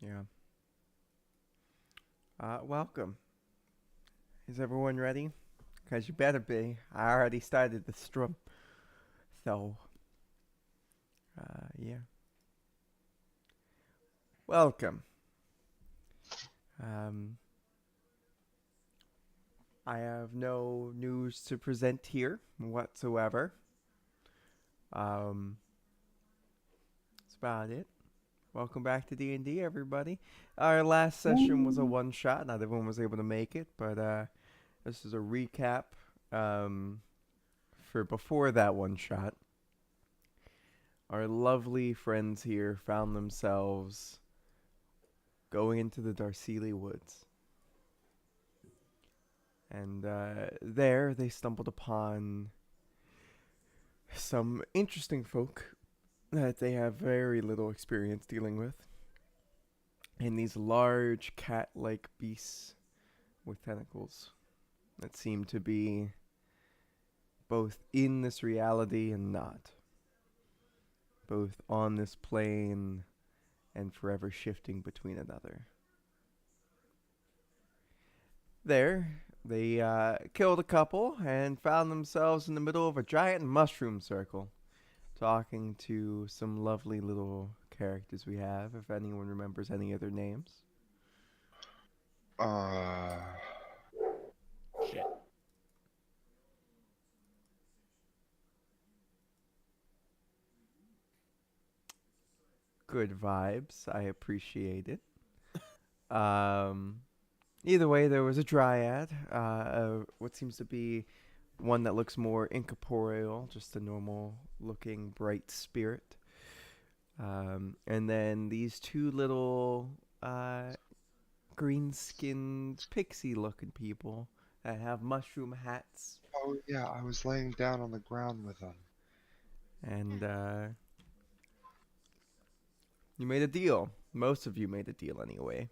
Yeah. Welcome. Is everyone ready? Because you better be. I already started the strum. So, yeah. Welcome. Um, I have no news to present here whatsoever. Um, that's about it. Welcome back to D&D, everybody. Our last session was a one-shot. Not everyone was able to make it, but this is a recap for before that one-shot. Our lovely friends here found themselves going into the Darceely Woods. And there they stumbled upon some interesting folk that they have very little experience dealing with. And these large cat like beasts with tentacles that seem to be both in this reality and not, both on this plane and forever shifting between another. There, they killed a couple and found themselves in the middle of a giant mushroom circle, talking to some lovely little characters we have, if anyone remembers any other names. Uh, Shit. Good vibes. I appreciate it. Um, Either way, there was a dryad, what seems to be one that looks more incorporeal, just a normal looking bright spirit. And then these two little green skinned pixie looking people that have mushroom hats. oh yeah, I was laying down on the ground with them. And you made a deal. Most of you made a deal anyway,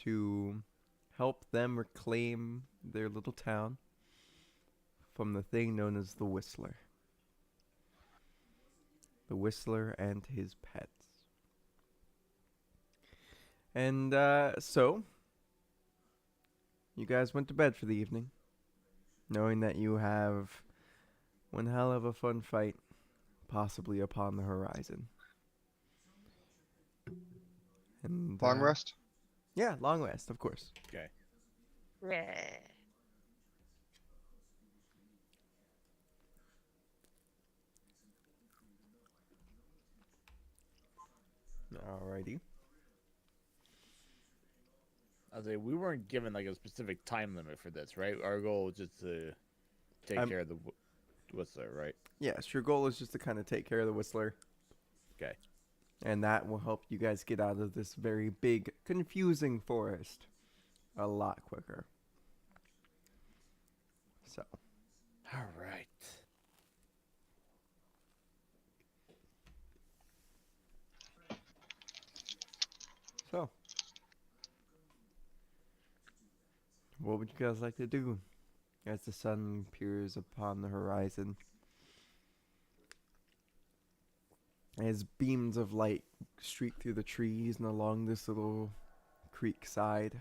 to help them reclaim their little town from the thing known as the Whistler. The Whistler and his pets. And so, you guys went to bed for the evening, knowing that you have one hell of a fun fight possibly upon the horizon. And Long rest? yeah, long rest, of course. Okay. Yeah. Alrighty. I was like, we weren't given like a specific time limit for this, right? Our goal was just to take care of the Whistler, right? Yes, your goal is just to kind of take care of the Whistler, Okay. and that will help you guys get out of this very big, confusing forest a lot quicker. So, All right. so, what would you guys like to do as the sun peers upon the horizon? As beams of light streak through the trees and along this little creek side.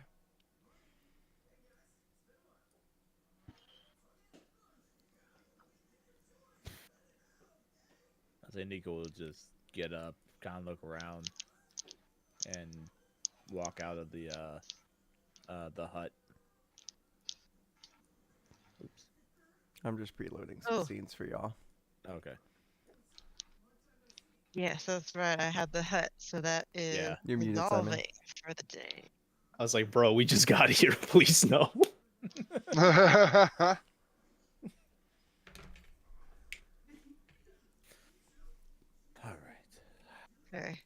I say Nico will just get up, kind of look around, and walk out of the hut. Oops. I'm just preloading some Oh. scenes for y'all. Okay. Yes, that's right. I had the hut, so that is Yeah. You're muted, Simon. resolving for the day. I was like, bro, we just got here. Please no. All right. Okay.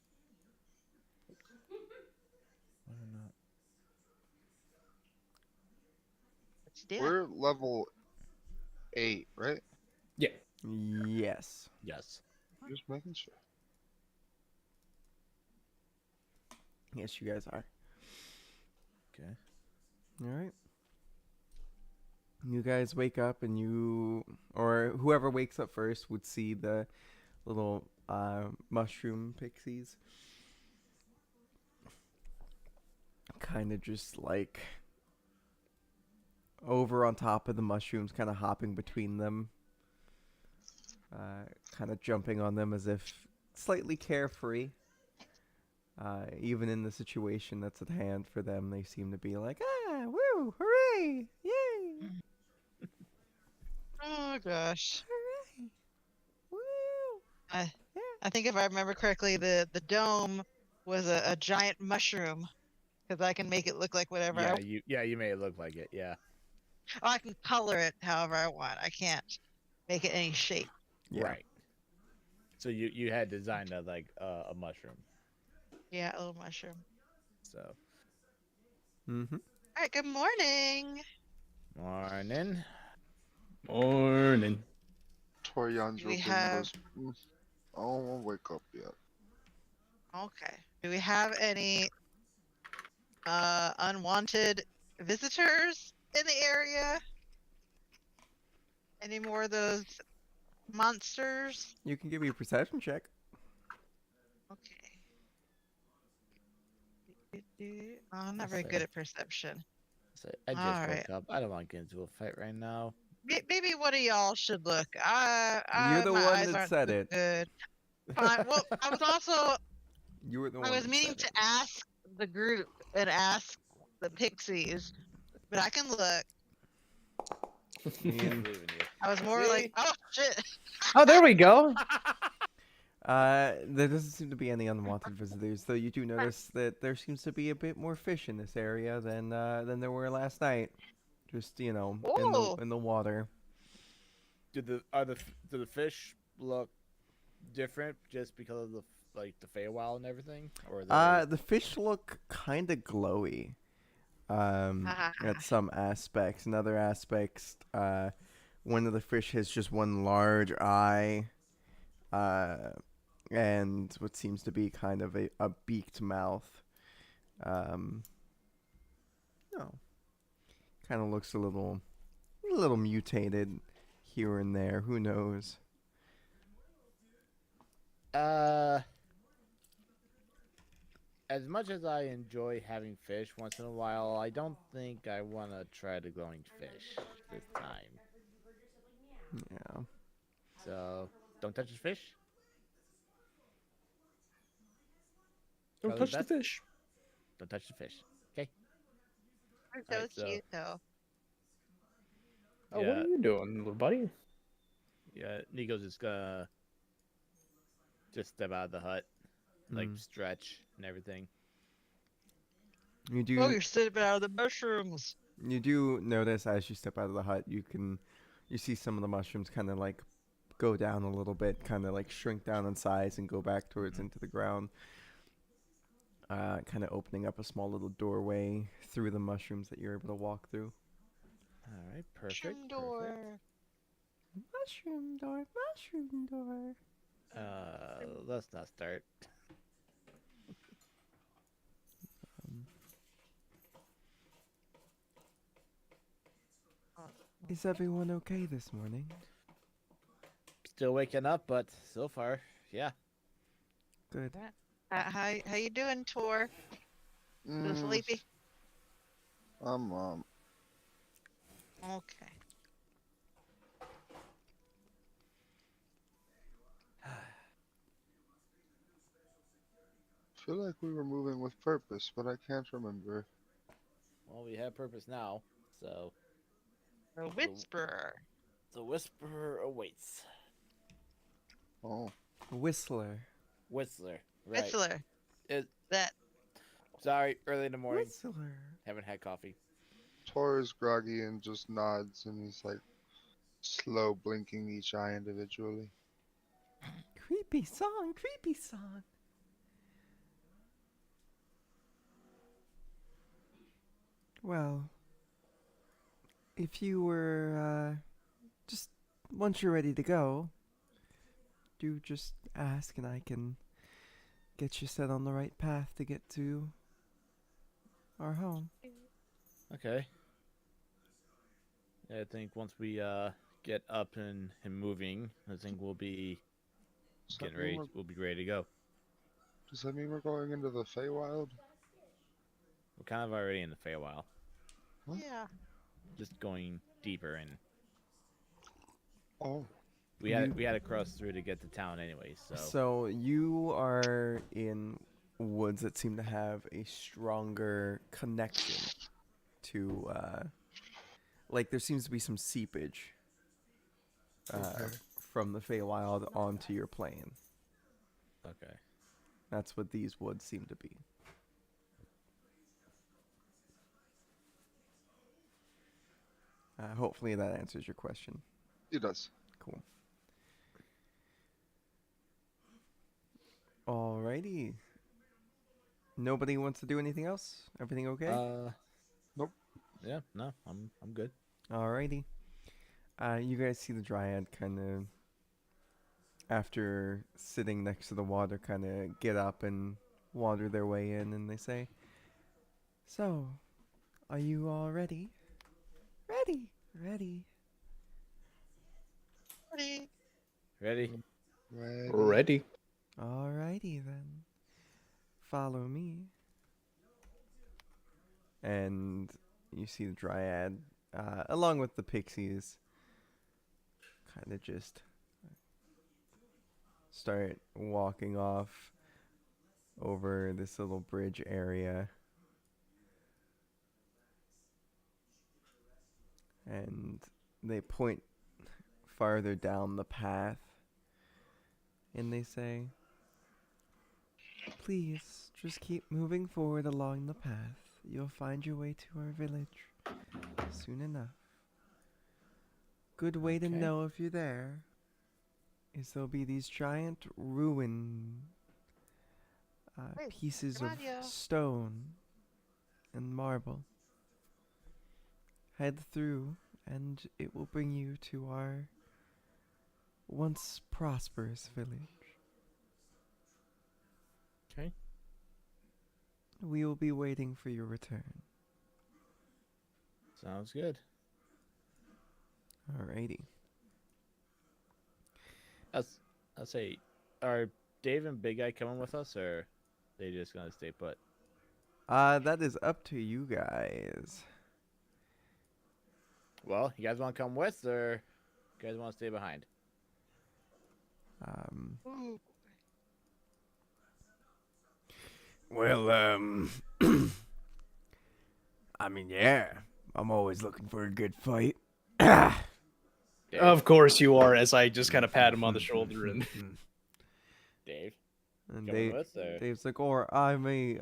Let's do it. We're level 8, right? Yeah. Yes. Yes. Just making sure. Yes, you guys are. Okay. Alright. You guys wake up and you, or whoever wakes up first, would see the little mushroom pixies. kind of just like over on top of the mushrooms, kind of hopping between them, kind of jumping on them as if slightly carefree. Even in the situation that's at hand for them, they seem to be like, ah, woo, hooray, yay, Oh gosh. hooray, woo, I yeah. I think if I remember correctly, the dome was a giant mushroom because I can make it look like whatever I. You made it look like it. Yeah. Oh, I can color it however I want. I can't make it any shape. Yeah. Right. So you had designed a mushroom. Yeah, a little mushroom. So Mm-hmm. All right. Good morning. morning. Morning. Tor yawns We real good and have goes, I don't want to wake up yet. okay. Do we have any unwanted visitors in the area? Any more of those monsters? You can give me a perception check. Okay. I'm not very Say. good at perception. So I just All woke right. up. I don't want to get into a fight right now. Maybe one of y'all should look. You're the My one eyes that aren't said so it. good. Fine. Well, I was also You were the I one was that meaning said to it. ask the group and ask the pixies, but I can look. I I mean, believe in you. I was more like, See? oh shit. Oh, there we go. there doesn't seem to be any unwanted visitors, though you do notice that there seems to be a bit more fish in this area than there were last night. Just Oh, in the water. Do the fish look different just because of the Feywild and everything, or are they? The fish look kind of glowy. At some aspects. In other aspects, one of the fish has just one large eye, uh, and what seems to be kind of a beaked mouth. Um, no, kind of looks a little mutated here and there. Who knows? Uh, as much as I enjoy having fish once in a while, I don't think I want to try the glowing fish this time. Yeah. So don't touch the fish. Don't Probably touch the best. fish. Don't touch the fish. Okay. they're All so right. So cute though. Oh, what yeah, are you doing, little buddy? yeah. Nico's just gonna just step out of the hut, like Mm. stretch and everything. You Oh, do you're sitting out of the mushrooms. you do notice as you step out of the hut, you see some of the mushrooms kind of like go down a little bit, kind of like shrink down in size and go back towards into the ground. Kind of opening up a small little doorway through the mushrooms that you're able to walk through. All right. Perfect. Mushroom Perfect. door. Mushroom door, mushroom door. Let's not start. Um, Oh, is everyone okay this morning? Still waking up, but so far, yeah. Good. how you doing, Tor? Still Mm, sleepy? I'm Okay. feel like we were moving with purpose, but I can't remember. Well, we have purpose now, so The whisperer. the whisperer awaits. Oh, Whistler. Whistler, right? Whistler. It, That sorry, early in the morning. Whistler. Haven't had coffee. Tor is groggy and just nods, and he's like slow blinking each eye individually. Creepy song, creepy song. Well, if you were just once you're ready to go, do just ask and I can get you set on the right path to get to our home. Okay. Yeah, I think once we get up and moving, I think we'll be Does that getting mean ready. we're, We'll be ready to go. does that mean we're going into the Feywild? We're kind of already in the Feywild. Yeah. Just going deeper, and Oh, You we had to cross through to get to town anyway. So So you are in woods that seem to have a stronger connection to, like there seems to be some seepage okay. from the Feywild onto your plane. okay. That's what these woods seem to be. Hopefully that answers your question. It does. Cool. Alrighty. Nobody wants to do anything else? Everything okay? Nope. Yeah, no, I'm good. Alrighty. You guys see the dryad kind of, after sitting next to the water, kind of get up and wander their way in, and they say, "So, are you all ready? Ready, ready. Ready? Ready? Ready. Ready. Alrighty then. Follow me." And you see the dryad, along with the pixies, kind of just start walking off over this little bridge area. And they point farther down the path and they say, "Please, just keep moving forward along the path. You'll find your way to our village soon enough. Good way to Okay. know if you're there is there'll be these giant ruin Hey, pieces come of on, yo. stone and marble. Head through, and it will bring you to our once prosperous village. Okay. We will be waiting for your return." Sounds good. Alrighty. I'll say, are Dave and Big Guy coming with us, or they just gonna stay put? That is up to you guys. Well, you guys want to come with, or you guys want to stay behind? Um, Ooh. well, I mean, yeah, I'm always looking for a good fight. Dave, Of course you are, as I just kind of pat him on the shoulder and Dave, And coming with, or Dave's like, "Or I may,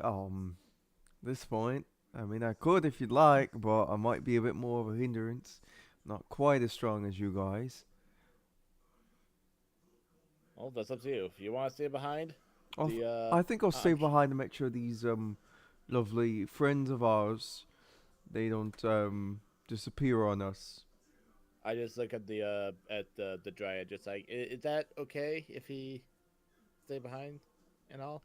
this point, I mean, I could if you'd like, but I might be a bit more of a hindrance. Not quite as strong as you guys. well, that's up to you. If you want to stay behind, I'll- the I think I'll stay I'm sh- behind to make sure these lovely friends of ours, they don't disappear on us." I just look at the dryad, just like, is that okay if he stay behind and all?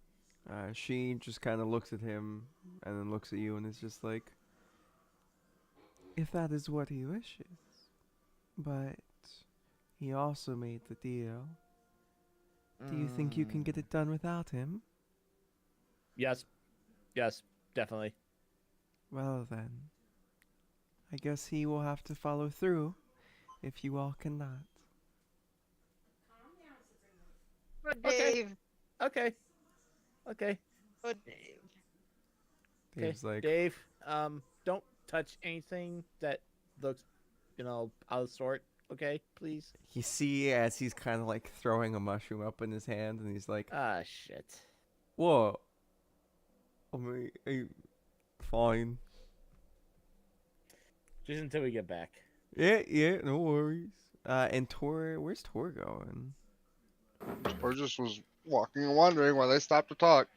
She just kind of looks at him and then looks at you and is just like, "If that is what he wishes. But he also made the deal. Do you think you can get it done without him? Yes, yes, definitely. Well then, I guess he will have to follow through if you all cannot." Oh, Okay. Dave. Okay, okay, Oh, Dave. okay. Dave's like, Dave, don't touch anything that looks, out of sort. Okay, please. you see as he's kind of like throwing a mushroom up in his hand and he's like, Ah, shit. "What? I mean, fine. Just until we get back. Yeah, no worries." And Tor, where's Tor going? Or just was walking and wandering while they stopped to talk.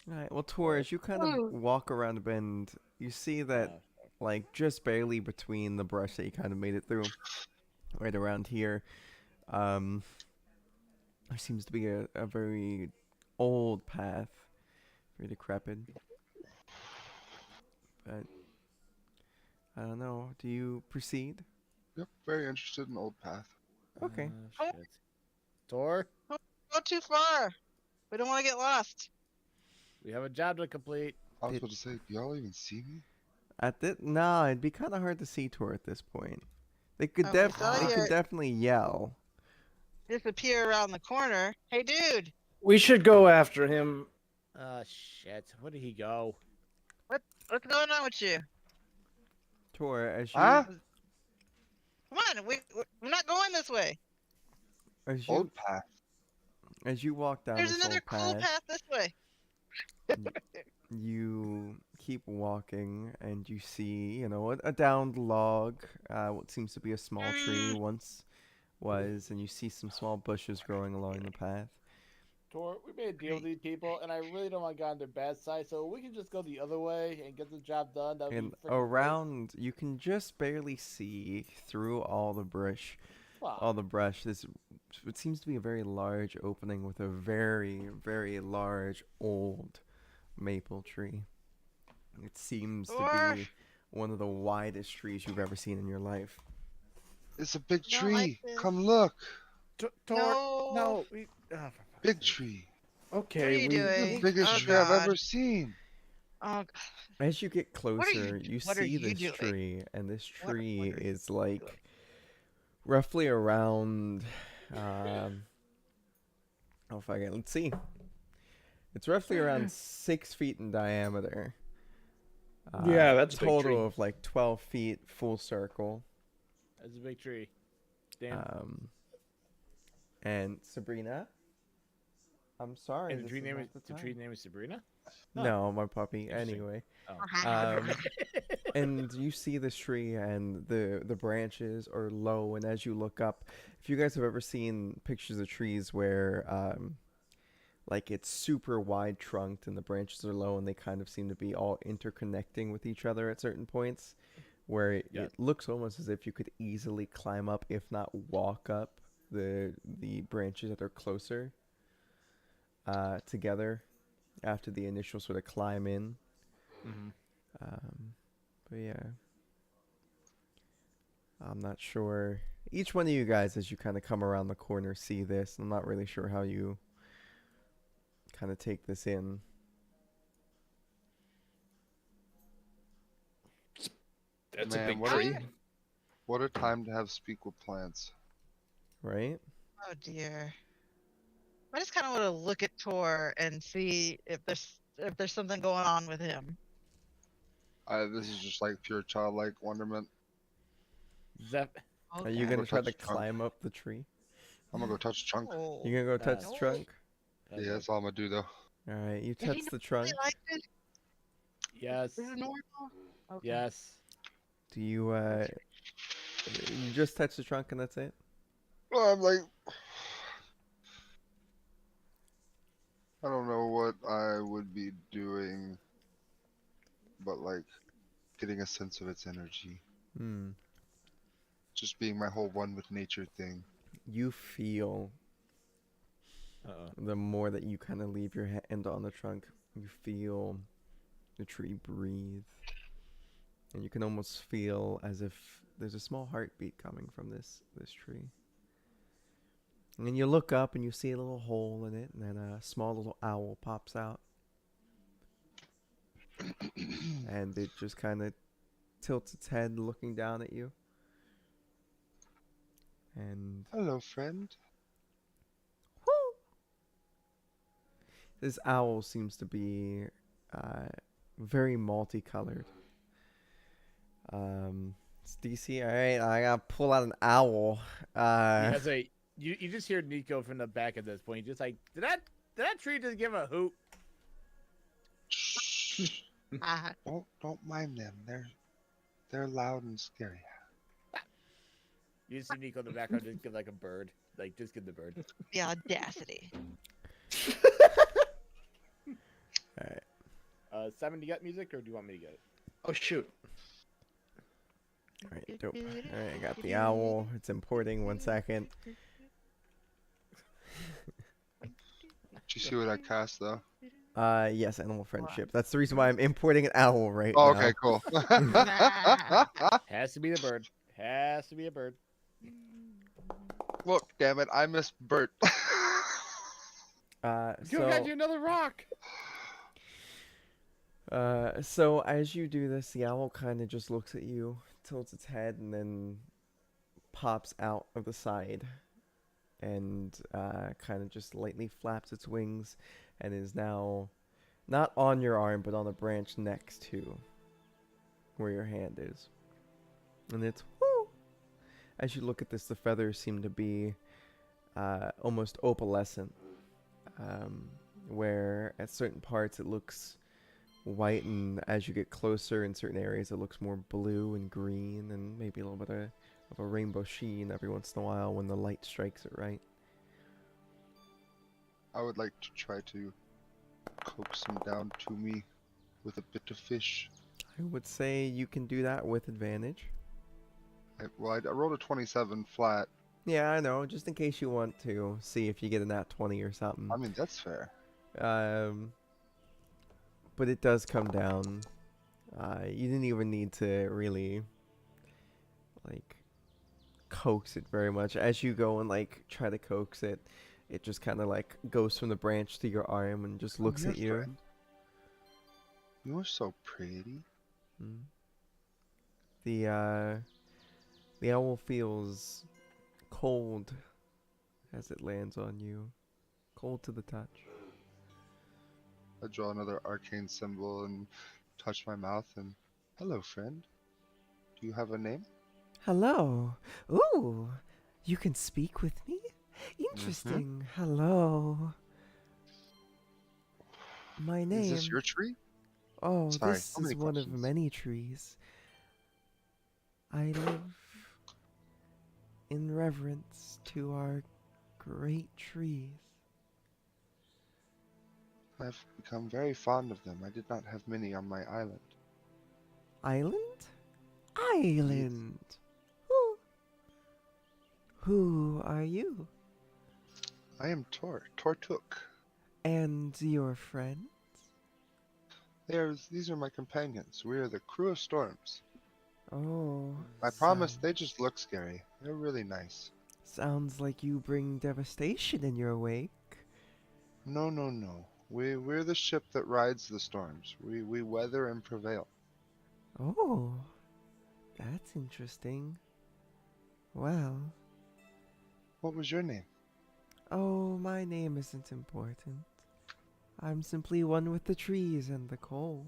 Alright, well, Tor, as you kind of walk around the bend, you see that, Uh, like, just barely between the brush that you kind of made it through, right around here, um, there seems to be a very old path, very decrepit. But, I don't know, do you proceed? Yep, very interested in Old Path. Okay. Shit. Tor, Go too far. We don't want to get lost. we have a job to complete. I was It, about to say, do y'all even see me? at this, no, it'd be kind of hard to see Tor at this point. They could Oh, we saw they you could definitely yell. disappear around the corner. Hey, dude, We should go after him. Shit. Where did he go? what's going on with you? Tor, Huh? Come on, we're not going this way. as you Old path. as you walk down There's this another old cool path, path this way. you keep walking and you see, a downed log, what seems to be a small tree Mm, once was, and you see some small bushes growing along the path. Tor, we made a deal with great. these people, and I really don't want to get on their bad side, so we can just go the other way and get the job done. That would be And freaking great. around, you can just barely see through Fuck. all the brush. It seems to be a very large opening with a very, very large old maple tree. It seems to Or be one of the widest trees you've ever seen in your life. It's a big don't like tree. this. Come look. Tor, No. no. We, oh, for fuck's Big sake. tree. What are Okay, you we. The doing? biggest Oh tree I've God. ever seen. Oh, As you get what are you? closer, you What are see you this doing? tree, and this What tree are you is doing? like roughly around. Oh, if I get, let's see. It's roughly around 6 feet in diameter. Yeah, that's a big total tree. of like 12 feet full circle. That's a big tree. Damn. And Sabrina, I'm sorry, and this the tree is name not is the the tree time. name is Sabrina. No, my puppy. Interesting. Anyway, Oh. um, and you see this tree, and the branches are low. And as you look up, if you guys have ever seen pictures of trees where like it's super wide trunked and the branches are low and they kind of seem to be all interconnecting with each other at certain points, where Yeah. it looks almost as if you could easily climb up, if not walk up the branches that are closer together after the initial sort of climb in. Mm-hmm. But yeah, I'm not sure. Each one of you guys, as you kind of come around the corner, see this. I'm not really sure how you kind of take this in. That's a Man, big what tree. what a time to have speak with plants. Right? Oh dear. I just kind of want to look at Tor and see if there's something going on with him. This is just like pure childlike wonderment. Zep. Are you Okay. gonna try touch to the trunk. climb up the tree? I'm gonna go touch the trunk. Oh. You gonna go touch the no. trunk? Yeah, that's all I'm gonna do though. All right, you Does he touch not the trunk. really like this? Yes. This is normal. Okay. Yes. Do you you just touch the trunk and that's it? Well, I'm like, I don't know what I would be doing, but like getting a sense of its energy. Hmm. Just being my whole one with nature thing. You feel the more that you kind of leave your hand on the trunk, you feel the tree breathe. And you can almost feel as if there's a small heartbeat coming from this tree. And then you look up and you see a little hole in it, and then a small little owl pops out. And it just kind of tilts its head looking down at you. And Hello, friend. this owl seems to be very multicolored. It's DC. All right, I gotta pull out an owl. As a you just hear Nico from the back at this point. He's just like, did that tree just give a hoot? Shh. Don't mind them. They're loud and scary. You just see Nico in the background just give like a bird. Like just give the bird. The audacity. All right, Simon, you got music or do you want me to get it? Oh shoot. all right, dope. All right, I got the owl. It's importing. 1 second. Did you see what I cast though? Yes, animal friendship. That's the reason why I'm importing an owl right Oh, now. okay, cool. Has to be the bird. Has to be a bird. Look, damn it, I missed Bert. You So got you another rock. So as you do this, the owl kind of just looks at you, tilts its head, and then pops out of the side and kind of just lightly flaps its wings and is now not on your arm, but on a branch next to where your hand is. And it's whoo! As you look at this, the feathers seem to be almost opalescent, where at certain parts it looks white, and as you get closer in certain areas, it looks more blue and green, and maybe a little bit of a rainbow sheen every once in a while when the light strikes it right. I would like to try to coax him down to me with a bit of fish. I would say you can do that with advantage. I rolled a 27 flat. Yeah, I know, just in case you want to see if you get a nat 20 or something. I mean, that's fair. But it does come down. You didn't even need to really, like, coax it very much. As you go and, like, try to coax it, it just kind of, like, goes from the branch to your arm and just looks at you. Friend. You're so pretty. Mm. The owl feels cold as it lands on you. Cold to the touch. I draw another arcane symbol and touch my mouth and, hello, friend. Do you have a name? Hello. Ooh, you can speak with me? Interesting. Hello. My name. Is this your tree? Oh, Sorry, this so many is one of questions. many trees. I live in reverence to our great trees. I've become very fond of them. I did not have many on my island. Island? Island. Who are you? I am Tortuk. And your friend? These are my companions. We are the crew of storms. Oh. I promise they just look scary. They're really nice. Sounds like you bring devastation in your wake. No, no, no. We're the ship that rides the storms. We weather and prevail. Oh. That's interesting. Well. What was your name? Oh, my name isn't important. I'm simply one with the trees and the cold.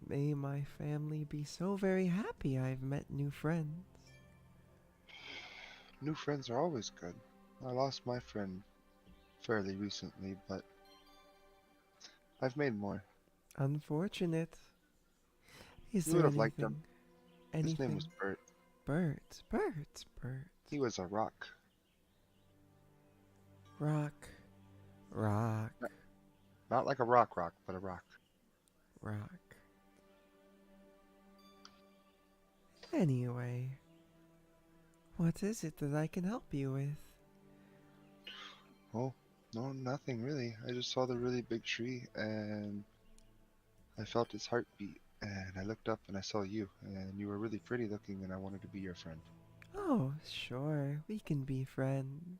May my family be so very happy I've met new friends. New friends are always good. I lost my friend fairly recently, but I've made more. Unfortunate. Is You there would have liked him. anything? His name was Bert. Bert. He was a rock. Rock. Not like a rock, but a rock. Anyway, what is it that I can help you with? Oh, no, nothing really. I just saw the really big tree and I felt its heartbeat. And I looked up and I saw you. And you were really pretty looking and I wanted to be your friend. Oh, sure, we can be friends.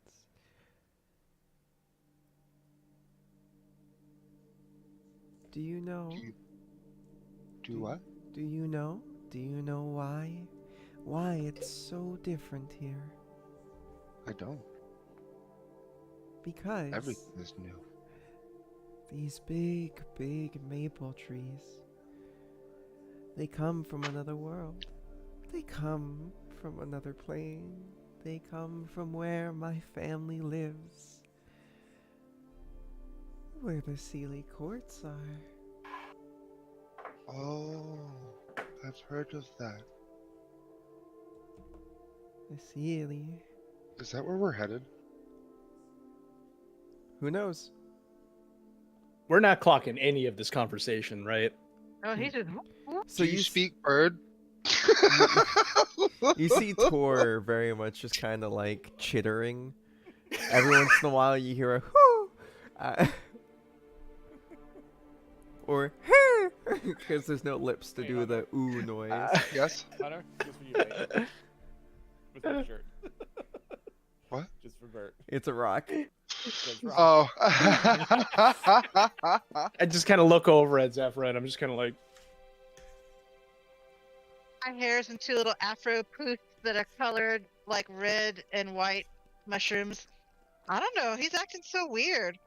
Do you know? Do what? Do you know? Do you know why? Why it's so different here? I don't. Because Everything is new. these big maple trees, they come from another world. They come from another plane. They come from where my family lives. Where the Sealy courts are. Oh, I've heard of that. The Sealy. Is that where we're headed? Who knows? We're not clocking any of this conversation, right? Oh, he just. So Do you speak bird? You see Tor very much just kind of like chittering. Every once in a while you hear a whoo! Or because there's no lips to do the ooh noise. Yes? Hunter, just for you, mate. With that shirt. What? Just for Bert. It's a rock. What's wrong? Oh. I just kind of look over at Zephyr and I'm just kind of like, My hair's in two little afro poofs that are colored like red and white mushrooms. I don't know. He's acting so weird.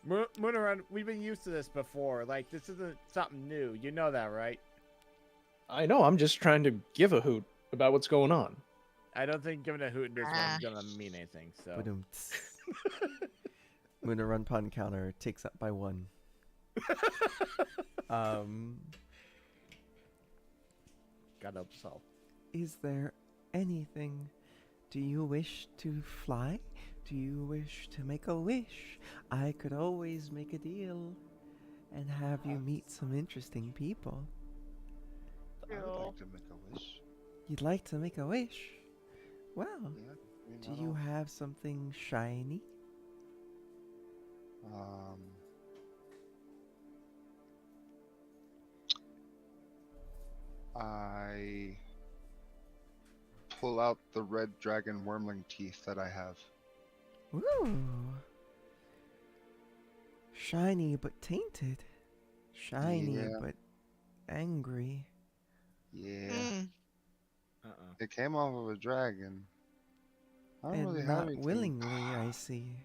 Moonaran, we've been used to this before. Like, this isn't something new. You know that, right? I know, I'm just trying to give a hoot about what's going on. I don't think giving a hoot in this Ah. one's gonna mean anything. So, Ba-dum-ts. Moon run pun counter takes up by 1. Um, God help us all. is there anything? Do you wish to fly? Do you wish to make a wish? I could always make a deal and have you meet some interesting people. I would like to make a wish. You'd like to make a wish? Well, Yeah. I mean, do not you all- have something shiny? Um. I pull out the red dragon wormling teeth that I have. Ooh. Shiny but tainted. Shiny Yeah. but angry. Yeah. Mm. It came off of a dragon. I don't And really have not anything. willingly, I see.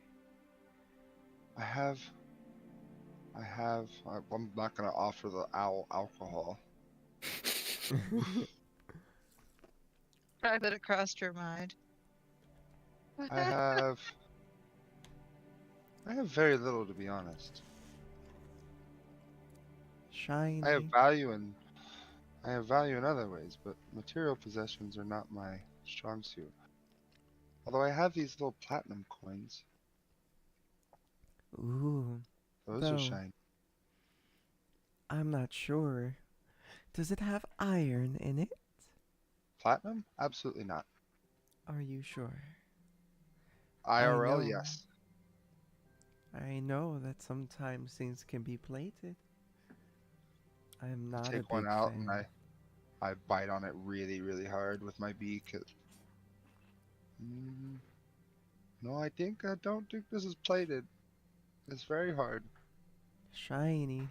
I'm not gonna offer the owl alcohol. Try that it crossed your mind. I have very little, to be honest. Shiny. I have value in other ways, but material possessions are not my strong suit. Although I have these little platinum coins. Ooh. Those are Though, shiny. I'm not sure. Does it have iron in it? Platinum? Absolutely not. Are you sure? IRL, know. yes. I know that sometimes things can be plated. I'm I not a take big one out fan. and I bite on it really, really hard with my beak. No, I don't think this is plated. It's very hard. Shiny.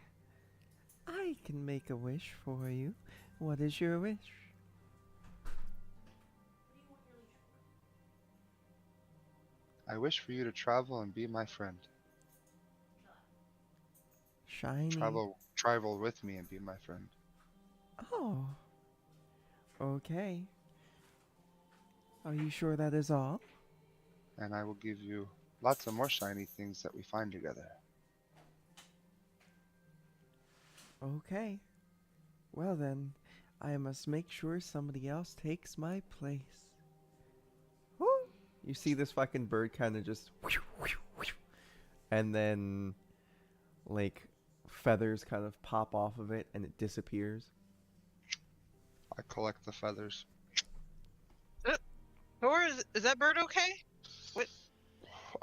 I can make a wish for you. What is your wish? I wish for you to travel and be my friend. Shiny. Travel with me and be my friend. Oh. Okay. Are you sure that is all? And I will give you lots of more shiny things that we find together. Okay. Well then, I must make sure somebody else takes my place. Woo! You see this fucking bird kind of just, and then, like, feathers kind of pop off of it and it disappears. I collect the feathers. Thor, is that bird okay?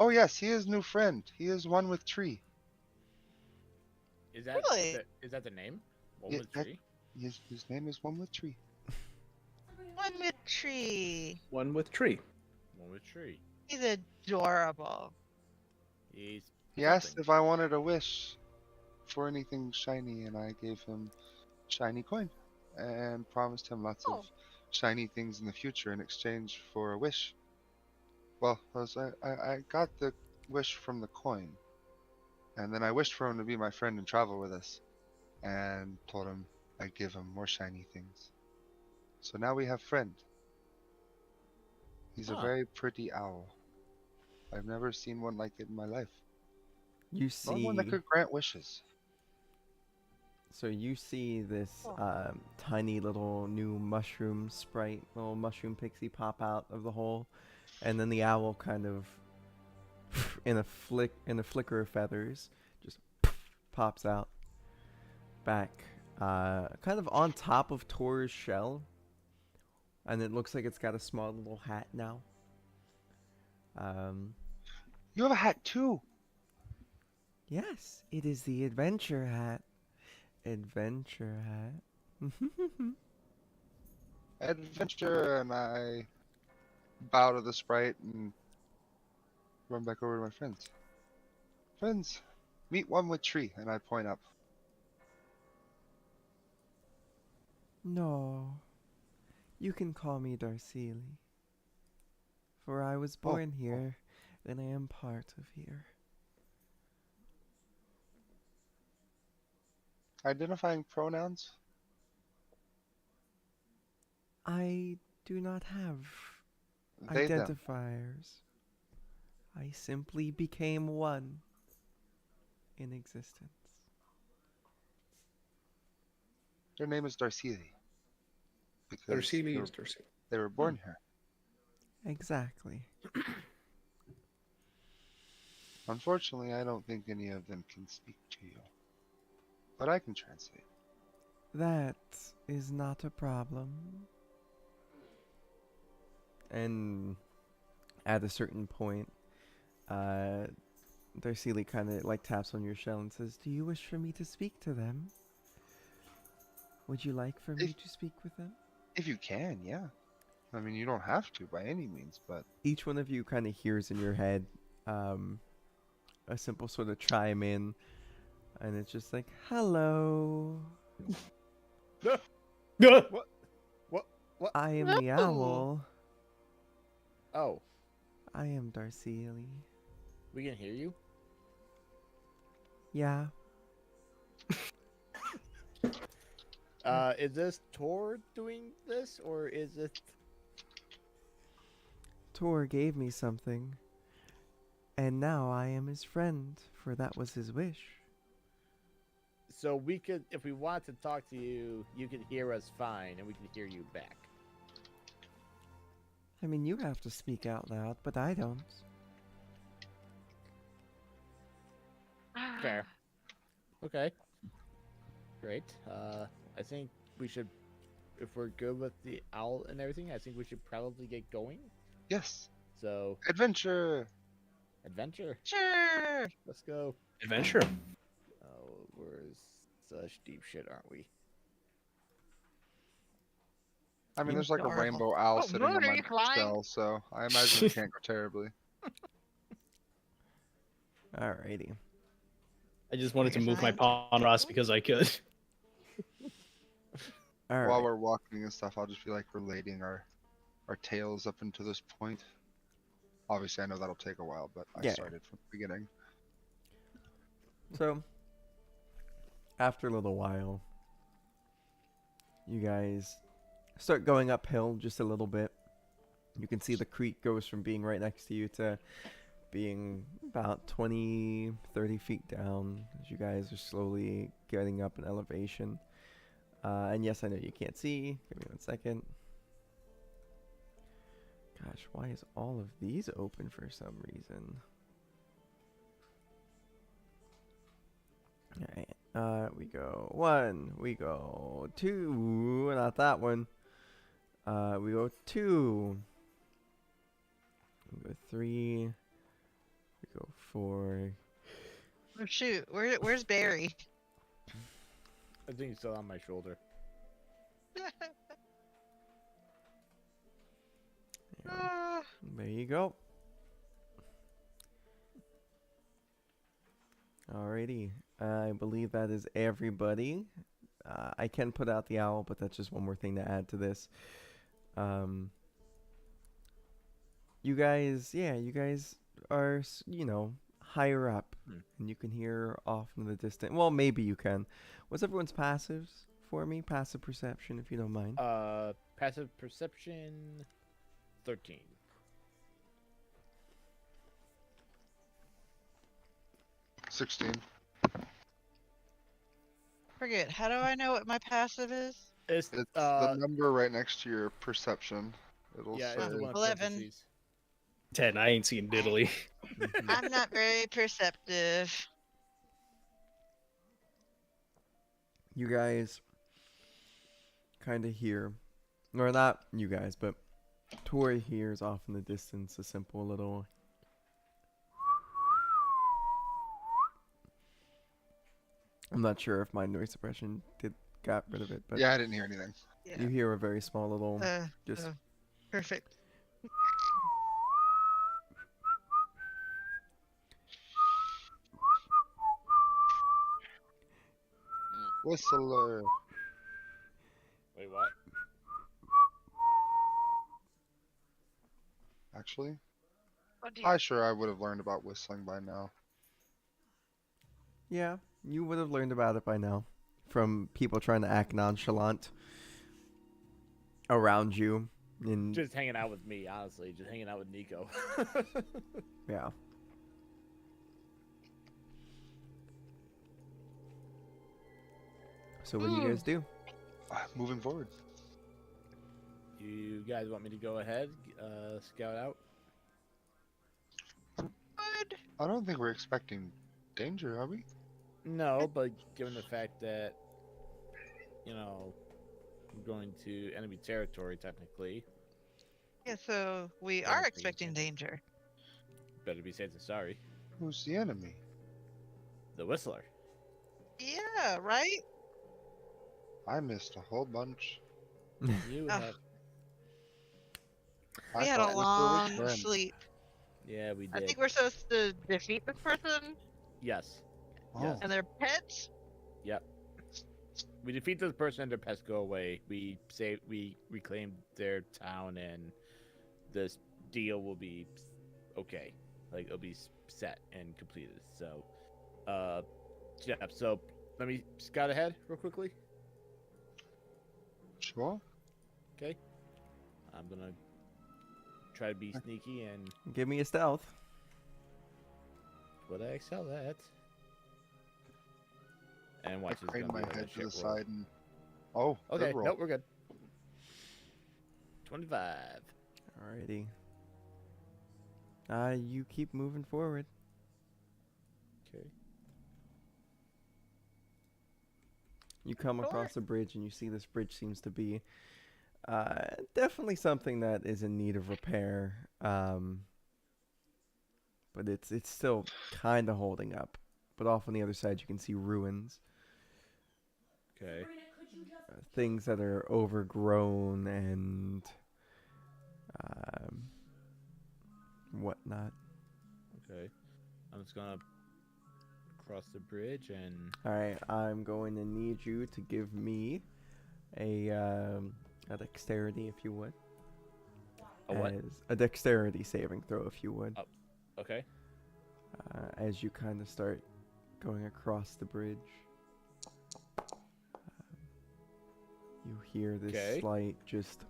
Oh yes, he is new friend. He is one with tree. Is that Really? is that the name? One Yeah, with that- tree. His name is one with tree. One with tree. one with tree. One with tree. He's adorable. He's. He asked something. if I wanted a wish for anything shiny, and I gave him shiny coin and promised him lots Oh. of shiny things in the future in exchange for a wish. Well, I got the wish from the coin, and then I wished for him to be my friend and travel with us, and told him I'd give him more shiny things. So now we have friend. He's a Huh. very pretty owl. I've never seen one like it in my life. You Or see, one that could grant wishes. so you see this Oh. tiny little new mushroom sprite, little mushroom pixie pop out of the hole, and then the owl kind of, in a flicker of feathers, just pops out back, kind of on top of Tor's shell, and it looks like it's got a small little hat now. You have a hat too. Yes, it is the adventure hat. Adventure hat. Adventure, and I bow to the sprite and run back over to my friends. Friends, meet one with tree, and I point up. No, you can call me Darcili, for I was Oh, born here, and I am part of here. identifying pronouns? I do not have They, them. identifiers. I simply became one in existence. Their name is Darcili because Darcili is Darcili. they were born here. Exactly. Unfortunately, I don't think any of them can speak to you, but I can translate. That is not a problem. And at a certain point, Darcili kind of like taps on your shell and says, "Do you wish for me to speak to them? Would you like for me If to speak with them?" if you can, yeah. I mean, you don't have to by any means, but Each one of you kind of hears in your head um, a simple sort of chime in, and it's just like, "Hello, What? What? I am the No. owl. Oh, I am Darcili." we can hear you. Yeah, Is this Tor doing this, or is it? Tor gave me something, and now I am his friend, for that was his wish. So we could, if we want to talk to you, you could hear us fine, and we can hear you back. I mean, you have to speak out loud, but I don't. Fair. Okay. Great. I think we should, if we're good with the owl and everything, I think we should probably get going. yes, So, adventure. adventure. Sure. Let's go. Adventure. Oh, we're in such deep shit, aren't we? I mean, You- there's like a Adorable. rainbow owl Oh, sitting Moon, on are my you flying? shell, so I imagine it can't go terribly. Alrighty. I just wanted to You're move my fine. paw on Ross because I could. All While right. we're walking and stuff, I'll just be like relating our tales up until this point. Obviously, I know that'll take a while, but I Yeah. started from the beginning. So, after a little while, you guys start going uphill just a little bit. You can see the creek goes from being right next to you to being about 20, 30 feet down as you guys are slowly getting up in elevation. And yes, I know you can't see. Give me 1 second. Gosh, why is all of these open for some reason? Alright, we go 1, we go 2, not that one. We go 2, we go 3, we go 4. Oh shoot, where's Barry? I think he's still on my shoulder. Yeah, Ah, there you go. Alrighty, I believe that is everybody. I can put out the owl, but that's just one more thing to add to this. You guys, yeah, you guys are, higher up, and you can hear off in the distance. Well, maybe you can. What's everyone's passives for me? Passive perception, if you don't mind. Passive perception, 13. 16. forget. How do I know what my passive is? It's It's the number right next to your perception. It'll yeah, say. it's the one in 11. parentheses. 10. I ain't seen diddly. I'm not very perceptive. You guys kind of hear, or not you guys, but Tori hears off in the distance a simple little. I'm not sure if my noise suppression got rid of it, but Yeah, I didn't hear anything. Yeah. you hear a very small little just Perfect. Whistler. Wait, what? Actually, Oh dear. I would have learned about whistling by now. Yeah, you would have learned about it by now from people trying to act nonchalant around you. And Just hanging out with me, honestly. Just hanging out with Nico. yeah. So what do you guys do? Moving forward. You guys want me to go ahead, scout out? Good. I don't think we're expecting danger, are we? No, but given the fact that, we're going to enemy territory, technically, Yeah, so we Yeah, are pretty expecting good. danger. better be safe than sorry. Who's the enemy? The Whistler. Yeah, right? I missed a whole bunch. You Ugh. have. I We had a thought Whistler was long friend. sleep. Yeah, we I did. think we're supposed to defeat this person Yes. Oh, Yes. and their pets. Yep. We defeat this person and their pets go away. We reclaim their town, and this deal will be okay. Like, it'll be set and completed. So, yeah. So let me scout ahead real quickly. sure. Okay. I'm gonna try to be sneaky, and Give me a stealth. what I excel at. And I watch this. craned my head to the roll. side and. Oh, Okay. good roll. Nope, we're good. 25. Alrighty. You keep moving forward. Okay. You come Sure. across a bridge and you see this bridge seems to be definitely something that is in need of repair. But it's still kind of holding up. But off on the other side you can see ruins. Okay. Things that are overgrown and whatnot. Okay. I'm just gonna cross the bridge and. Alright, I'm going to need you to give me a dexterity, if you would. A what? A dexterity saving throw, if you would. Okay. As you kind of start going across the bridge. You hear this Okay. slight just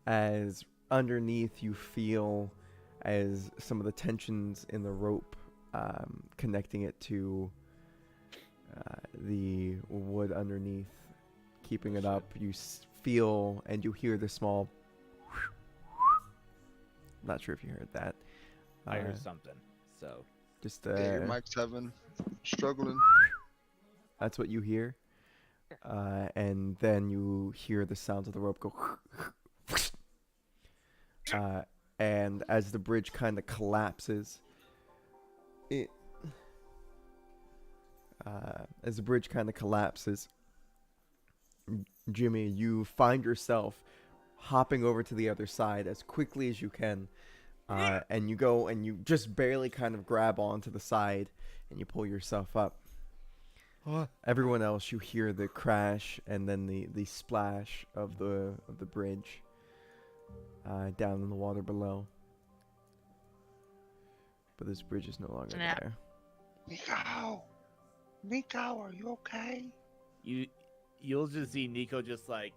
as underneath you feel as some of the tensions in the rope connecting it to the wood underneath, keeping it up. You feel and you hear the small. Not sure if you heard that. I heard something. So. Just Yeah, your mic's having struggling. that's what you hear. And then you hear the sound of the rope go. And as the bridge kind of collapses, Jimmy, you find yourself hopping over to the other side as quickly as you can. And you go and you just barely kind of grab onto the side and you pull yourself up. Everyone else, you hear the crash and then the splash of the bridge down in the water below. But this bridge is no longer Snap. there. Nico, are you okay? You'll just see Nico just like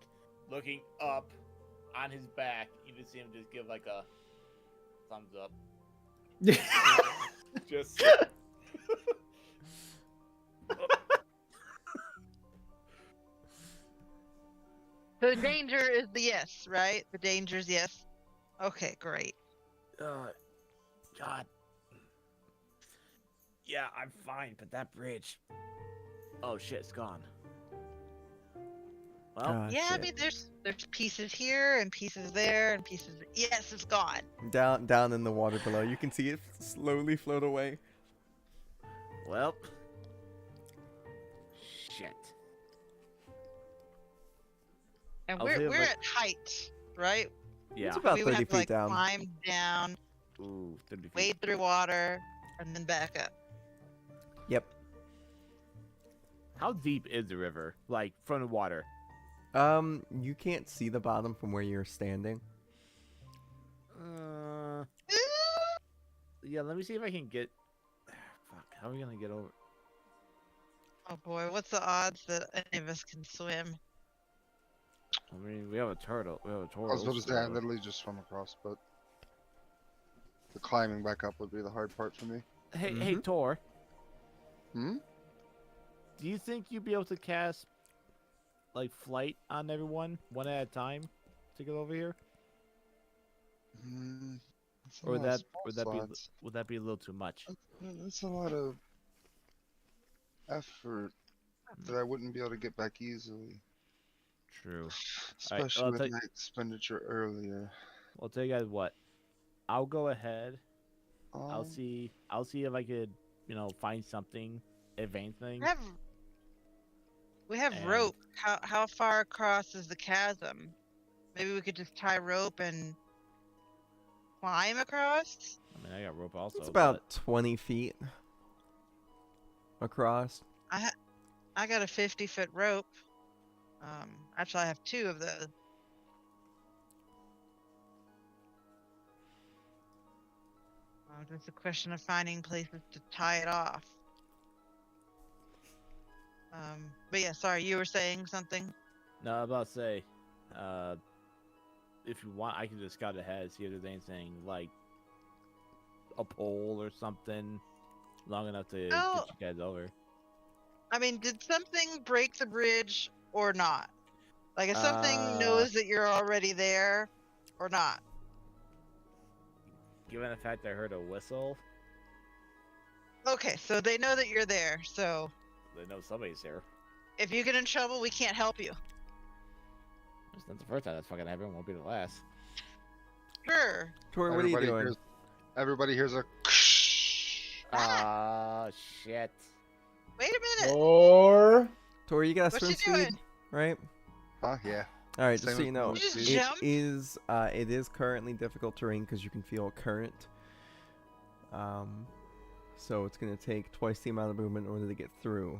looking up on his back. You just see him just give like a thumbs up. Just. So the danger is the yes, right? The danger's yes. Okay, great. God. Yeah, I'm fine, but that bridge. Oh shit, it's gone. Well, Ah, Yeah, I shit. mean, there's pieces here and pieces there and pieces. Yes, it's gone. Down in the water below, you can see it slowly float away. well. Shit. And I'll say we're like- at height, right? Yeah. It's about we would 30 have to like feet down. climb down, Ooh, 30 feet. wade through water, and then back up. Yep. How deep is the river? Like from the water? You can't see the bottom from where you're standing. Yeah. Let me see if I can get. Fuck. How are we gonna get over? Oh boy, what's the odds that any of us can swim? I mean, we have a turtle. We have a I turtle. was about to say I so- literally just swum across, but the climbing back up would be the hard part for me. Hey, Tor. Hmm? Do you think you'd be able to cast like flight on everyone one at a time to get over here? That's a Or lot of that spell would that be slots. would that be a little too much? That's a lot of effort that I wouldn't be able to get back easily, True. All right, especially with my expenditure earlier. I'll tell you guys what. I'll go ahead. I'll Um, see. I'll see if I could, find something, advanced thing. We have And- rope. How far across is the chasm? Maybe we could just tie rope and climb across. I mean, I got rope also. It's about 20 feet across. I got a 50-foot rope. Actually, I have 2 of those. Just a question of finding places to tie it off. But yeah, sorry, you were saying something. No, I was about to say, if you want, I can just scout ahead, see if there's anything like a pole or something long enough to Oh. get you guys over. I mean, did something break the bridge or not? Like, if something knows that you're already there or not? Given the fact I heard a whistle, Okay, so they know that you're there. So they know somebody's here. if you get in trouble, we can't help you. It's not the first time that's fucking happened. Won't be the last. Sure. Tori, what are you everybody doing? hears- everybody hears a. Ah, shit. Wait a minute. Or Tori, you got a What swim you speed, doing? right? Yeah. All right, Same just so you as know, the You just speed. jump? it is currently difficult terrain because you can feel a current. So it's gonna take twice the amount of movement in order to get through.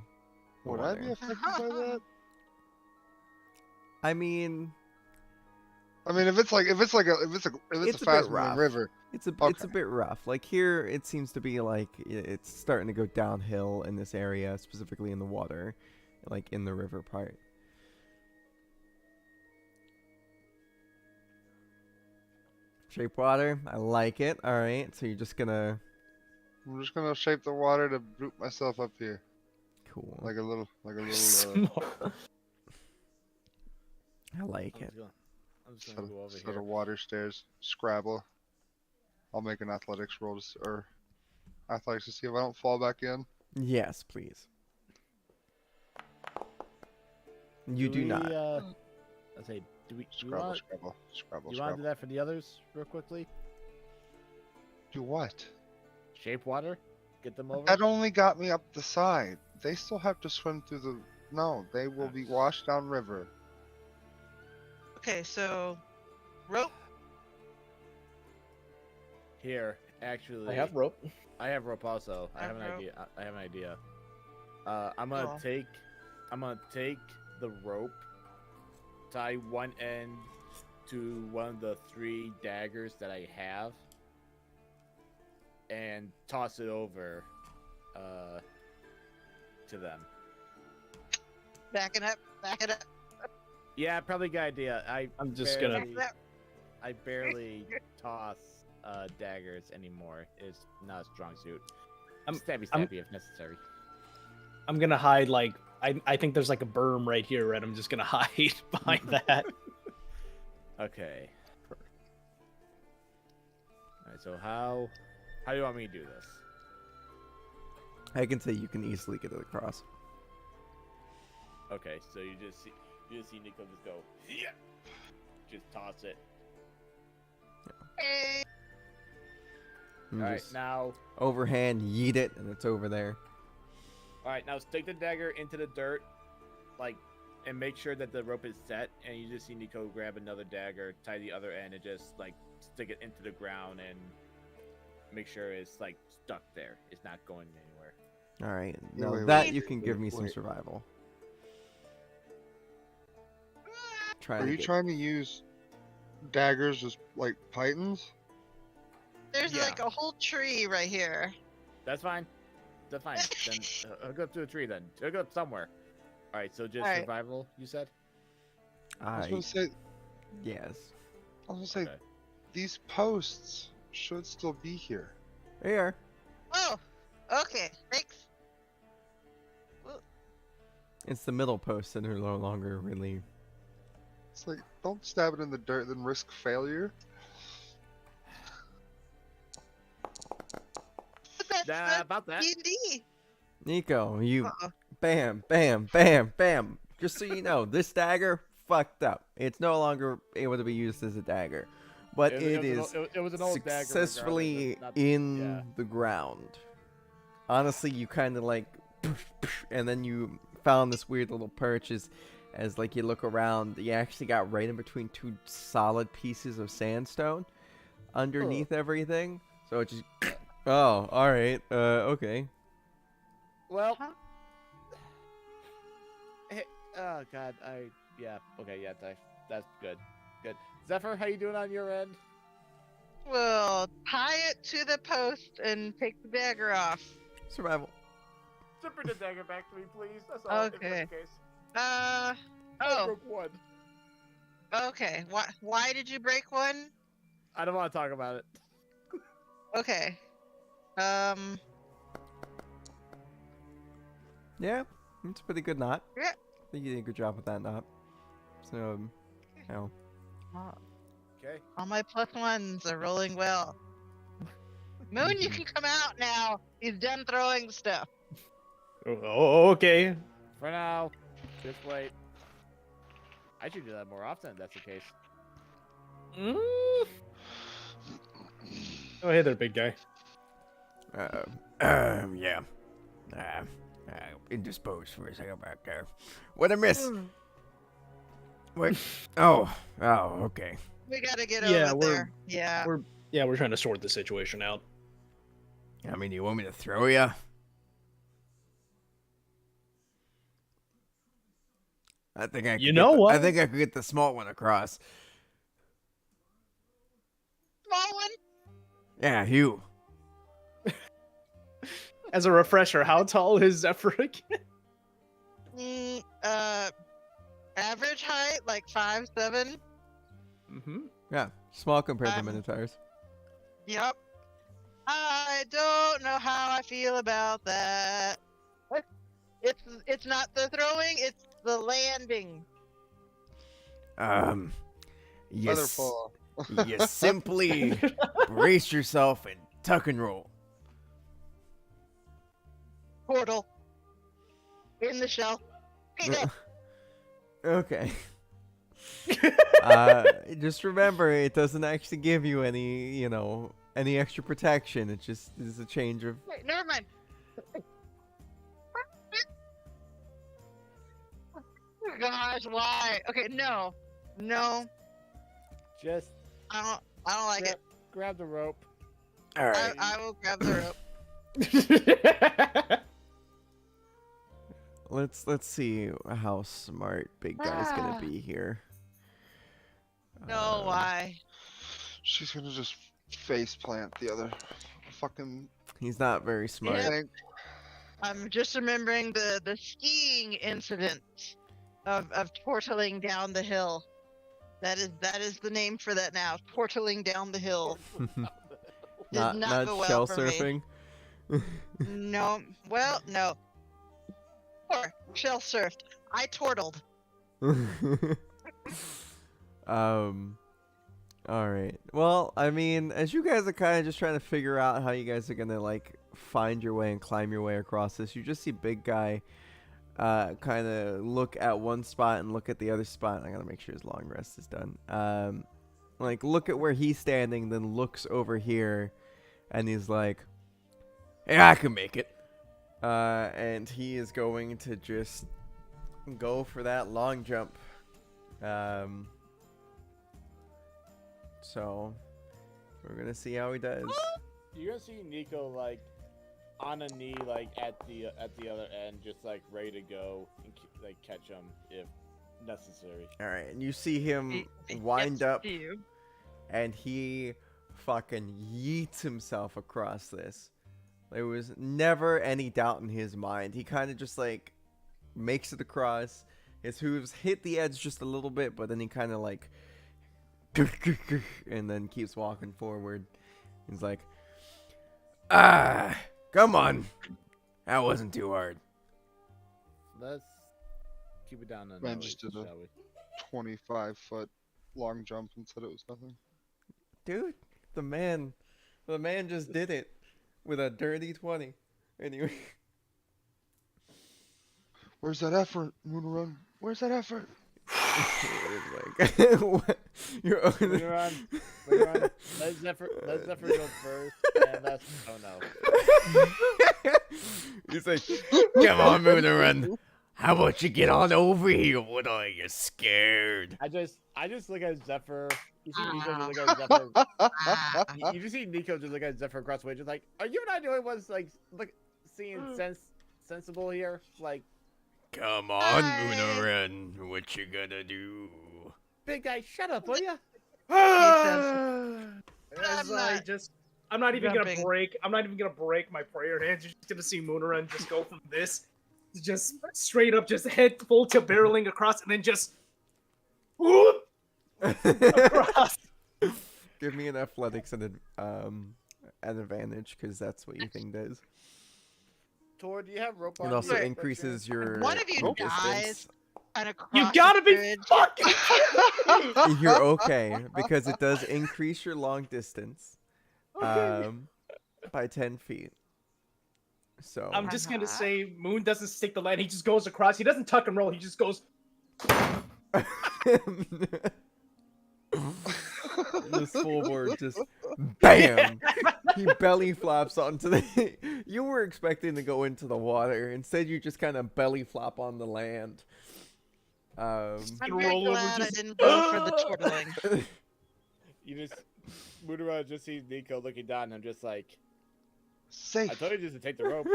the Would I be water. affected by that? I mean, I mean, if it's It's a a bit fast moving rough. river. it's a Okay. bit rough. Like here, it seems to be like it's starting to go downhill in this area, specifically in the water, like in the river part. Shape water, I like it. All right, so you're just gonna I'm just gonna shape the water to root myself up here, cool. like a little. smart. I like it. I'm just Set gonna go over of here. water stairs. Scrabble. I'll make an athletics roll or athletics to see if I don't fall back in. Yes, please. You do not. I say, do we Scrabble, want Scrabble, Scrabble, you want to Scrabble. do that for the others real quickly? Do what? Shape water, get them over. That only got me up the side. They still have to swim through the. No, they will be washed down river. Okay, so rope. Here, actually, I have rope. I have rope also. I I have an have rope. idea. I have an idea. I'm gonna Oh. take the rope, tie one end to one of the 3 daggers that I have, and toss it over, to them. Back it up. Back it up. Yeah, probably good idea. I'm just gonna- barely- I barely toss daggers anymore. It's not a strong suit. Stabby I'm- if necessary. I'm gonna hide like I think there's like a berm right here, and I'm just gonna hide behind that. Okay. Alright, so how do you want me to do this? I can say you can easily get it across. Okay, so you just see Nico just go, yeah, just toss it. Hey. You Alright, just now overhand yeet it, and it's over there. stick the dagger into the dirt, and make sure that the rope is set, and you just see Nico grab another dagger, tie the other end, and just stick it into the ground and make sure it's stuck there. It's not going anywhere. All right. Wait, Now wait, that wait, you can give wait, me some wait. survival. Are Trying to you get. trying to use daggers just like pythons? There's Yeah. like a whole tree right here. That's fine. That's fine. Then hook up to a tree. Then hook up somewhere. All right. So just All right. survival. You said. I was gonna say, Yes. Okay. these posts should still be here. Here. Oh, okay. Thanks. It's the middle posts that are no longer really. It's like, don't stab it in the dirt, then risk failure. But that's About that. D&D. Nico, you Uh-oh. bam, bam, bam, bam. Just so you know, this dagger fucked up. It's no longer able to be used as a dagger, but it is It was an old dagger. successfully regardless. Not- in yeah. the ground. Honestly, you kind of like, and then you found this weird little perch as like you look around, you actually got right in between two solid pieces of sandstone underneath everything. So it just, oh, all right, okay. Well. Huh? Hey, oh God. Yeah. Okay. Yeah. That's good. Good. Zephyr, how you doing on your end? We'll tie it to the post and take the dagger off. Survival. Zipper the dagger back to me, please. That's all. If Okay. that's the case. Uh. I Oh. broke one. Okay. Why did you break one? I don't want to talk about it. Okay. Yeah, it's a pretty good knot. Yeah. I think you did a good job with that knot. So, you know, Okay. All my plus ones are rolling well. Moon, you can come out now. He's done throwing stuff. Oh, okay. For now, just wait. I should do that more often if that's the case. Mm. Oh, hey there, big guy. yeah. Indisposed for a second back there. What I miss? What? Oh, okay. We gotta get Yeah, over there. Yeah. We're trying to sort the situation out. I mean, you want me to throw ya? I think I could You know what? I think I could get the small one across. Small one? Yeah, you. As a refresher, how tall is Zephyr again? Average height, like 5'7". Mm-hmm. Yeah, small compared to Um, minotaurs. Yep. I don't know how I feel about that. It's not the throwing, it's the landing. Yes. Featherfall. You simply brace yourself and tuck and roll. Portal. In the shell. Okay. Just remember, it doesn't actually give you any, any extra protection. It just is a change of. Wait, never mind. Gosh, why? Okay, no. Just I don't like it. grab the rope. All right. I will grab the rope. Let's see how smart Big Guy's gonna be here. No, why? She's gonna just face plant the other fucking He's not very smart. Yeah. thing. I'm just remembering the skiing incident of portaling down the hill. That is the name for that now. Portaling down the hill. Did not go well shell for me. surfing. No. Well, no. Or shell surfed. I tortled. All right. Well, I mean, as you guys are kind of just trying to figure out how you guys are gonna like find your way and climb your way across this, you just see Big Guy kind of look at one spot and look at the other spot. I gotta make sure his long rest is done. Like look at where he's standing, then looks over here, and he's like, "Yeah, I can make it." And he is going to just go for that long jump. So we're gonna see how he does. You're gonna see Nico like on a knee, like at the other end, just like ready to go and like catch him if necessary. All right, and you see him He wind gets up, to you. and he fucking yeets himself across this. There was never any doubt in his mind. He kind of just like makes it across. His hooves hit the edge just a little bit, but then he kind of like and then keeps walking forward. He's like, come on. That wasn't too hard. Let's keep it down to Man noise, just did a- shall we? 25-foot long jump and said it was nothing. Dude, the man just did it with a dirty 20. Anyway. Where's that effort, Moonerun? Where's that effort? Like, what? You're Later on, let Zephyr go first, and that's He's like, come on, Moonerun. How about you get on over here? What are you scared? I just look at Zephyr. You see Nico just look at Zephyr. Ah. You just see Nico just look at Zephyr across the way, just like, are you and I the only ones like seeing sensible here? Like, Come on, Hi. Moonerun. What you gonna do? big guy, shut up, will ya? As I'm I'm not even jumping. gonna break. I'm not even gonna break my prayer hands. You're just gonna see Moonerun just go from this, to just straight up, just head full to barreling across, and then just whoop across. Give me an athletics and an advantage, because that's what your thing does. Tor, do you have rope on It you? also Wait. increases your One of you rope dies. distance. And across You gotta the be bridge. fucking. You're okay, because it does increase your long distance by 10 feet. So I'm just gonna Uh-huh. say Moon doesn't stick the land. He just goes across. He doesn't tuck and roll. He just goes. this full board just bam. He belly flops onto the. You were expecting to go into the water. Instead, you just kind of belly flop on the land. I'm very roll over glad I just- didn't go for the chortling. You just Mudara just sees Nico looking down, and I'm just like, I Safe. told you just to take the rope.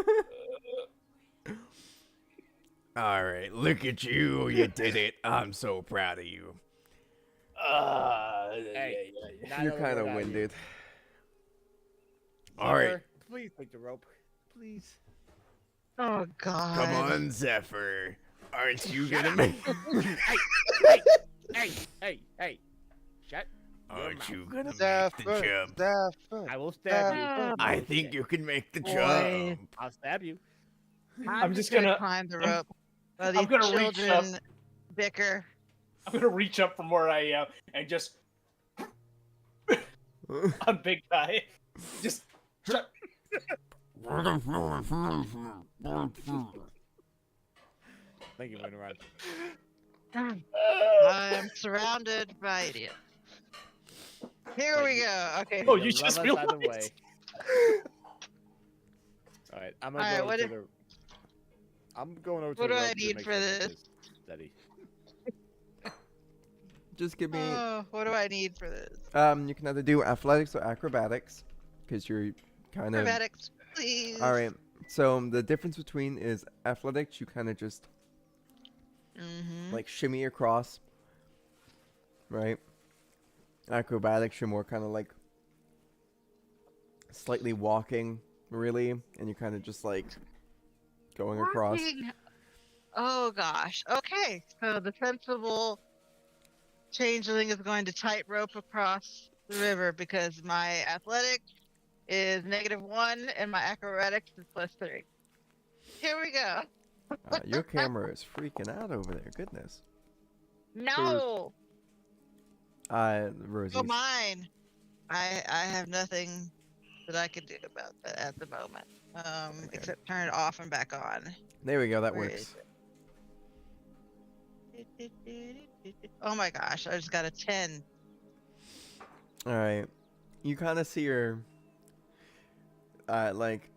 All right, look at you. You did it. I'm so proud of you. Hey, not You're another kind of word out of you. winded. All right, Zephyr, please take the rope, please. Oh God. come on, Zephyr. Aren't you gonna make? Hey! Shut. your Aren't mouth. you gonna make the Zephyr. jump? Zephyr. I will stab Zephyr. you. I think you can make the Boy. jump. I'll stab you. I'm just gonna- climb the rope. While I'm these gonna reach up. children bicker. I'm gonna reach up from where I am and just on big guy. Just shut. Thank you, Mudara. I'm surrounded by idiots. Here we go. Okay. Oh, you just Love us out of the way. realized. All right, I'm gonna All right, go what to if- the. I'm going over to What the do I rope to need make for sure this? it's steady. Just give me. Oh, what do I need for this? You can either do athletics or acrobatics, because you're kind of. Acrobatics, please. All right. So the difference between is athletics, you kind of just Mm-hmm. like shimmy across, right? Acrobatics, you're more kind of like slightly walking, really, and you're kind of just like going across. Oh gosh. Okay. So the sensible changeling is going to tightrope across the river because my athletics is -1 and my acrobatics is +3. Here we go. Your camera is freaking out over there. Goodness. No. Rosie's. Oh, mine. I have nothing that I can do about that at the moment. Except turn it off and back on. There we go. That Where works. is it? Oh my gosh, I just got a 10. All right. You kind of see her, like,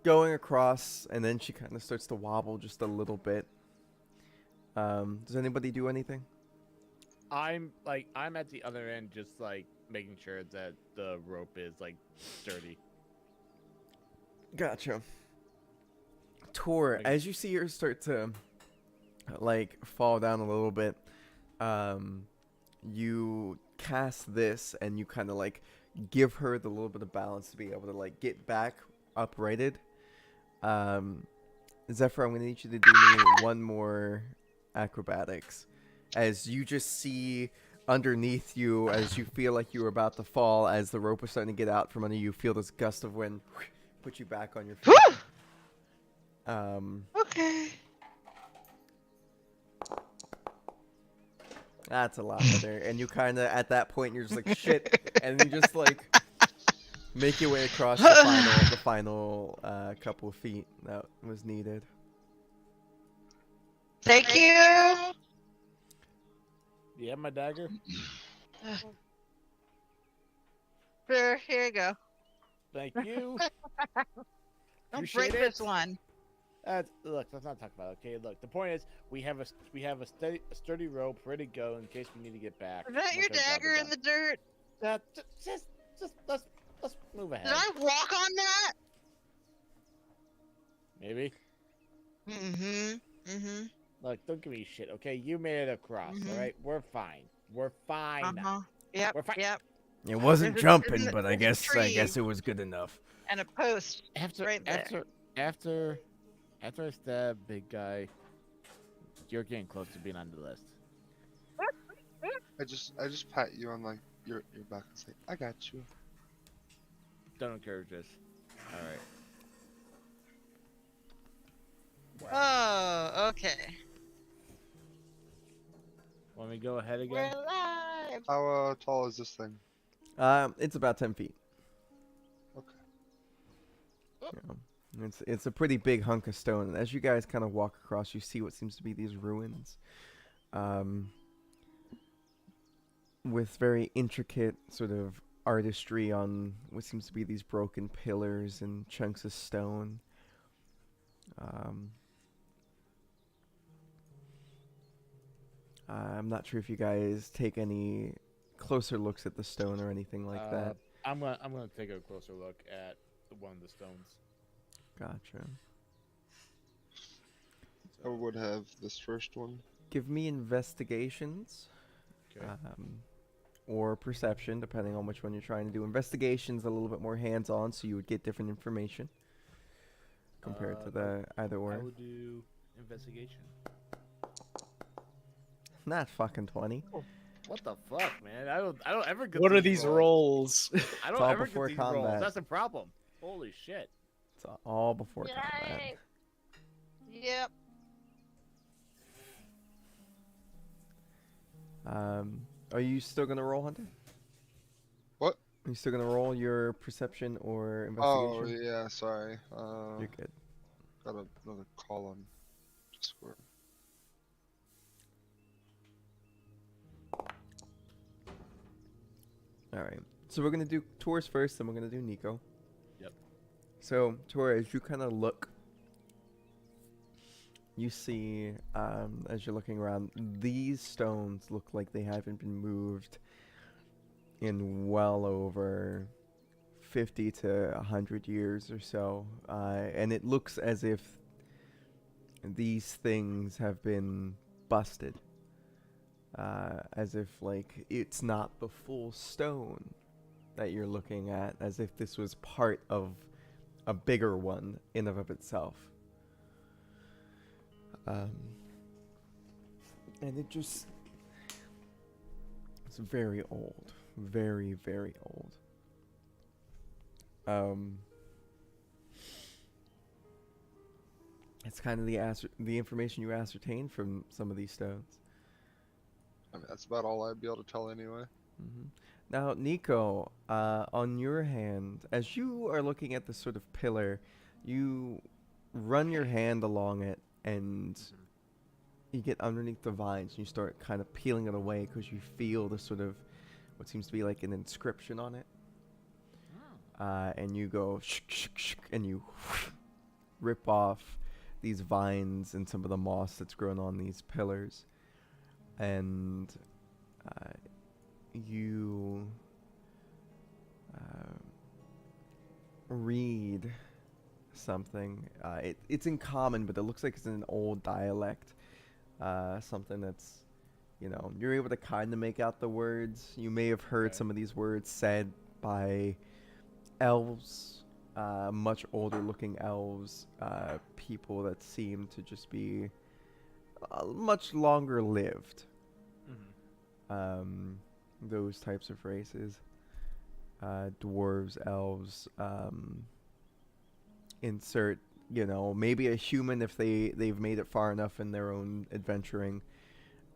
going across, and then she kind of starts to wobble just a little bit. Does anybody do anything? I'm at the other end, just like making sure that the rope is like sturdy. Gotcha. Tor, Like- as you see her start to like fall down a little bit, you cast this and you kind of like give her the little bit of balance to be able to like get back uprighted. Zephyr, I'm gonna need you to do me one more acrobatics, as you just see underneath you, as you feel like you were about to fall, as the rope is starting to get out from under you, feel this gust of wind put you back on your feet. Okay. That's a lot better. And you kind of, at that point, you're just like, shit. And you just like make your way across the final couple of feet that was needed. Thank you. You have my dagger? Sure, here you go. Thank you. Don't Appreciate break it. this one. Look, let's not talk about it. Okay, look. The point is, we have a sturdy rope ready to go in case we need to get back. Is that your once our job dagger is in the done. dirt? Just let's move ahead. Did I walk on that? Maybe. Mm-hmm. Look, don't give me shit. Okay, you made it across. Mhm. All right, we're fine. We're fine. Uh-huh. Yep. We're fine. Yep. It wasn't There's a- jumping, isn't it- but I there's a guess tree. it was good enough. And a post. After Right there. after I stab big guy, you're getting close to being on the list. I just pat you on like your back and say, I got you. Don't encourage this. All right. Oh, okay. Want me to go ahead We're again? alive. How tall is this thing? It's about 10 feet. Okay. Yeah. It's a pretty big hunk of stone. And as you guys kind of walk across, you see what seems to be these ruins. With very intricate sort of artistry on what seems to be these broken pillars and chunks of stone. I'm not sure if you guys take any closer looks at the stone or anything like that. I'm gonna take a closer look at one of the stones. Gotcha. I would have this first one. Give me investigations. Okay. Or perception, depending on which one you're trying to do. Investigation's a little bit more hands-on, so you would get different information compared to the either I or. would do investigation. Not fucking 20. What the fuck, man? I don't ever get. What are these rolls. rolls? I It's don't all ever before get these rolls. combat. That's the problem. Holy shit. It's all before combat. Yay. Yep. Are you still gonna roll, Hunter? What? Are you still gonna roll your perception or Oh investigation? yeah, sorry. You're good. Got another call on Discord. All right. So we're gonna do Tor's first, then we're gonna do Nico. Yep. So Tor, as you kind of look, you see, as you're looking around, these stones look like they haven't been moved in well over 50 to 100 years or so, and it looks as if these things have been busted. As if like it's not the full stone that you're looking at, as if this was part of a bigger one in and of itself. And it's very old, very, very old. It's kind of the information you ascertain from some of these stones. I mean, that's about all I'd be able to tell anyway. Mm-hmm. Now, Nico, on your hand, as you are looking at this sort of pillar, you run your hand along it, and you get underneath the vines, and you start kind of peeling it away because you feel the sort of what seems to be like an inscription on it. And you go shk, shk, shk, and you rip off these vines and some of the moss that's grown on these pillars, and you read something. It's in common, but it looks like it's in an old dialect. Something that's, you're able to kind of make out the words. You may have heard Okay. some of these words said by elves, much older looking elves, people that seem to just be much longer lived. Mm-hmm. Those types of races. Dwarves, elves, insert, maybe a human if they've made it far enough in their own adventuring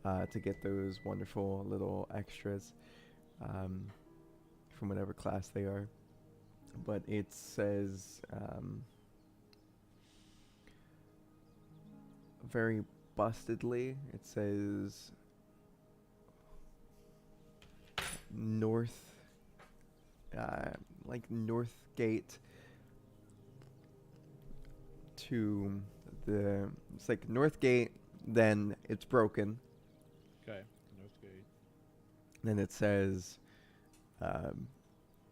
to get those wonderful little extras um, from whatever class they are. But it says very bustedly. It says north, like North Gate to the. It's like North Gate, then it's broken. Okay. Northgate. Then it says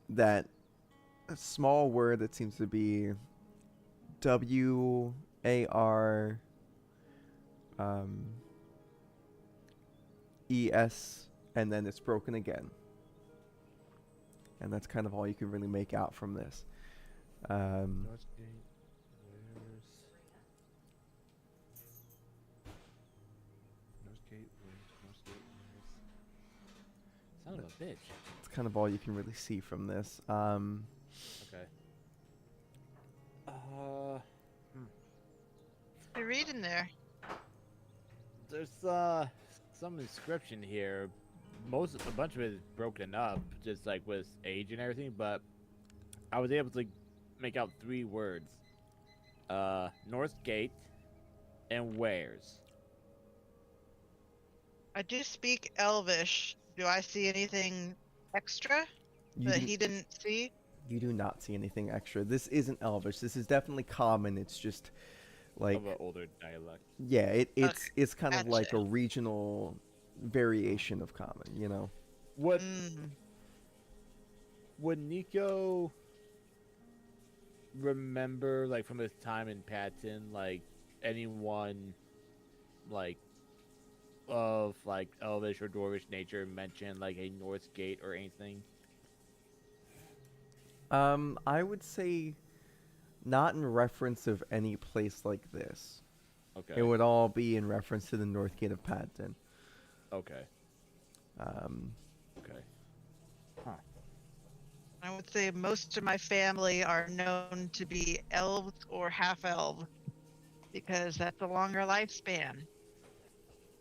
that a small word that seems to be WAR um, ES, and then it's broken again. And that's kind of all you can really make out from this. Northgate. Where's Northgate? Northgate? Son of a bitch. It's kind of all you can really see from this. Okay. You read in there. There's some inscription here. A bunch of it is broken up, just like with age and everything. But I was able to make out 3 words: North Gate and Wares. I do speak Elvish. Do I see anything extra You that do, he didn't see? you do not see anything extra. This isn't Elvish. This is definitely common. It's just like, Of an older dialect. yeah, it's kind of like Gotcha. a regional variation of common. Would Mm. would Nico remember, like, from his time in Patton, like, anyone, like, of, like, elvish or dwarvish nature mention, like, a North Gate or anything? I would say not in reference of any place like this. Okay. It would all be in reference to the North Gate of Paddington. Okay. Um, Okay. I would say most of my family are known to be elves or half elves because that's a longer lifespan.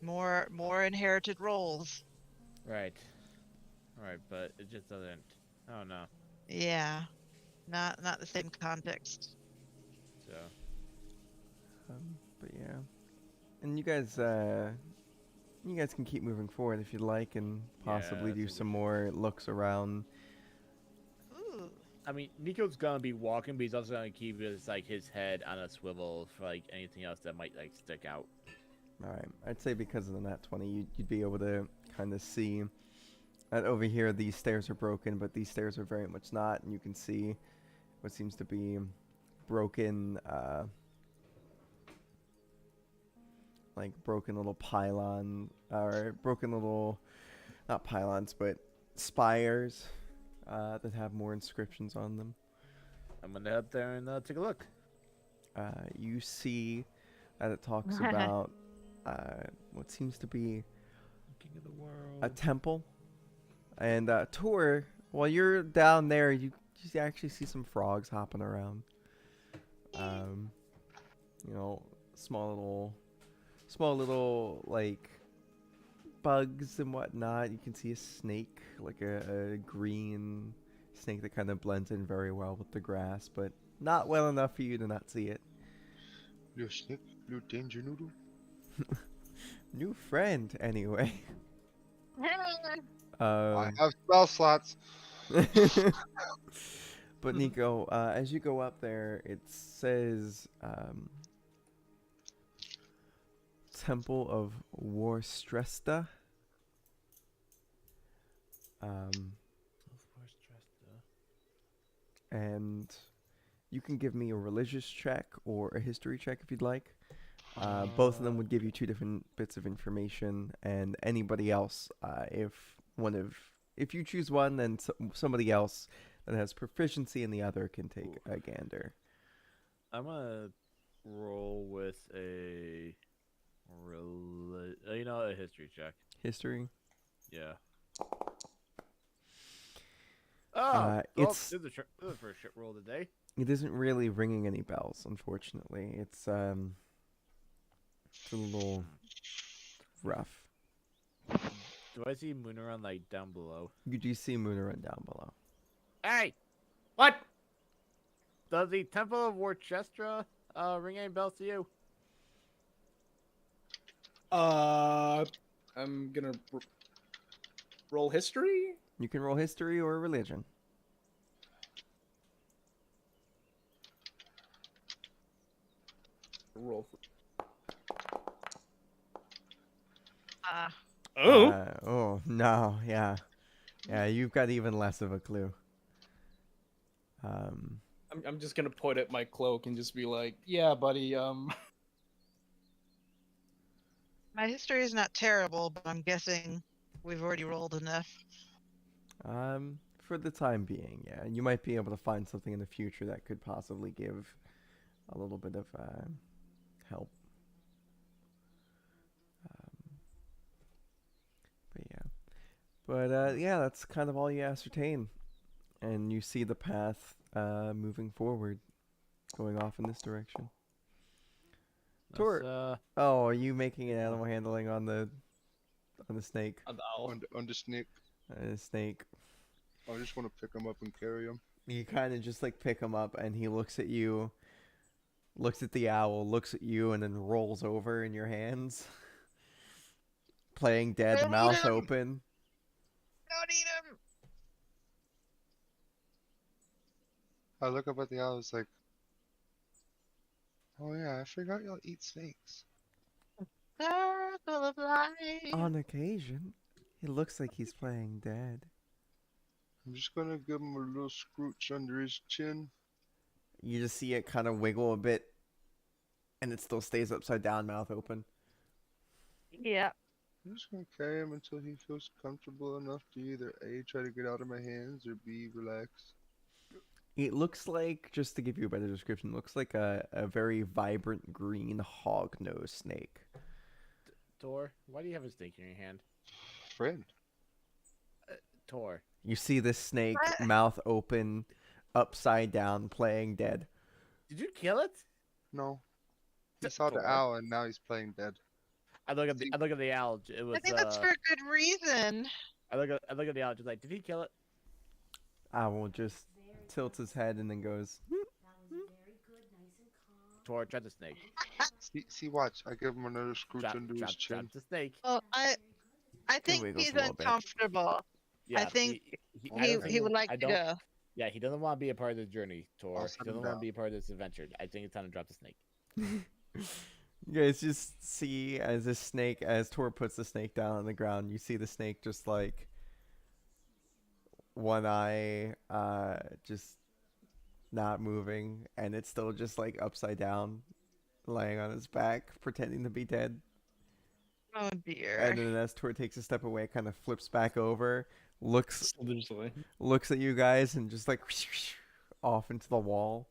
More inherited roles. Right. Alright, but it just doesn't. I don't know. Yeah. Not the same context. So. but yeah, and you guys can keep moving forward if you'd like, and possibly Yeah, I do think we some should. more looks around. Ooh. I mean, Nico's gonna be walking, but he's also gonna keep his head on a swivel for like anything else that might like stick out. All right, I'd say because of the nat 20, you'd be able to kind of see that over here these stairs are broken, but these stairs are very much not, and you can see what seems to be broken, like broken little pylon, or broken little, not pylons, but spires that have more inscriptions on them. I'm gonna head up there and take a look. You see that it talks about what seems to be King of the world. a temple. And Tor, while you're down there, you actually see some frogs hopping around. You know, small little like bugs and whatnot. You can see a snake, like a green snake that kind of blends in very well with the grass, but not well enough for you to not see it. Little snake, little danger noodle. New friend, anyway. I Um, have spell slots. but Nico, as you go up there, it says Temple of Warstresta. And You can give me a religious check or a history check if you'd like. Both of them would give you 2 different bits of information, and anybody else, if you choose one, then somebody else that has proficiency in the other can take a gander. I'm gonna roll with a a history check. History. Yeah. Oh, It's this is the first shit roll today. it isn't really ringing any bells, unfortunately. It's a little rough. Do I see Moonerun like down below? You do see Moonerun down below. Hey, What? does the Temple of Worcester ring any bells to you? I'm gonna roll history. You can roll history or religion. Roll. Uh, Oh no, yeah, you've got even less of a clue. I'm just gonna point at my cloak and just be like, "Yeah, buddy. my history is not terrible, but I'm guessing we've already rolled enough. For the time being, yeah, you might be able to find something in the future that could possibly give a little bit of help. But yeah, that's kind of all you ascertain, and you see the path moving forward, going off in this direction. Tor, oh, are you making an animal handling on the snake? On the owl. On the snake. Snake. I just want to pick him up and carry him. You kind of just like pick him up, and he looks at you, looks at the owl, looks at you, and then rolls over in your hands, playing dead, Don't eat mouth him! open. Don't eat him! I look up at the owl. It's like, oh yeah, I forgot y'all eat snakes. Circle of life. On occasion, it looks like he's playing dead. I'm just gonna give him a little scrooch under his chin. You just see it kind of wiggle a bit, and it still stays upside down, mouth open. Yeah. I'm just gonna carry him until he feels comfortable enough to either A, try to get out of my hands, or B, relax. It looks like, just to give you a better description, it looks like a very vibrant green hog-nosed snake. Tor, why do you have a snake in your hand? Friend. Tor. You see this snake, What? mouth open, upside down, playing dead. Did you kill it? No. He saw the Tor. owl and now he's playing dead. I look at the owl. It was. I think that's for a good reason. I look at the owl. Just like, did he kill it? Owl just tilts his head and then goes, Tor, drop the snake. See, watch. I give him another scrooch under his chin. Drop the snake. Well, I think wiggles he's a little bit. uncomfortable. Yeah, think I don't He think- would like I to don't- go. Yeah, he doesn't want to be a part of the journey, Tor. I'll He set doesn't him want to down. be a part of this adventure. I think it's time to drop the snake. You guys just see as this snake, as Tor puts the snake down on the ground, you see the snake just like one eye just not moving, and it's still just like upside down, laying on its back, pretending to be dead. Oh dear. And then as Tor takes a step away, it kind of flips back over, looks at you guys, and just like off into the wall.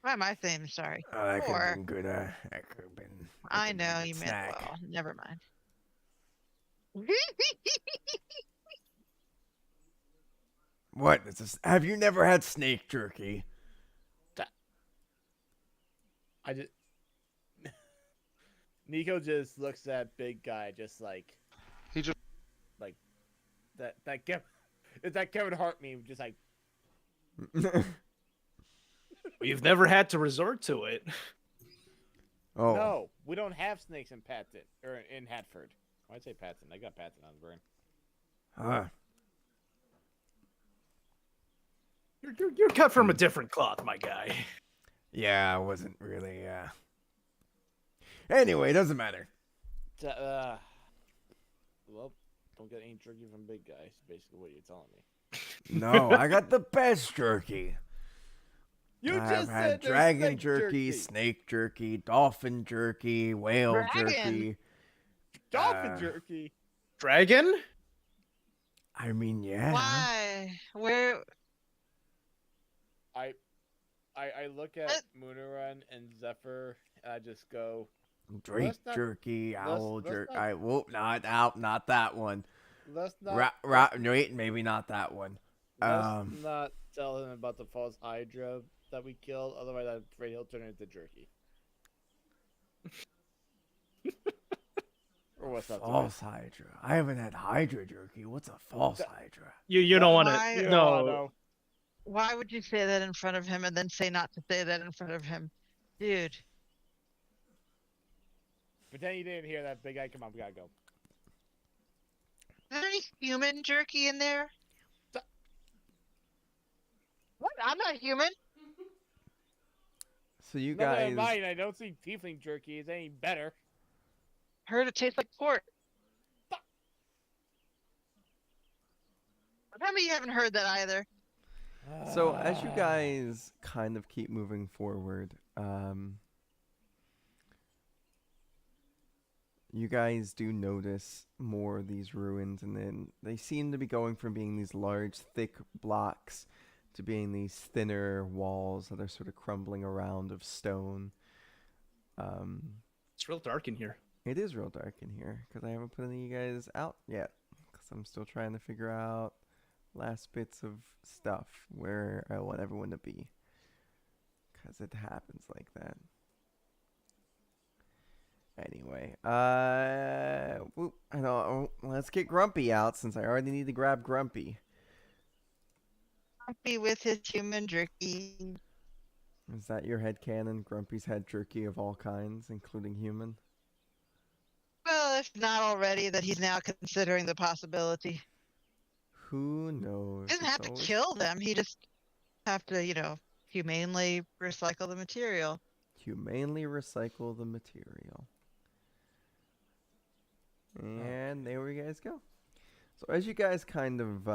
Why am I saying sorry? Oh, that could have have been been good. That could have been. I know you meant well. Never mind. What? Have you never had snake jerky? I just. Nico just looks at big guy, just like. He just- like that. It's that Kevin Hart meme, just like. We've never had to resort to it. Oh. No, we don't have snakes in Patton or in Hatford. Why'd I say Patton? I got Patton on the brain. Huh. You're cut from a different cloth, my guy. Yeah, I wasn't really. Anyway, doesn't matter. Well, Don't get any jerky from big guys. Basically, what you're telling me. No, I got the best jerky. You I've just had said there's dragon snake jerky, snake jerky, dolphin jerky, whale Dragon? jerky. Dolphin jerky. Dragon? I mean, yeah. Why? Where? I look at What? Moonerun and Zephyr. I just go. Drake Let's not- jerky, owl let's jerky. not- Not that one. Let's not. Wait, maybe not that one. Let's not tell him about the false Hydra that we killed. Otherwise, I'm afraid he'll turn into jerky. Or what's not False Hydra. I haven't had Hydra jerky. What's a false Hydra? You don't want Why- to. You No. Why would you say that in front of him and then say not to say that in front of him, dude? Pretend you didn't hear that, big guy. Come on, we gotta go. Is there any human jerky in there? What? I'm not human. So you Never guys, mind. I don't think tiefling jerky is any better. Heard it tastes like pork. Tell me you haven't heard that either. so as you guys kind of keep moving forward, you guys do notice more of these ruins, and then they seem to be going from being these large, thick blocks to being these thinner walls that are sort of crumbling around of stone. It's real dark in here. It is real dark in here because I haven't put any of you guys out yet because I'm still trying to figure out last bits of stuff where I want everyone to be because it happens like that. Anyway, let's get Grumpy out since I already need to grab Grumpy. Grumpy with his human jerky. Is that your headcanon? Grumpy's had jerky of all kinds, including human? Well, if not already, that he's now considering the possibility. Who knows? He doesn't It's have to always- kill them. He just have to, humanely recycle the material. Humanely recycle the material. And there we guys go. So as you guys kind of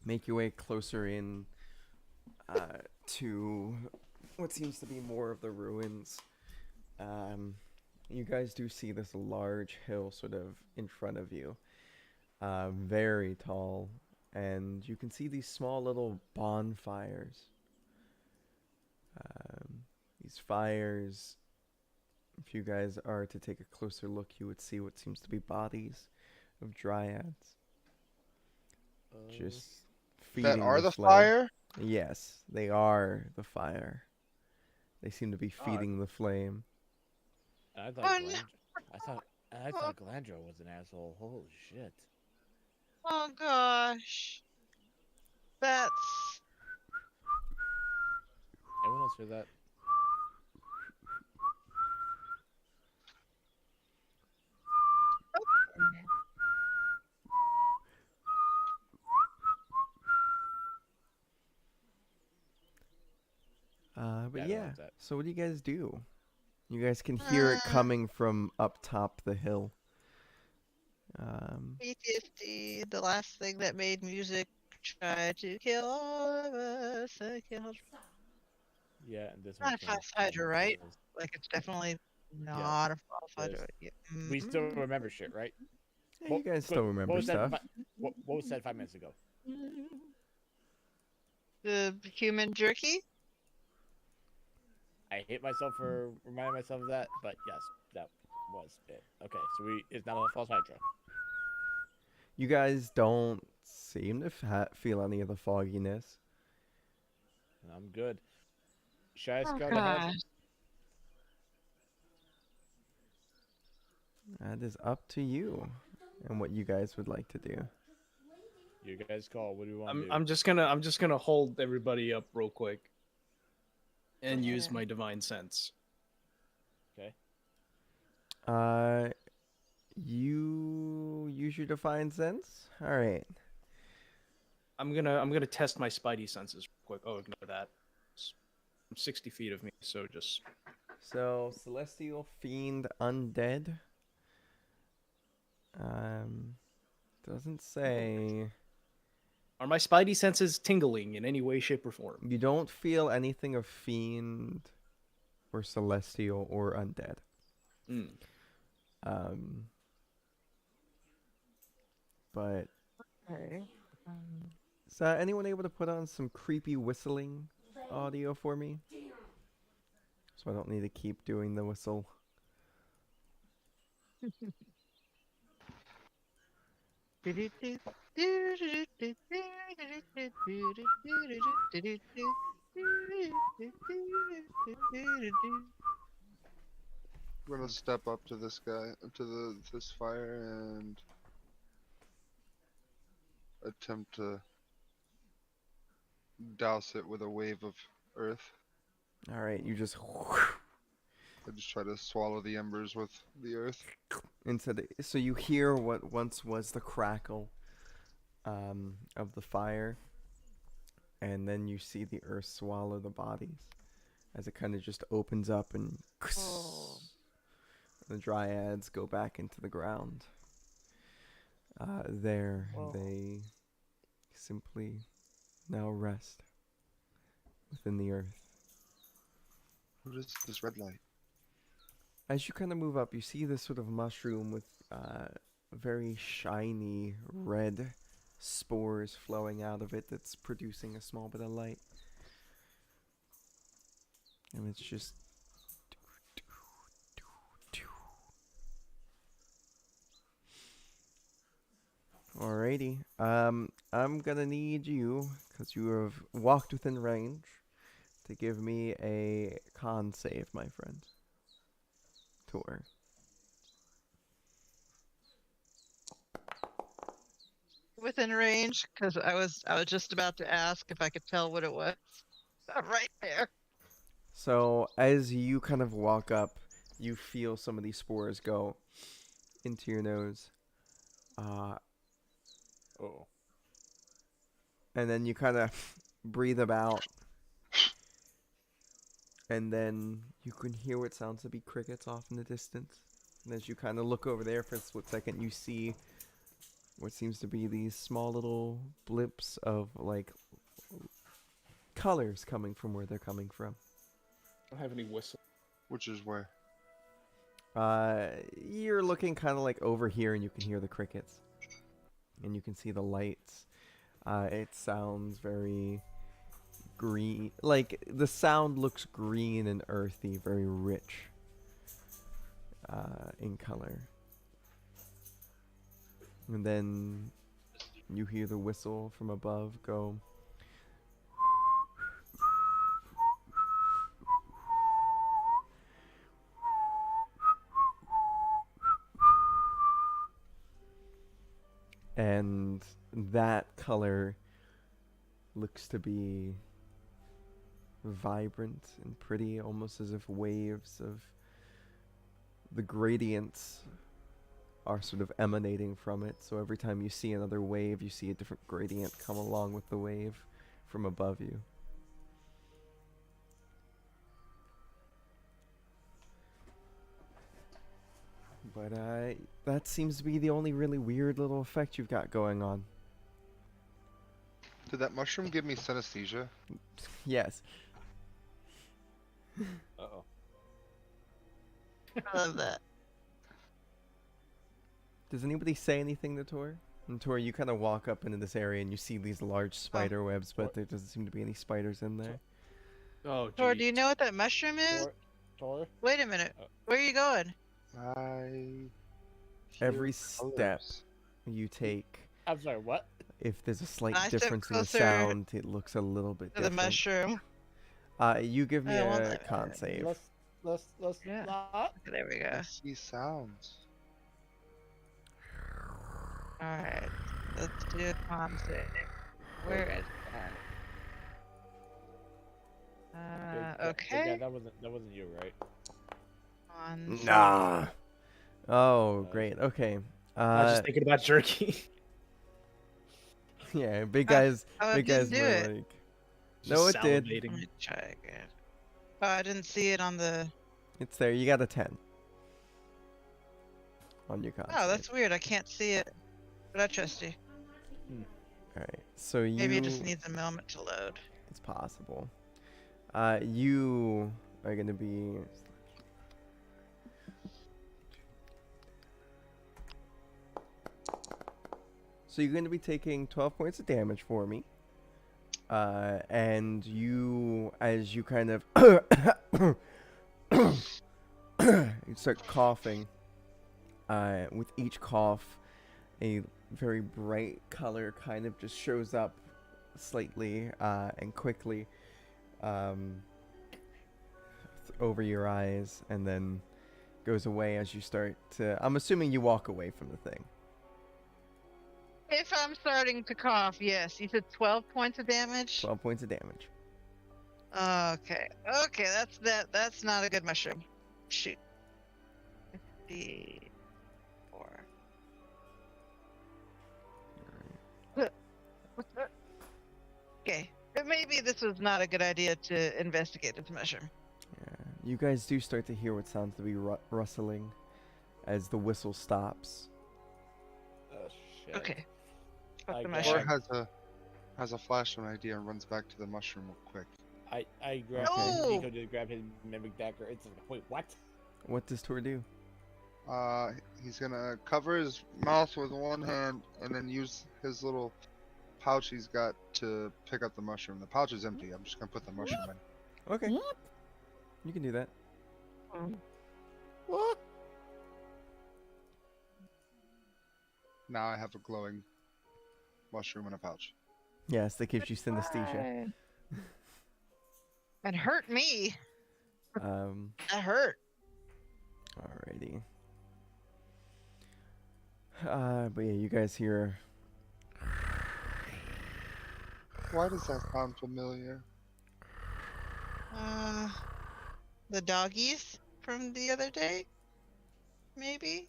make your way closer in to what seems to be more of the ruins, you guys do see this large hill sort of in front of you, very tall, and you can see these small little bonfires. These fires, if you guys are to take a closer look, you would see what seems to be bodies of dryads just feeding That are the flame. fire? Yes, they are the fire. They seem to be feeding the flame. I thought Oh, no. I thought Glandro was an asshole. Holy shit. Oh gosh. That's Anyone else hear that? But Yeah, I don't yeah, like that. so what do you guys do? You guys can hear it coming from up top the hill. PTSD, the last thing that made music try to kill all of us. Yeah, and this Not one a came fast from hydra, right? this. Like it's definitely not a false yes. hydra. Yeah. We still Mhm. remember shit, right? Yeah, you guys still remember what was stuff. Said what was said 5 minutes ago? The human jerky? I hate myself for reminding myself of that, but yes, that was it. Okay, so it's not a false hydra. You guys don't seem to feel any of the fogginess. I'm good. Should I Oh scout ahead? gosh. That is up to you and what you guys would like to do. You guys call. What do you want to do? I'm just gonna hold everybody up real quick and use my divine sense. Okay. You use your divine sense? Alright. I'm gonna test my spidey senses real quick. Oh, ignore that. I'm 60 feet of me, so just So, Celestial Fiend Undead. Um, doesn't say. Are my spidey senses tingling in any way, shape, or form? You don't feel anything of fiend or celestial or undead. Mm. Um, but Okay. is anyone able to put on some creepy whistling audio for me? So I don't need to keep doing the whistle. I'm gonna step up to this guy, to this fire, and attempt to douse it with a wave of earth. All right, you just I just try to swallow the embers with the earth. into the. So you hear what once was the crackle of the fire, and then you see the earth swallow the bodies as it kind of just opens up and Oh. the dryads go back into the ground. There Whoa. they simply now rest within the earth. What is this red light? As you kind of move up, you see this sort of mushroom with very shiny red spores flowing out of it that's producing a small bit of light. And it's just. Alrighty. I'm gonna need you, because you have walked within range, to give me a con save, my friend. Tor. Within range, because I was just about to ask if I could tell what it was. Right there. So as you kind of walk up, you feel some of these spores go into your nose. Oh. And then you kind of breathe them out. And then you can hear what sounds to be crickets off in the distance. And as you kind of look over there for a split second, you see what seems to be these small little blips of like colors coming from where they're coming from. I don't have any whistle. Which is where? You're looking kind of like over here, and you can hear the crickets, and you can see the lights. It sounds very green. Like the sound looks green and earthy, very rich in color. And then you hear the whistle from above go. And that color looks to be vibrant and pretty, almost as if waves of the gradients are sort of emanating from it. So every time you see another wave, you see a different gradient come along with the wave from above you. But that seems to be the only really weird little effect you've got going on. Did that mushroom give me synesthesia? Yes. Uh-oh. I love that. Does anybody say anything to Tor? And Tor, you kind of walk up into this area and you see these large spider webs, but there doesn't seem to be any spiders in there. Oh, Tor, do geez. you know what that mushroom is? Tor? Wait a minute. Where are you going? I Every hear step colors. you take, I'm sorry, what? if there's a slight I step difference in the closer sound, it looks a little bit To the different. mushroom. You give me I want a that. con save. Let's Yeah. not. There we go. I see sounds. Alright. Let's do a con save. Where is that? Yeah, Okay. that wasn't you, right? Con save. Nah. Oh, great. Okay. I was just thinking about jerky. Yeah, big Oh, guys. oh, it Big guys didn't do were it. like. No, it Just did. salivating. Let me try again. Oh, I didn't see it on the. It's there. You got a 10. on your con Oh, save. that's weird. I can't see it. But I trust you. All right. So Maybe you. it just needs a moment to load. It's possible. You are gonna be. So you're gonna be taking 12 points of damage for me. And you, as you kind of you start coughing. With each cough, a very bright color kind of just shows up slightly and quickly over your eyes, and then goes away as you start to. I'm assuming you walk away from the thing. If I'm starting to cough, yes. You said 12 points of damage? 12 points of damage. Okay. Okay, that's not a good mushroom. Shoot. 54. Okay. Maybe this was not a good idea to investigate this mushroom. Yeah. You guys do start to hear what sounds to be rustling as the whistle stops. Oh shit. Okay. Fuck I the got- Or mushroom. has a flash of an idea and runs back to the mushroom real quick. I grab No! Nico just grab his mimic dagger. It's like, wait, what? What does Tor do? He's gonna cover his mouth with one hand and then use his little pouch he's got to pick up the mushroom. The pouch is empty. I'm just gonna put the mushroom in. Okay. What? You can do that. What? Now I have a glowing mushroom in a pouch. Yes, that gives you synesthesia. That hurt me. Um, That hurt. alrighty. But yeah, you guys hear. Why does that sound familiar? The doggies from the other day? Maybe?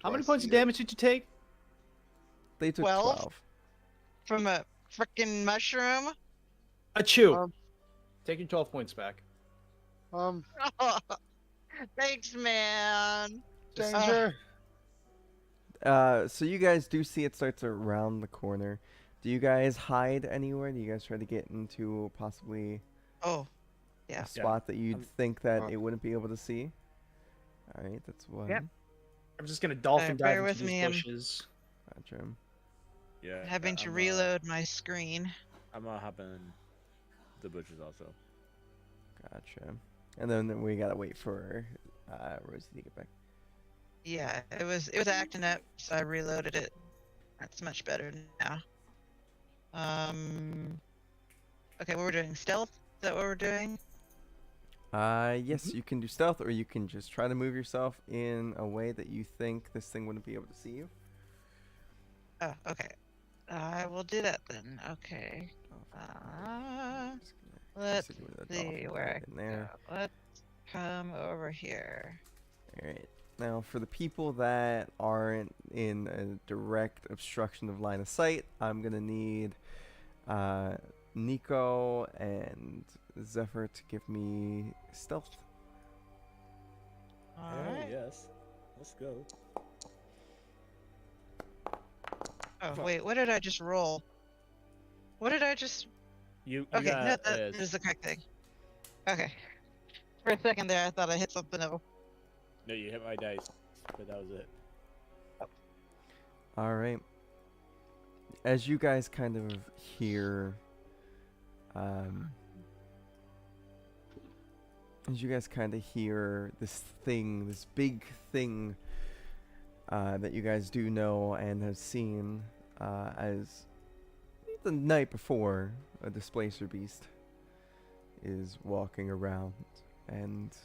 How Do many I points see of it? damage did you take? They took 12? 12. From a frickin' mushroom? A chew. Um, Taking 12 points back. Thanks, man. Danger! So you guys do see it starts around the corner. Do you guys hide anywhere? Do you guys try to get into possibly Oh, yeah. a spot that you'd I'm- think that uh, it wouldn't be able to see? Alright, that's one. Yep. I'm just gonna dolphin bear dive with into me, these I'm- bushes. Gotcha. Yeah. Having to I'm, reload my screen. I'm gonna hop in the bushes also. Gotcha. And then we gotta wait for Rosie to get back. Yeah, it was acting up, so I reloaded it. That's much better now. Okay, what we're doing? Stealth? Is that what we're doing? Yes, you can do stealth, or you can just try to move yourself in a way that you think this thing wouldn't be able to see you. Oh, okay. I will do that then. Okay. Just gonna Let's sit with the see dolphin where I right in can there. go. Let's come over here. Alright. Now, for the people that aren't in a direct obstruction of line of sight, I'm going to need Nico and Zephyr to give me stealth. Alright. yes. Let's go. Oh, wait, what did I just roll? What did I just... You Okay, no, got that is the correct thing. Okay. For a second there, I thought I hit something else. No, you hit my dice, but that was it. Alright. As you guys kind of hear, this thing, this big thing that you guys do know and have seen as the night before a displacer beast is walking around, and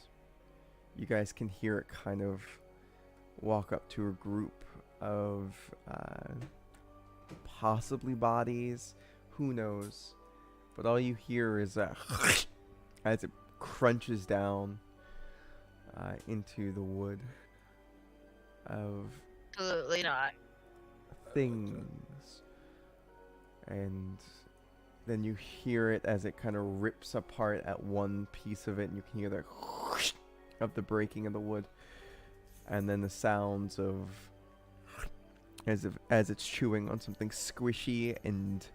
you guys can hear it kind of walk up to a group of possibly bodies, who knows, but all you hear is as it crunches down into the wood of Absolutely not. things, and then you hear it as it kind of rips apart at one piece of it, and you can hear the of the breaking of the wood and then the sounds of as it's chewing on something squishy and,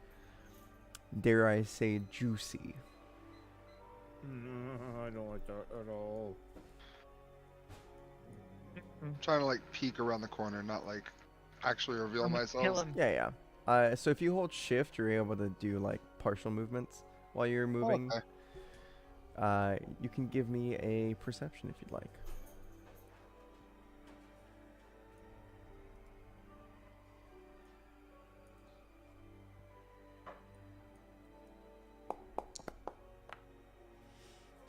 dare I say, juicy. I don't like that at all. I'm trying to like peek around the corner, not like actually reveal Kill myself. him. Yeah, yeah. So if you hold shift, you're able to do like partial movements while you're moving. Okay. You can give me a perception if you'd like.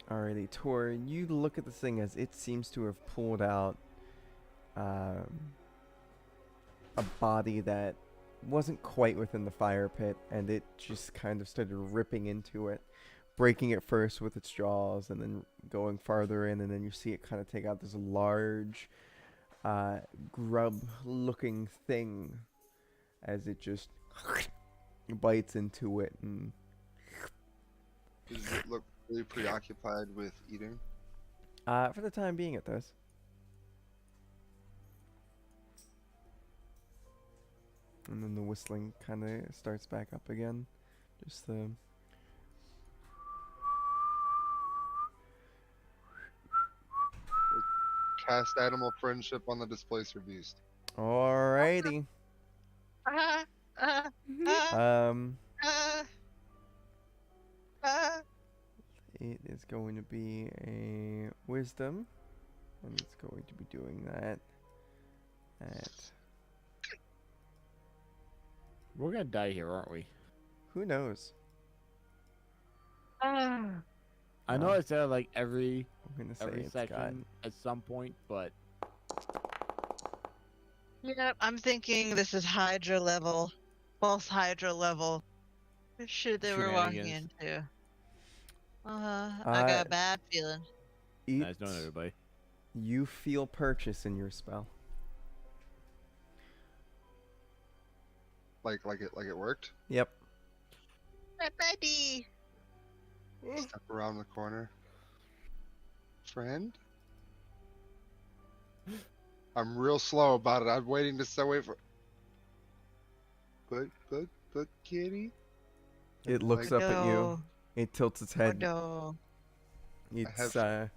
Alrighty, Tor, you look at this thing as it seems to have pulled out a body that wasn't quite within the fire pit, and it just kind of started ripping into it, breaking it first with its jaws, and then going farther in, and then you see it kind of take out this large grub-looking thing as it just bites into it. And Does it look really preoccupied with eating? for the time being, it does. And then the whistling kind of starts back up again. Just the... Cast animal friendship on the displacer beast. Alrighty. Ah, ah, ah, Um, ah, ah. it is going to be a wisdom, and it's going to be doing that at... We're gonna die here, aren't we? Who knows? Ah. I know Wow. I said like every I'm going to say it's section got... at some point, but Yeah, I'm thinking this is Hydra level, false Hydra level. The shit that we're walking Shenanigans. into. I got a bad feeling. nice knowing everybody. You feel purchase in your spell. Like it worked. Yep. Baby. Step around the corner. Friend? I'm real slow about it. I'm waiting to stay away for. But, kitty. It looks Like, up at you. No. It tilts its Oh head. no. It's have-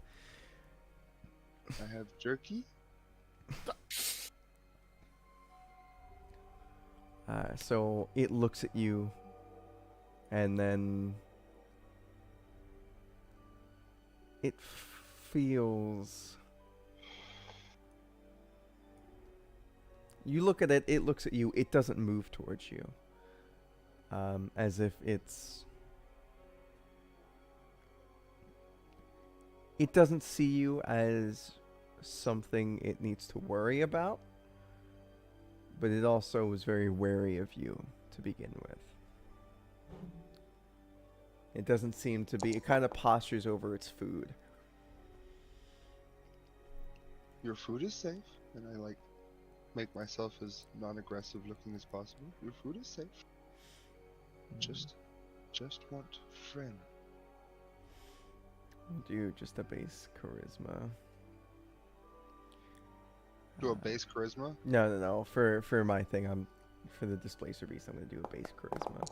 I have jerky. so it looks at you, and then it feels. You look at it. It looks at you. It doesn't move towards you. As if it's. It doesn't see you as something it needs to worry about, but it also is very wary of you to begin with. It doesn't seem to be. It kind of postures over its food. Your food is safe, and I like make myself as non-aggressive looking as possible. Your food is safe. Just want friend. Do just a base charisma. Do a base charisma. No. For my thing, for the displacer beast, I'm gonna do a base charisma.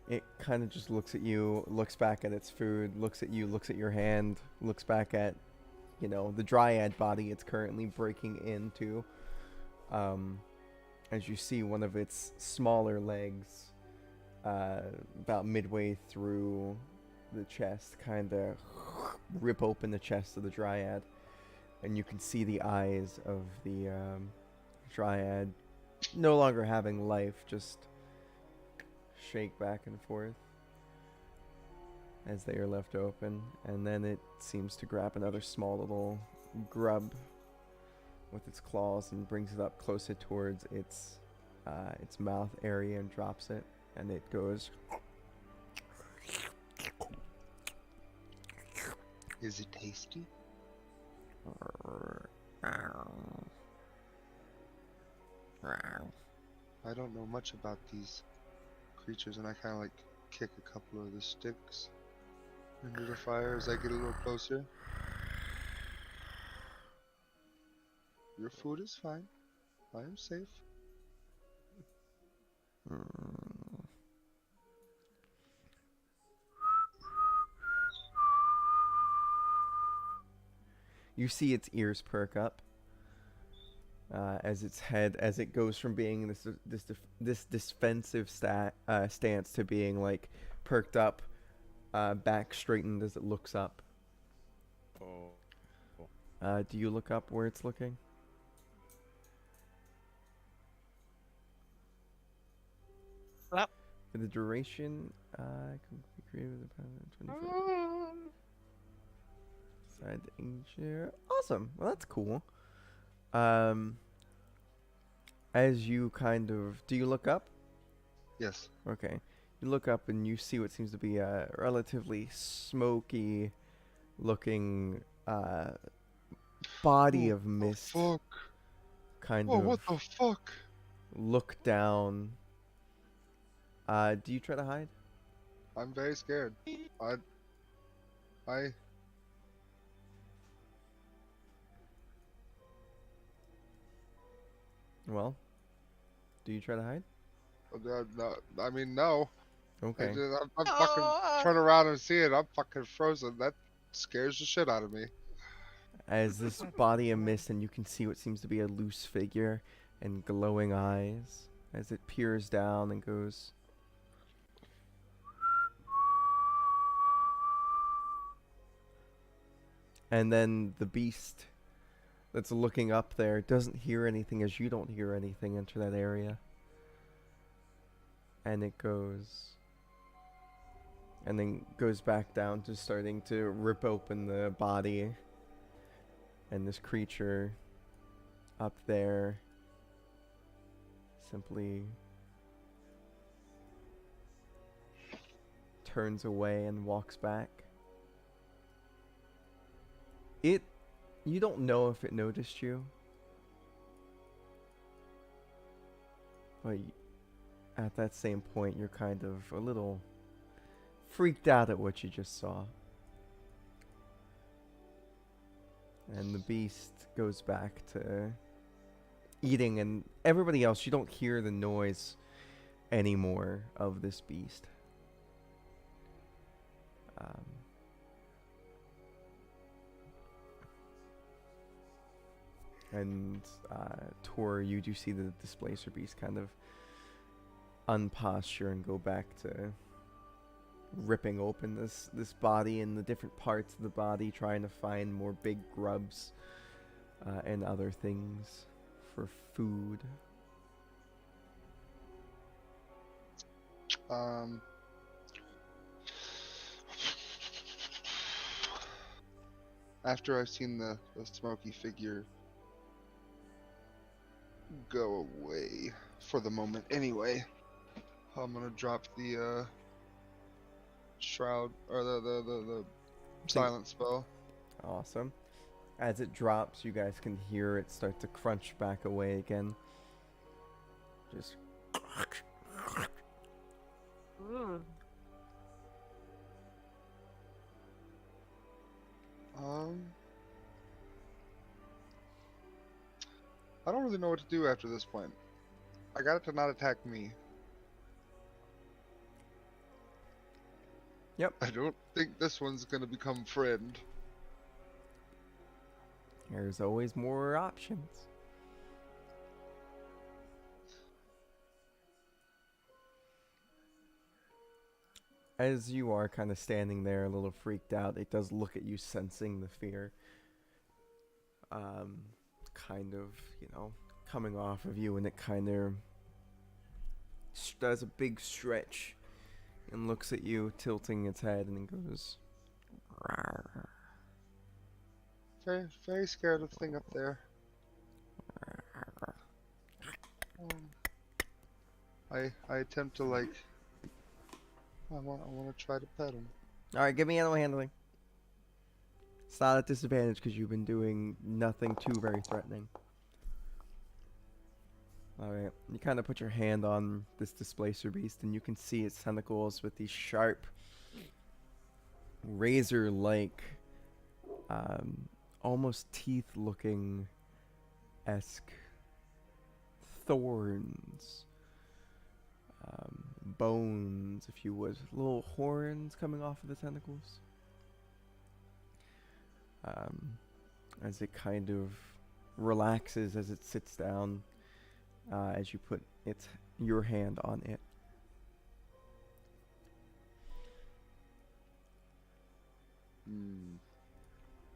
It kind of just looks at you, looks back at its food, looks at you, looks at your hand, looks back at, the dryad body it's currently breaking into. As you see one of its smaller legs, about midway through the chest, kind of rip open the chest of the dryad, and you can see the eyes of the dryad no longer having life, just shake back and forth as they are left open, and then it seems to grab another small little grub with its claws and brings it up closer towards its mouth area and drops it, and it goes. Is it tasty? I don't know much about these creatures, and I kind of like kick a couple of the sticks into the fire as I get a little closer. Your food is fine. I am safe. Mm. You see its ears perk up as its head, as it goes from being this defensive stance to being like perked up, back straightened as it looks up. Oh. Do you look up where it's looking? Well, For the duration, can be created with the 24 side Asia. Awesome. Well, that's cool. Um, as you kind of, do you look up? Yes. Okay. You look up and you see what seems to be a relatively smoky looking body Oh, of the mist fuck? kind Oh, of what the fuck? look down. Do you try to hide? I'm very scared. I, I, Well, do you try to hide? no, I mean, no. Okay. I'm fucking oh, turn around and see it. I'm fucking frozen. That scares the shit out of me. As this body of mist, and you can see what seems to be a loose figure and glowing eyes as it peers down and goes. And then the beast that's looking up there doesn't hear anything as you don't hear anything enter that area. And it goes. And then goes back down to starting to rip open the body. And this creature up there simply turns away and walks back. You don't know if it noticed you, but at that same point you're kind of a little freaked out at what you just saw. And the beast goes back to eating, and everybody else, you don't hear the noise anymore of this beast. And Tor, you do see the displacer beast kind of unposture and go back to ripping open this body and the different parts of the body, trying to find more big grubs and other things for food. Um. After I've seen the smoky figure go away for the moment, anyway, I'm gonna drop the shroud or the silent spell. Awesome. As it drops, you guys can hear it start to crunch back away again. Just Um. I don't really know what to do after this point. I got it to not attack me. Yep. I don't think this one's gonna become friend. There's always more options. As you are kind of standing there a little freaked out, it does look at you, sensing the fear. Kind of, coming off of you, and it kind of does a big stretch and looks at you, tilting its head, and it goes. "Rawr." Very, very scared of the thing up there. Um, I attempt to I want to try to pet him. All right, give me animal handling. It's not at disadvantage because you've been doing nothing too very threatening. All right, you kind of put your hand on this displacer beast, and you can see its tentacles with these sharp, razor-like, almost teeth-looking esque thorns, bones, if you would, little horns coming off of the tentacles. As it kind of relaxes as it sits down, as you put your hand on it.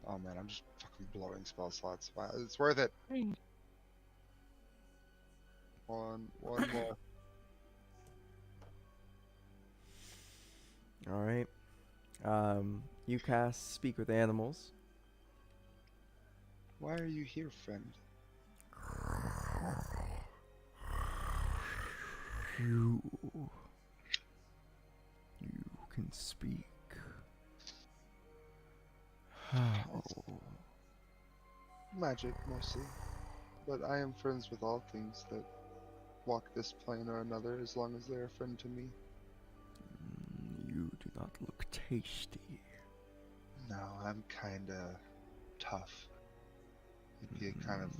Oh man, I'm just fucking blowing spell slots. Wow, it's worth it. One more. All right. You cast Speak with Animals. Why are you here, friend? You can speak. How? Magic, mostly. But I am friends with all things that walk this plane or another, as long as they are a friend to me. You do not look tasty. No, I'm kinda tough. It'd be kind of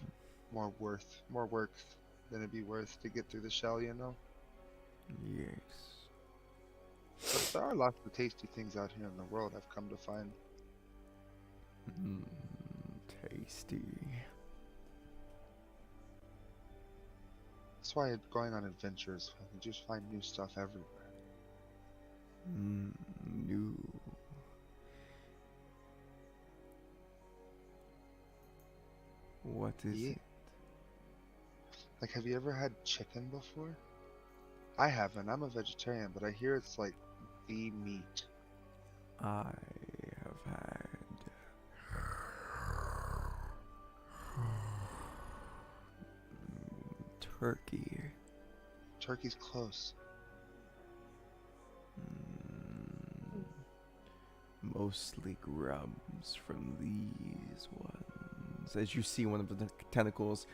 more work than it'd be worth to get through the shell, you know? Yes. But there are lots of tasty things out here in the world, I've come to find. Tasty. That's why going on adventures, I can just find new stuff everywhere. New. What is Yeah. it? Like, have you ever had chicken before? I haven't. I'm a vegetarian, but I hear it's like the meat. I have had turkey. Turkey's close. Mostly grubs from these ones. As you see one of the tentacles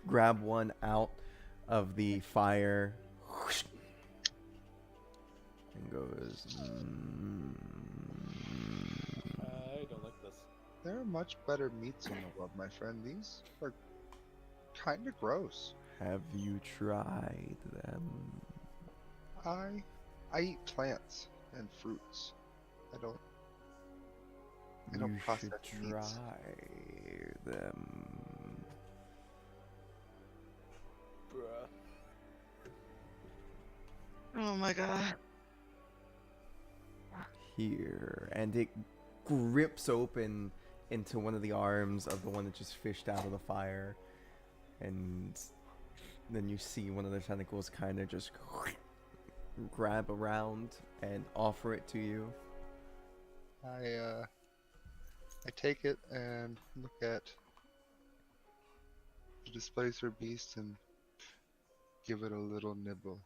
grab one out of the fire and goes. I don't like this. There are much better meats in the world, my friend. These are kinda gross. Have you tried them? I eat plants and fruits. I don't You process should meats. try them. Bruh. Oh my god. Here, and it grips open into one of the arms of the one that just fished out of the fire, and then you see one of the tentacles kind of just grab around and offer it to you. I take it and look at the displacer beast and give it a little nibble.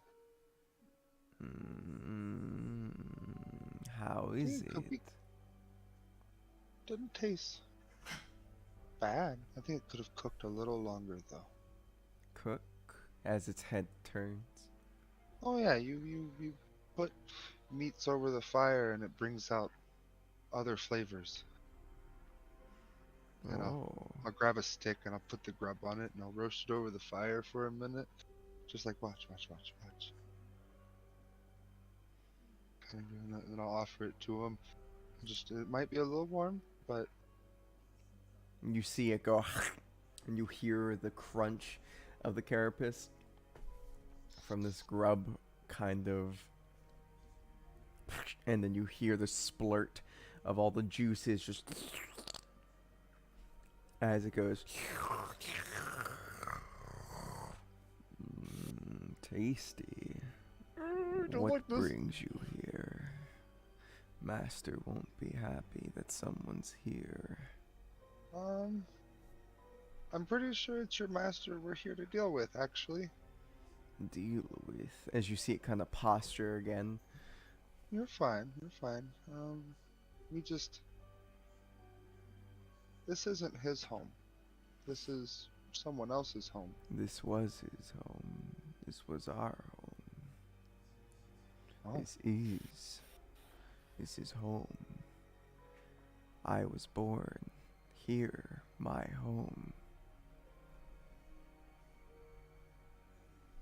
How is It it? could be- Doesn't taste bad. I think it could have cooked a little longer though. Cook as its head turns. Oh yeah, you put meats over the fire and it brings out other flavors. You know, Oh, I'll grab a stick and I'll put the grub on it and I'll roast it over the fire for a minute. Just like watch. Kind of doing that, and then I'll offer it to him. It might be a little warm, but you see it go, and you hear the crunch of the carapace from this grub, kind of, and then you hear the splurt of all the juices just as it goes. Tasty. What brings you here? Master won't be happy that someone's here. I'm pretty sure it's your master we're here to deal with, actually. Deal with. As you see it kind of posture again. You're fine. We just. This isn't his home. This is someone else's home. This was his home. This was our home. Oh. This is home. I was born here, my home.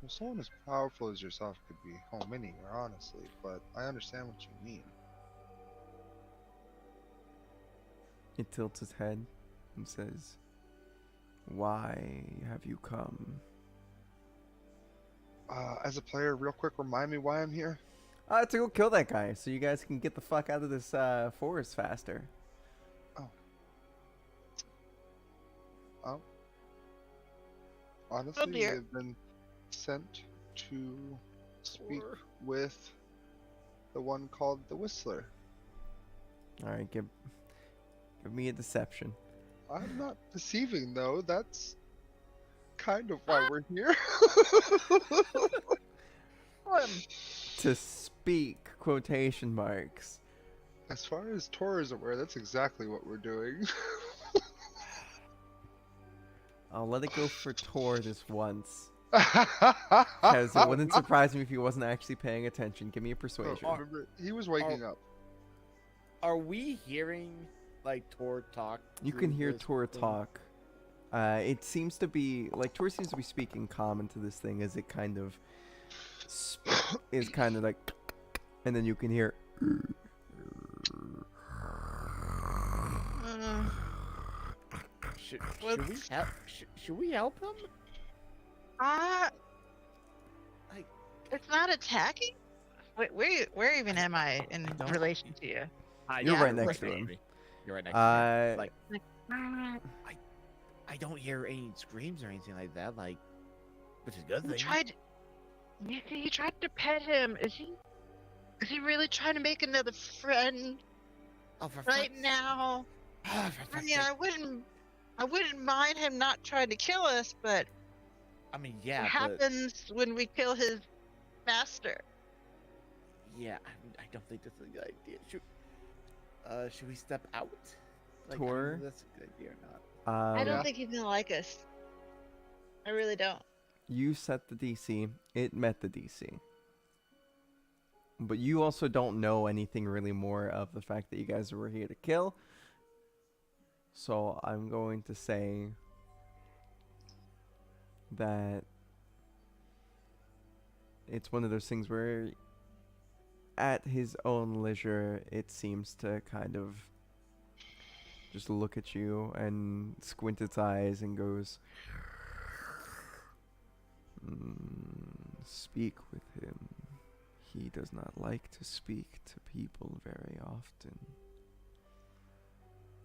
Well, someone as powerful as yourself could be home anywhere, honestly, but I understand what you mean. He tilts his head and says, "Why have you come?" As a player, real quick, remind me why I'm here? To go kill that guy so you guys can get the fuck out of this forest faster. Oh. Honestly, we dear. have been sent to speak with the one called the Whistler. Alright, give me a deception. I'm not deceiving, though. That's kind of why we're here. To speak, quotation marks. As far as Tor is aware, that's exactly what we're doing. I'll let it go for Tor this once. Because it wouldn't surprise me if he wasn't actually paying attention. Give me a persuasion. Remember, he was waking up. Are we hearing like Tor talk? You through can hear this Tor thing? talk. It seems to be like Tor seems to be speaking common to this thing as it kind of is kind of like, and then you can hear. Should we help? Should we help him? Like- It's not attacking. Wait, where even am I in Don't- relation to you? You're Yeah, right next to him. You're right next to him. Uh, Like I don't hear any screams or anything like that. Like, which is a good He thing. tried. He tried to pet him. Is he? Is he really trying to make another friend Oh, for right fuck's- now? Ah, for I fuck's mean, sake. I wouldn't mind him not trying to kill us, but I mean, yeah, what but happens when we kill his master? yeah, I don't think that's a good idea. Should we step out? Like, I don't know Tor? if that's a good idea or not. I don't Yeah. think he's gonna like us. I really don't. You set the DC. It met the DC. But you also don't know anything really more of the fact that you guys were here to kill. So I'm going to say that it's one of those things where at his own leisure it seems to kind of just look at you and squint its eyes and goes, "Speak with him. He does not like to speak to people very often.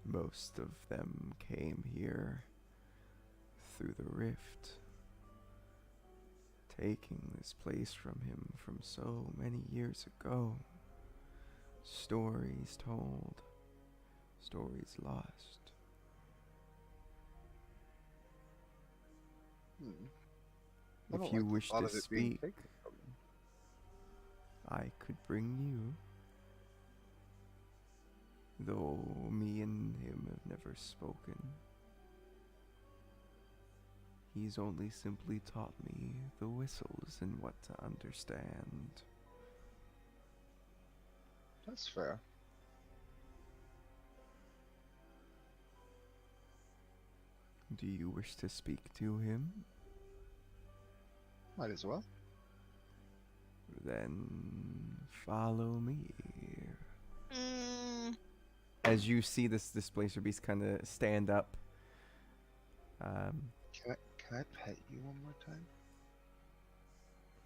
Most of them came here through the rift, taking this place from him from so many years ago. Stories told, stories lost." I If don't you like the wish thought to of it being speak, taken from him. I could bring you. Though me and him have never spoken. He's only simply taught me the whistles and what to understand. That's fair. Do you wish to speak to him? Might as well. Then follow me. Mm, As you see this displacer beast kind of stand up. Can I pet you one more time?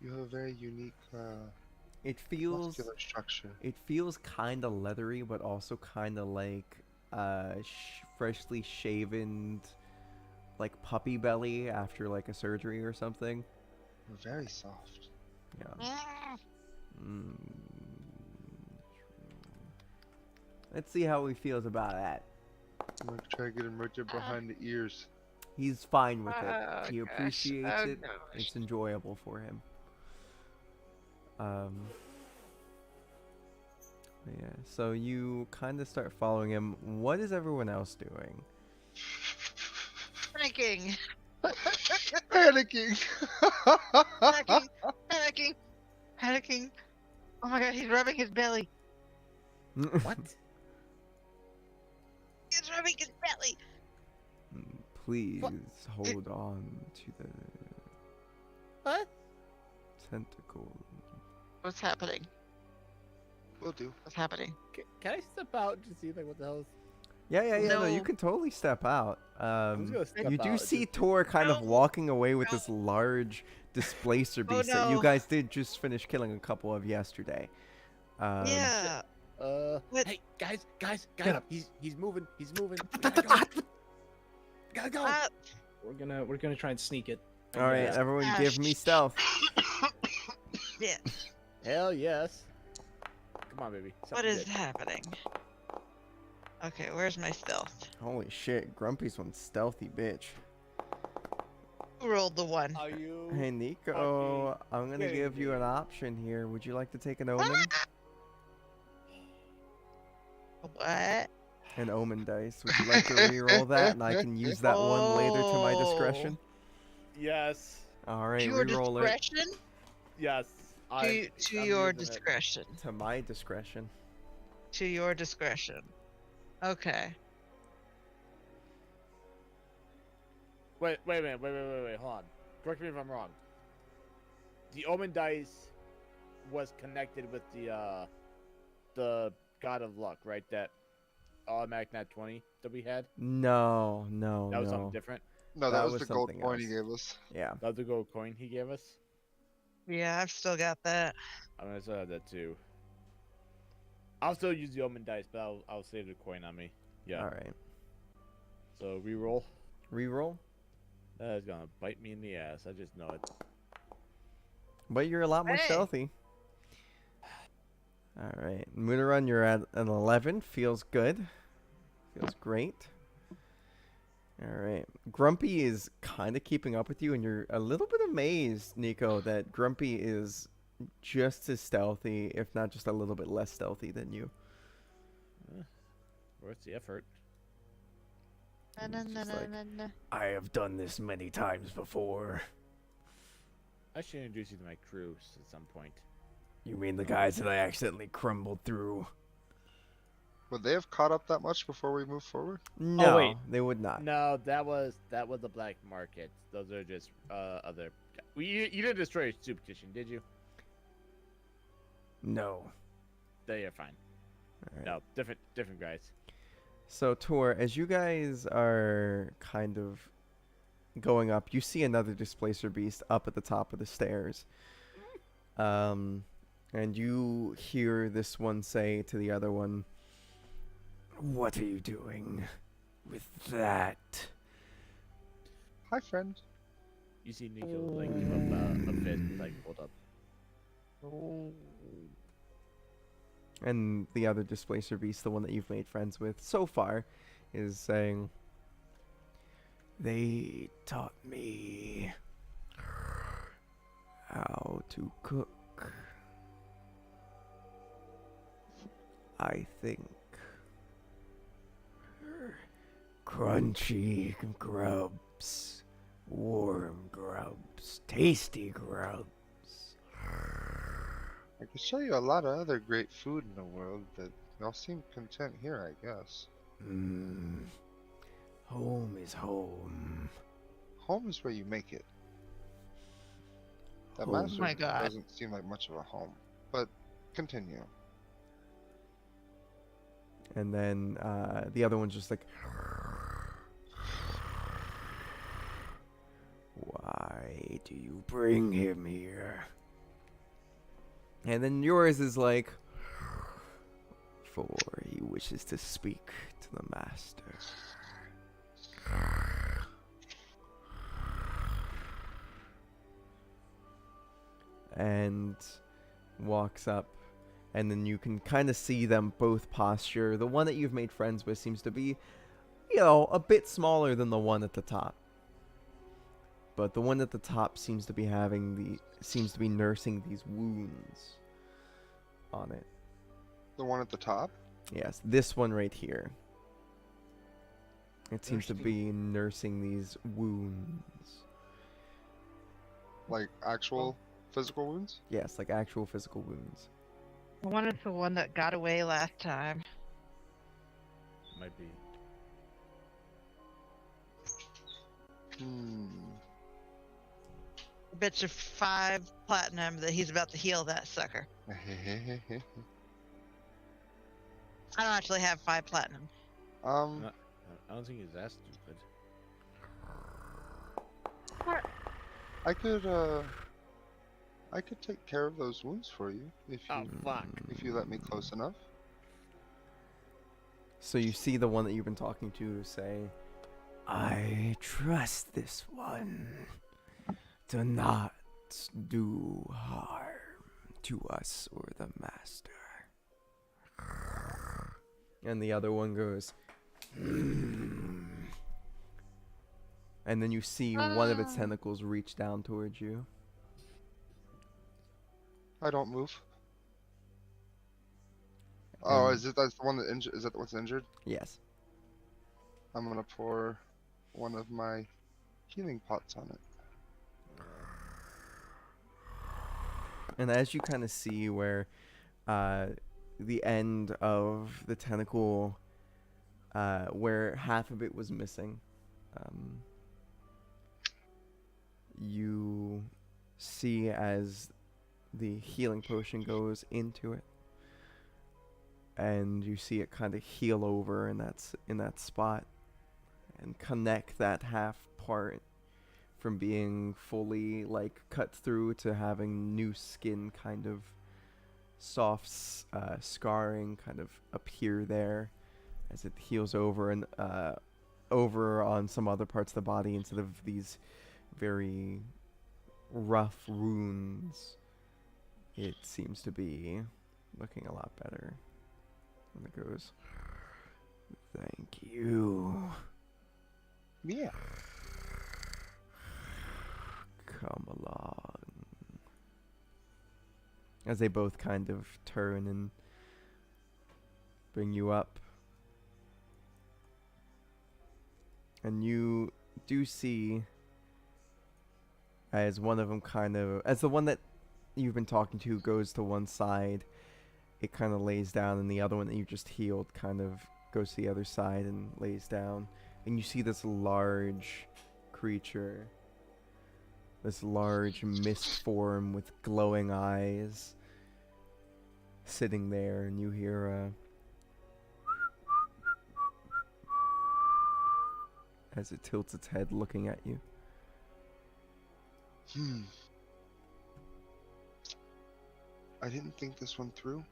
You have a very unique It feels muscular structure. It feels kind of leathery, but also kind of like freshly shaven, like puppy belly after like a surgery or something. You're very soft. Yeah. mm. Mm. Let's see how he feels about that. I'm gonna try to get him right there behind the ears. He's fine with Oh, it. He gosh. appreciates Oh, it. gosh. It's enjoyable for him. But yeah, so you kind of start following him. What is everyone else doing? Panicking. Panicking! Panicking. Panicking. Oh my god, he's rubbing his belly. What? He's rubbing his belly. Please hold on to the. What? Tentacle. What's happening? Will do. What's happening? Can I step out to see like what the hell? Yeah. No, you No. can totally step out. I'm just gonna step You do out, see just- Tor kind of No. walking away with No. this large displacer Oh, beast that you no. guys did just finish killing a couple of yesterday. Yeah. What? Hey, guys, Get up. he's moving. He's moving. We gotta go. Gotta go. Uh, We're gonna try and sneak it. All right, Yeah. everyone, give me stealth. yeah. Hell yes. Come on, baby. What Something is good. happening? Okay, where's my stealth? Holy shit, Grumpy's one stealthy bitch. Who rolled the one? Are you? Hey Nico, I'm gonna kidding give you me? an option here. Would you like to take an omen? What? An omen dice. Would you like to re-roll that, and I can use that one later to my discretion? Yes. All To right, your re-roll it discretion? Yes. To I'm your using it. discretion. to my discretion. To your discretion. Okay. Wait a minute. Wait. Hold on. Correct me if I'm wrong. The omen dice was connected with the god of luck, right? That automatic nat 20 that we had. No. That was something different. No, That that was was the gold something coin he else. gave us. Yeah. That was the gold coin he gave us. Yeah, I've still got that. I'm gonna still have that too. I'll still use the omen dice, but I'll save the coin on me. Yeah. All right. So reroll. Re-roll. That is gonna bite me in the ass. I just know it. But you're a lot more Hey. stealthy. All right, Moonerun, you're at an 11. Feels good. Feels great. All right, Grumpy is kind of keeping up with you, and you're a little bit amazed, Nico, that Grumpy is just as stealthy, if not just a little bit less stealthy than you. Where's the effort? It's just like, I have done this many times before. I should introduce you to my crew at some point. You mean the guys that I accidentally crumbled through? Would they have caught up that much before we move forward? No, wait. they would not. No, that was the black market. Those are just other. You didn't destroy your soup kitchen, did you? No. They are fine. All right. No, different guys. So, Tor, as you guys are kind of going up, you see another displacer beast up at the top of the stairs. And you hear this one say to the other one, "What are you doing with that?" Hi, friend. You see Nico like give up a fist, like hold up. And the other displacer beast, the one that you've made friends with so far, is saying, "They taught me how to cook. I think crunchy grubs, warm grubs, tasty grubs." I could show you a lot of other great food in the world, but y'all seem content here, I guess. Home is home. Home is where you make it. That Oh master my God. doesn't seem like much of a home, but continue. And then the other one's just like, "Why do you bring him here?" And then yours is like, "For he wishes to speak to the master." And walks up, and then you can kind of see them both posture. The one that you've made friends with seems to be, a bit smaller than the one at the top. But the one at the top seems to be nursing these wounds on it. The one at the top? Yes, this one right here. It seems to be nursing these wounds. Like actual physical wounds? Yes, like actual physical wounds. I wanted the one that got away last time. Might be. bet you 5 platinum that he's about to heal that sucker. I don't actually have 5 platinum. Not, I don't think he's that stupid. I could take care of those wounds for you Oh fuck! if you let me close enough. So you see the one that you've been talking to say, I trust this one. Do not do harm to us or the master. And the other one goes, "Hmm." And then you see one of its tentacles reach down towards you. I don't move. Oh, And- is it that's the one that injured? Is that what's injured? Yes. I'm gonna pour one of my healing pots on it. And as you kind of see where the end of the tentacle, where half of it was missing, you see as the healing potion goes into it, and you see it kind of heal over in that spot, and connect that half part from being fully like cut through to having new skin, kind of soft scarring kind of appear there as it heals over and over on some other parts of the body instead of these very rough wounds. It seems to be looking a lot better. And it goes, thank you. Yeah. Come along. As they both kind of turn and bring you up. And you do see, as one of them as the one that you've been talking to goes to one side, it kind of lays down, and the other one that you just healed kind of goes to the other side and lays down. And you see this large creature, this large mist form with glowing eyes, sitting there, and you hear as it tilts its head looking at you. I didn't think this one through.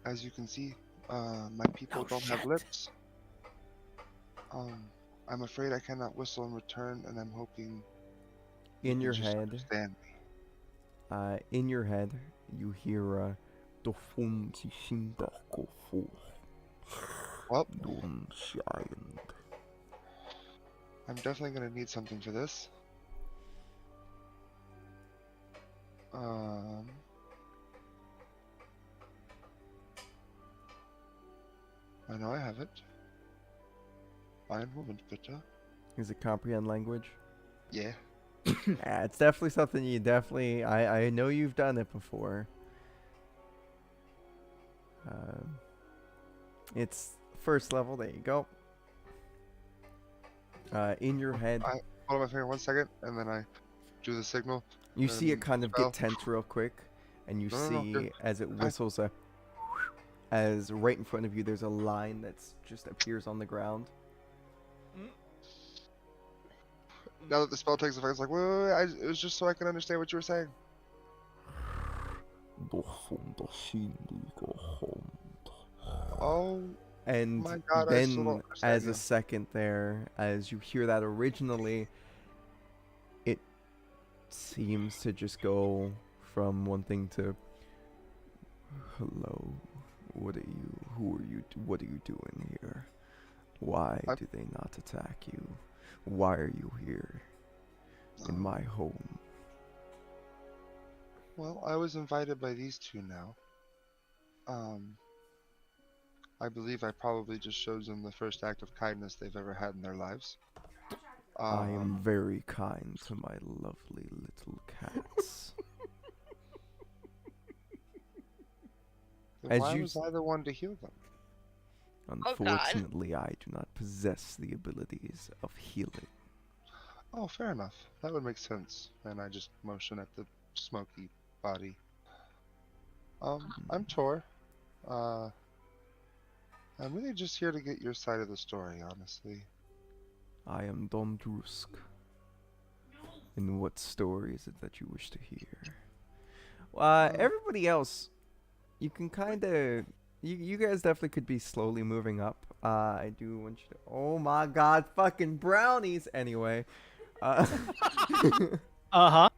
As you can see, my people don't have lips. I'm afraid I cannot whistle in return, and I'm hoping you In can your just head, understand me. you hear Well, I'm definitely gonna need something for this. I know I have it. Ein Moment, bitte. Does it comprehend language? Yeah. Yeah, it's definitely something you definitely. I know you've done it before. It's first level. There you go. In your head, Hold on my finger 1 second, and then I do the signal. you see it and kind of spell. get tense real quick, and you No, see good. as it Okay. whistles as right in front of you, there's a line that's just appears on the ground. Now that the spell takes effect, it's like, wait. It was just so I can understand what you were saying. Oh, And my God, I still don't then, understand as you. a second there, as you hear that originally, it seems to just go from one thing to, hello, what are you, who are you, what are you doing here? Why do they not attack you? Why are you here in my home? Well, I was invited by these two now. I believe I probably just showed them the first act of kindness they've ever had in their lives. I am very kind to my lovely little cats. Then as why you was I the one to heal them? Oh, God. Unfortunately, I do not possess the abilities of healing. Oh, fair enough. That would make sense. And I just motion at the smoky body. I'm Tor. Uh, I'm really just here to get your side of the story, honestly. I am Don Drusk. And what story is it that you wish to hear? Everybody else, you can kind of, you guys definitely could be slowly moving up. I do want you to. Oh my God, fucking brownies. Anyway, uh, Uh huh.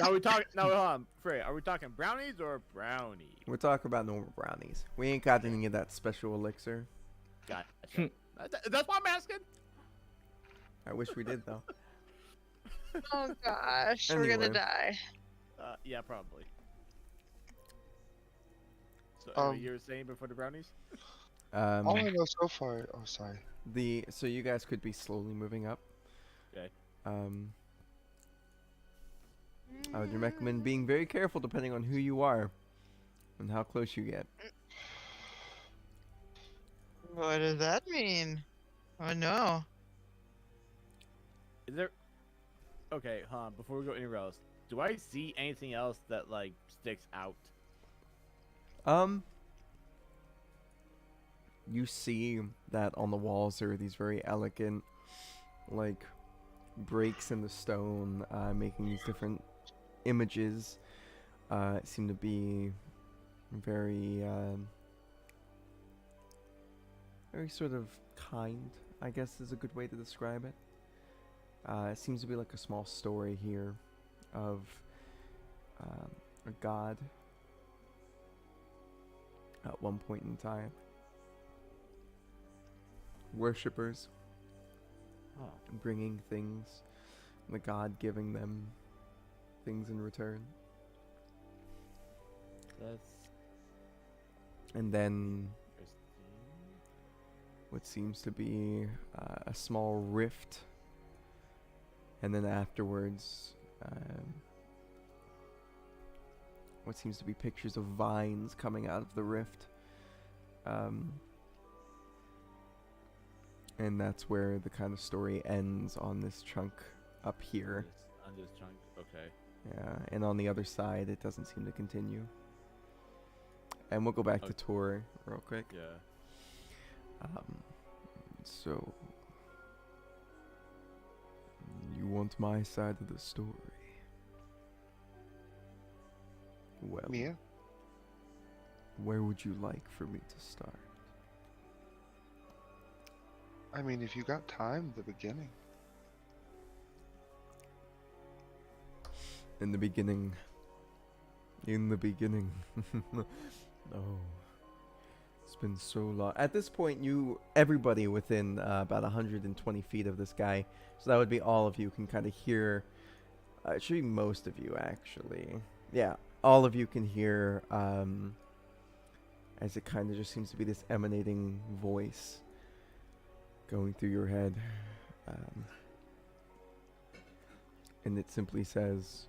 Now we talking. Now hold on, Frey. Are we talking brownies or brownie? we're talking about normal brownies. We ain't got any of that special elixir. Gotcha. That's why I'm asking. I wish we did though. Oh gosh, we're gonna Anyway. die. Yeah, probably. So you were saying before the brownies? All I know so far. Oh, sorry. So you guys could be slowly moving up. Okay. I would recommend being very careful depending on who you are and how close you get. What does that mean? Oh no. Is there? Okay, before we go anywhere else, do I see anything else that like sticks out? You see that on the walls there are these very elegant, like, breaks in the stone, making these different images. Seem to be very, very sort of kind, I guess is a good way to describe it. It seems to be like a small story here of a god at one point in time. Worshippers Oh, bringing things, the god giving them things in return. that's And then interesting. what seems to be a small rift. And then afterwards, what seems to be pictures of vines coming out of the rift. And that's where the kind of story ends on this chunk up here. On this chunk. Okay. Yeah, and on the other side, it doesn't seem to continue. And we'll go back to Okay. Tor real quick. Yeah. So you want my side of the story? Well, Mia? where would you like for me to start? I mean, if you got time, the beginning. In the beginning. In the beginning. Oh. It's been so long. At this point, everybody within about 120 feet of this guy, so that would be all of you, can kind of hear. It should be most of you, actually. Yeah, all of you can hear, as it kind of just seems to be this emanating voice going through your head. And it simply says,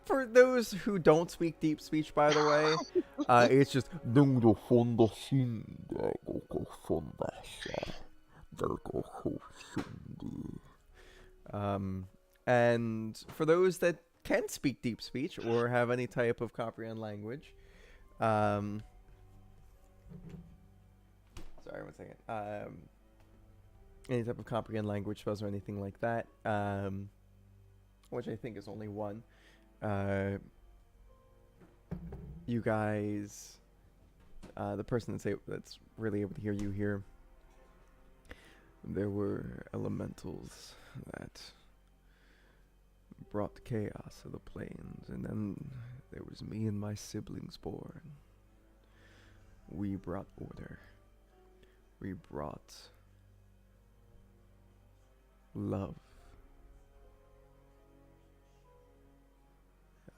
for those who don't speak deep speech, by the way, it's just and for those that can speak deep speech or have any type of comprehend language, sorry, one second. Any type of comprehend language spells or anything like that, which I think is only one. You guys, the person that's really able to hear you here, there were elementals that brought chaos to the plains, and then there was me and my siblings born. We brought order. We brought love.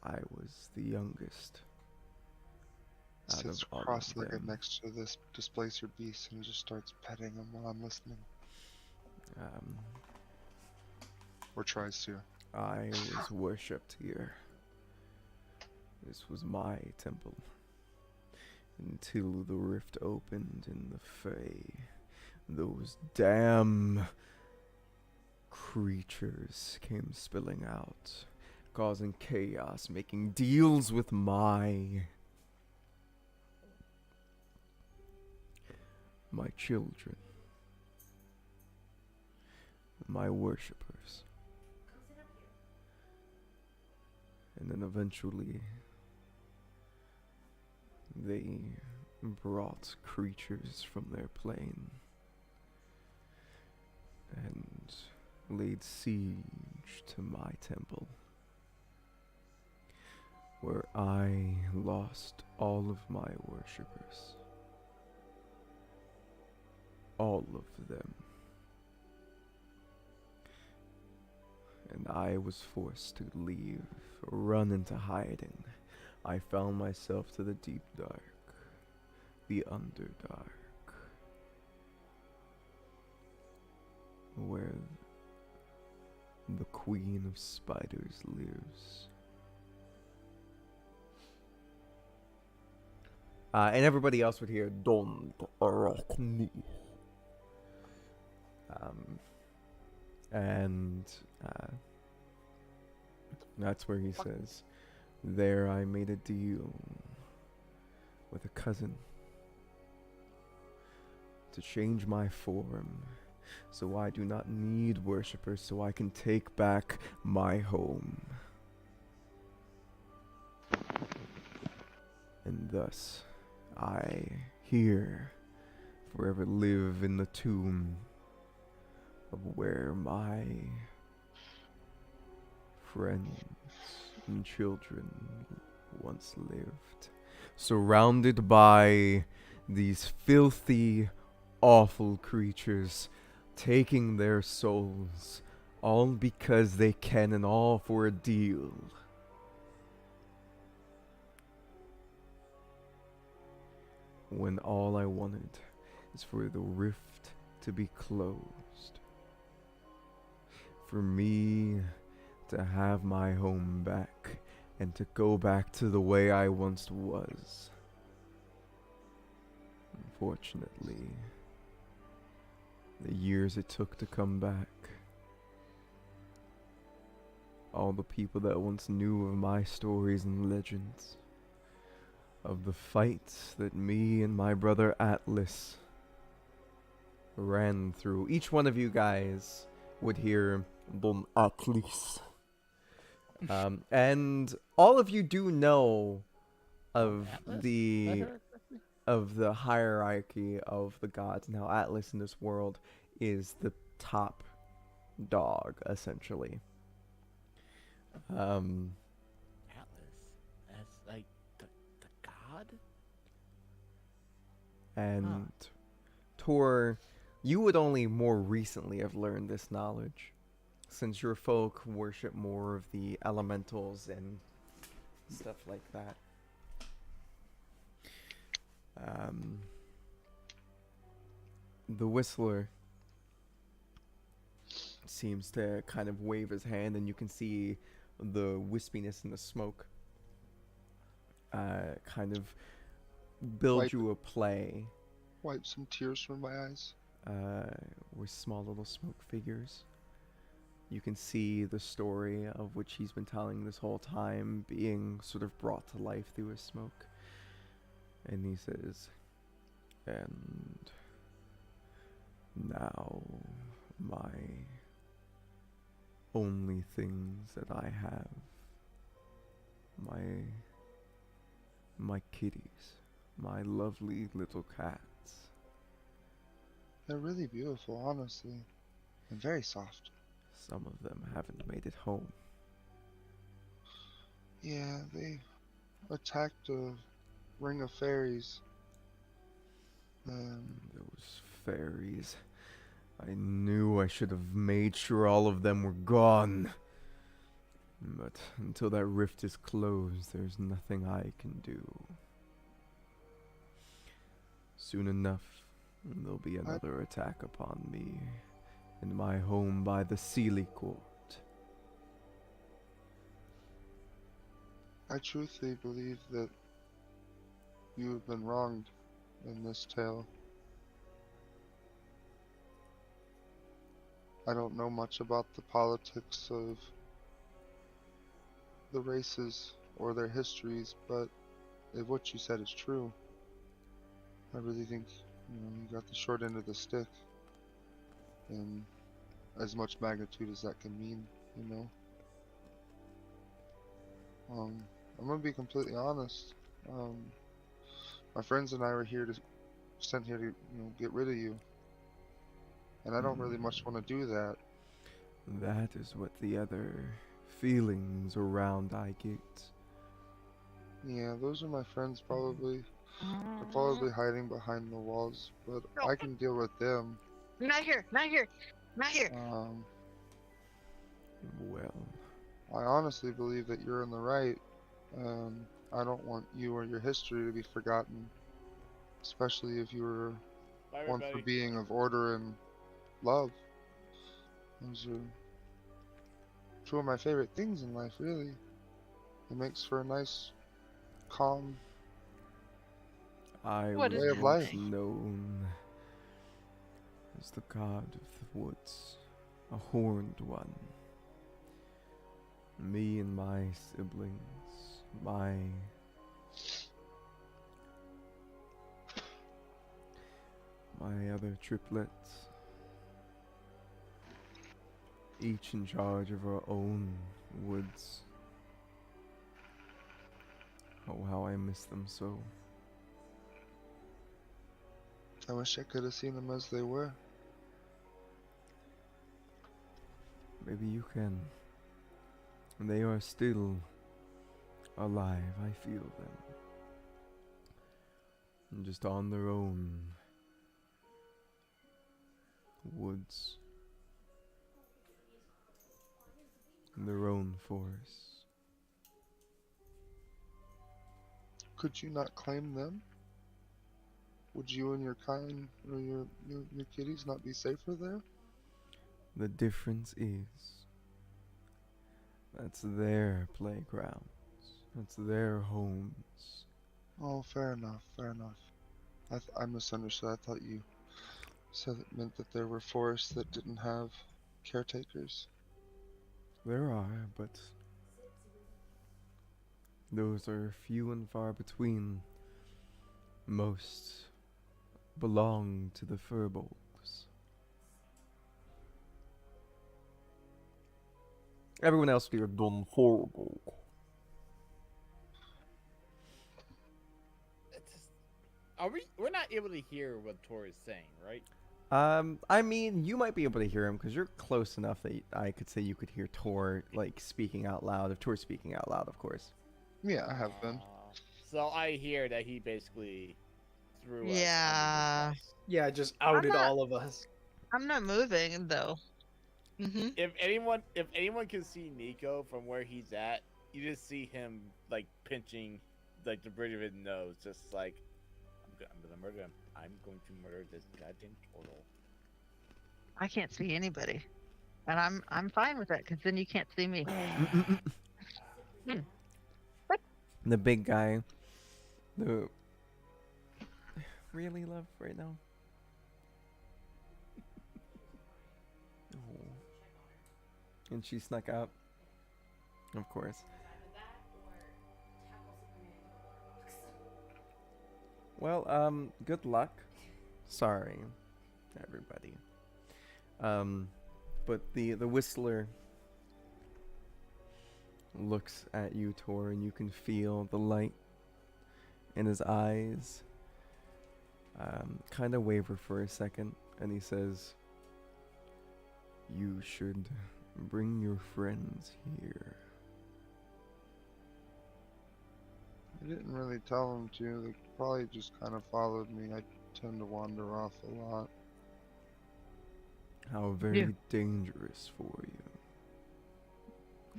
I was the youngest out Sits of all of cross-legged them. next to this displacer beast and just starts petting him while I'm listening. Or tries to. I was worshipped here. This was my temple. Until the rift opened and the Fae those damn creatures came spilling out, causing chaos, making deals with my children, my worshippers. And then eventually they brought creatures from their plane and laid siege to my temple, where I lost all of my worshippers. All of them. And I was forced to leave, run into hiding. I found myself to the deep dark, the underdark, where the queen of spiders lives. And everybody else would hear, "Don't attack me." And that's where he says, "There I made a deal with a cousin to change my form, so I do not need worshippers, so I can take back my home. And thus, I here forever live in the tomb of where my friends and children once lived, surrounded by these filthy, awful creatures, taking their souls, all because they can and all for a deal. When all I wanted is for the rift to be closed. For me to have my home back and to go back to the way I once was. Unfortunately, the years it took to come back, all the people that once knew of my stories and legends, of the fights that me and my brother Atlas ran through. Each one of you guys would hear Don Atlas. And all of you do know of Atlas? the hierarchy of the gods. Now Atlas in this world is the top dog, essentially. Atlas. That's like the god? And Tor, you would only more recently have learned this knowledge, since your folk worship more of the elementals and stuff like that. The Whistler seems to kind of wave his hand, and you can see the wispiness in the smoke kind of build you a play Wipe some tears from my eyes. with small little smoke figures. You can see the story of which he's been telling this whole time being sort of brought to life through his smoke. And he says, "And now my only things that I have, my kitties, my lovely little cats." They're really beautiful, honestly, and very soft. Some of them haven't made it home. Yeah, they attacked a ring of fairies. Those fairies. I knew I should have made sure all of them were gone. But until that rift is closed, there's nothing I can do. Soon enough, there'll be another attack upon me and my home by the Sealy Court. I truthfully believe that you have been wronged in this tale. I don't know much about the politics of the races or their histories, but if what you said is true, I really think you got the short end of the stick, in as much magnitude as that can mean. You know, I'm gonna be completely honest. Um, my friends and I were sent here to get rid of you, and I don't really much want to do that. That is what the other feelings around I get. Yeah, those are my friends probably. They're probably hiding behind the walls, but No, I can deal with them. not here, not here, not here. Um, Well, I honestly believe that you're in the right. I don't want you or your history to be forgotten, especially if you were Bye, once a everybody. being of order and love. Those are two of my favorite things in life, really. It makes for a nice, calm I What was is way of life. once happening? known as the god of the woods, a horned one. Me and my siblings, my other triplets, each in charge of our own woods. Oh, how I miss them so. I wish I could have seen them as they were. Maybe you can. They are still alive, I feel them. And just on their own woods, in their own forests. Could you not claim them? Would you and your kind or your kitties not be safer there? The difference is that's their playgrounds, that's their homes. Oh, fair enough, fair enough. I misunderstood. I thought you said it meant that there were forests that didn't have caretakers. There are, but those are few and far between. Most belong to the furbolgs. Everyone else be a dumb furbolg. Are we? We're not able to hear what Tor is saying, right? I mean, you might be able to hear him because you're close enough that I could say you could hear Tor like speaking out loud. If Tor's speaking out loud, of course. Yeah, I have been. So I hear that he basically threw us Yeah. under the bus. Yeah, just outed not- all of us. I'm not moving though. Mm-hmm. If anyone can see Nico from where he's at, you just see him like pinching like the bridge of his nose, just like I'm gonna murder him. I'm going to murder this goddamn turtle. I can't see anybody, and I'm fine with that because then you can't see me. The big guy. The really love right now. Oh. And she snuck out. Of course. Well, good luck. Sorry, everybody. But the whistler looks at you, Tor, and you can feel the light in his eyes kind of waver for a second, and he says, "You should bring your friends here." I didn't really tell them to. They probably just kind of followed me. I tend to wander off a lot. How very dangerous for you.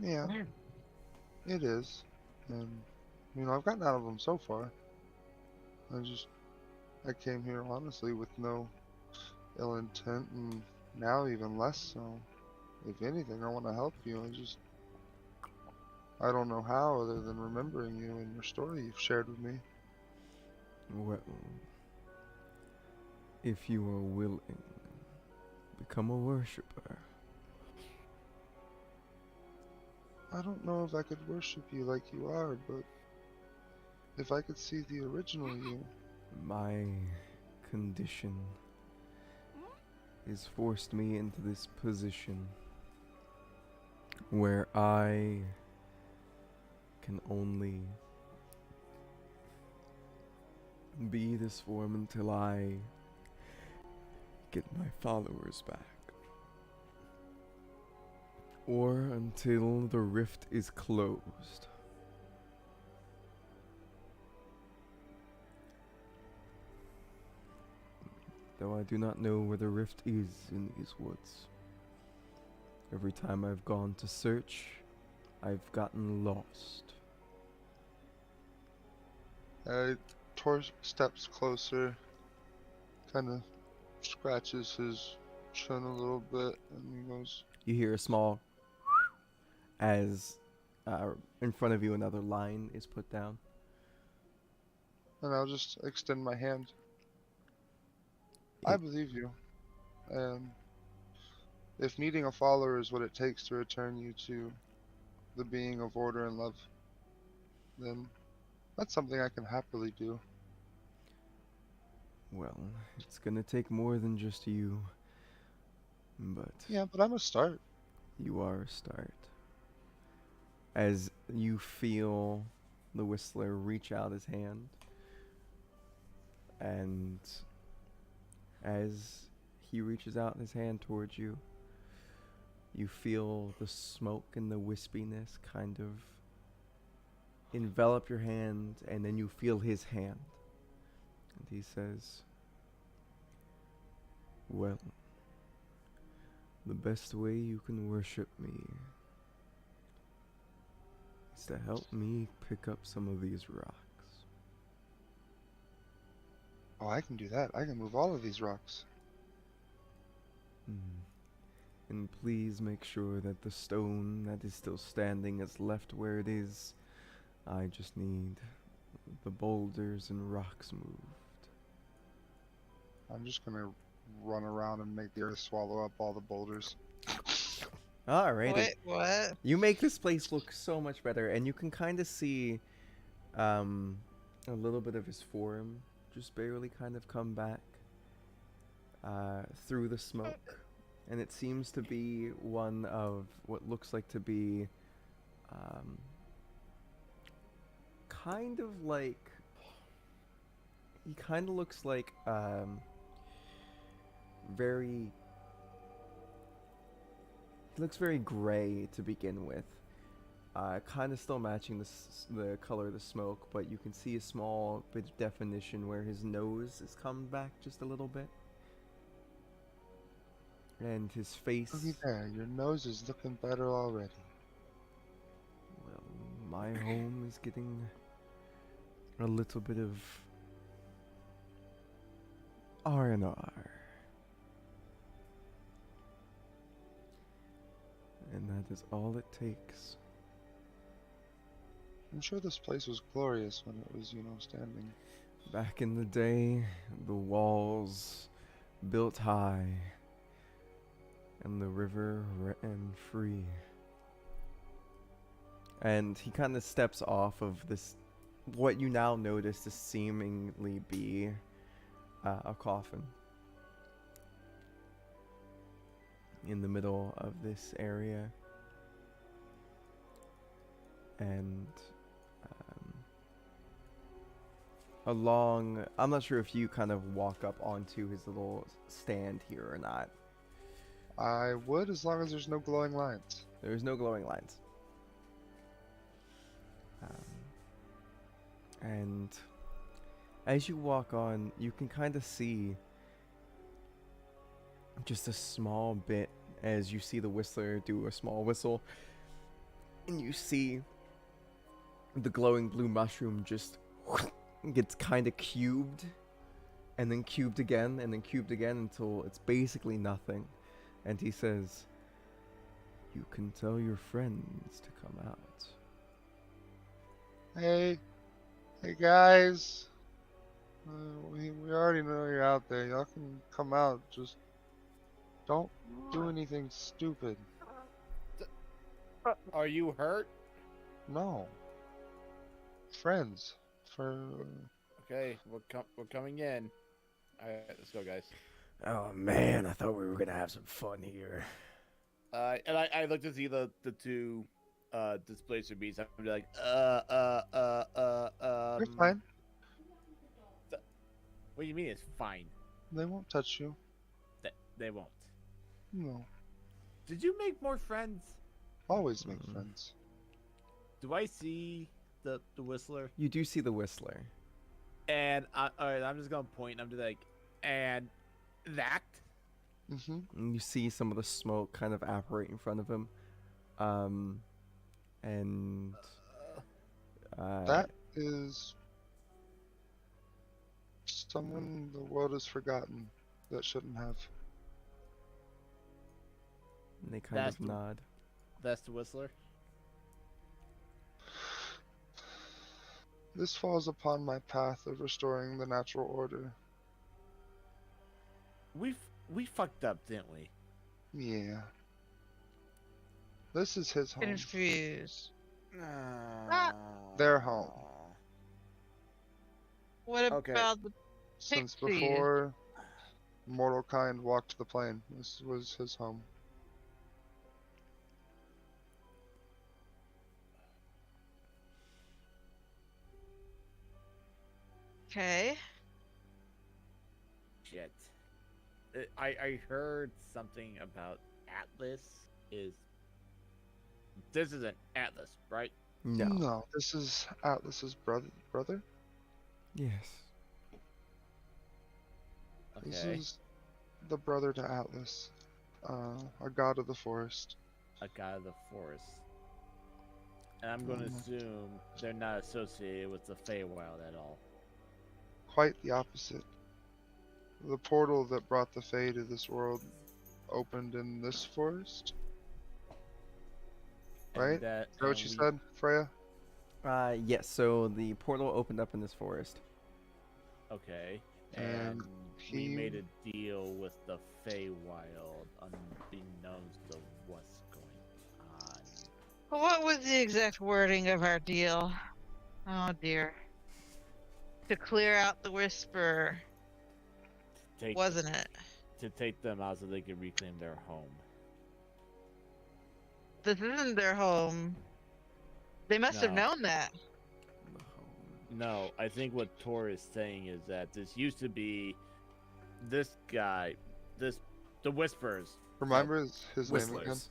Yeah, it is. And, I've gotten out of them so far. I came here honestly with no ill intent, and now even less so. If anything, I want to help you. I don't know how other than remembering you and your story you've shared with me. Well, if you are willing, become a worshipper. I don't know if I could worship you like you are, but if I could see the original you. My condition has forced me into this position where I can only be this form until I get my followers back. Or until the rift is closed. Though I do not know where the rift is in these woods. Every time I've gone to search, I've gotten lost. Tor steps closer, kind of scratches his chin a little bit, and he goes, You hear a small as in front of you another line is put down. and I'll just extend my hand. Yeah. I believe you. And if needing a follower is what it takes to return you to the being of order and love, then that's something I can happily do. Well, it's gonna take more than just you, but Yeah, but I'm a start. you are a start. As you feel the Whistler reach out his hand, and as he reaches out his hand towards you, you feel the smoke and the wispiness kind of envelop your hand, and then you feel his hand. And he says, well, the best way you can worship me is to help me pick up some of these rocks. Oh, I can do that. I can move all of these rocks. And please make sure that the stone that is still standing is left where it is. I just need the boulders and rocks moved. I'm just gonna run around and make the earth swallow up all the boulders. Alrighty. Wait, what? You make this place look so much better, and you can kind of see a little bit of his form just barely kind of come back through the smoke. And it seems to be one of what looks like to be kind of like, he kind of looks like very, he looks very gray to begin with. Kind of still matching the color of the smoke, but you can see a small bit of definition where his nose has come back just a little bit. And his face, Looky there, your nose is looking better already. well, my home is getting a little bit of R&R. And that is all it takes. I'm sure this place was glorious when it was, standing. Back in the day, the walls built high, and the river ran free. And he kind of steps off of this, what you now notice to seemingly be a coffin in the middle of this area. And I'm not sure if you kind of walk up onto his little stand here or not. I would, as long as there's no glowing lines. There's no glowing lines. And as you walk on, you can kind of see just a small bit as you see the Whistler do a small whistle. And you see the glowing blue mushroom just gets kind of cubed, and then cubed again, and then cubed again until it's basically nothing. And he says, you can tell your friends to come out. Hey guys. We already know you're out there. Y'all can come out. Just don't do anything stupid. Are you hurt? No. Friends. For Okay, we're coming in. All right, let's go, guys. Oh man, I thought we were gonna have some fun here. And I look to see the two displacer beasts. I'm like, You're fine. What do you mean it's fine? They won't touch you. They won't. No. Did you make more friends? Always make Mm. friends. Do I see the whistler? You do see the whistler. And all right, I'm just gonna point. I'm just like, and that. Mm-hmm. And you see some of the smoke kind of apparate in front of him. And That is someone the world has forgotten that shouldn't have. they kind That's of the- nod. That's the whistler. This falls upon my path of restoring the natural order. We fucked up, didn't we? Yeah. This is his home. Confused. Their home. What Okay. about the Since Pixies. before mortal kind walked the plane, this was his home. Okay. Shit. I heard something about Atlas is. This isn't Atlas, right? No. This is Atlas's brother. Yes. This Okay. is the brother to Atlas, a god of the forest. A god of the forest. And I'm going to assume they're not associated with the Feywild at all. Quite the opposite. The portal that brought the Fae to this world opened in this forest. And Right? Is that what you said, Freya? Yes. So the portal opened up in this forest. Okay. And And we he- made a deal with the Feywild unbeknownst to what's going on. What was the exact wording of our deal? Oh dear. To clear out the whisper, Take wasn't it? To take them out so they can reclaim their home. This isn't their home. They must have No. known that. No, I think what Tor is saying is that this used to be this guy, the Whispers, Remember his name again? Whistlers.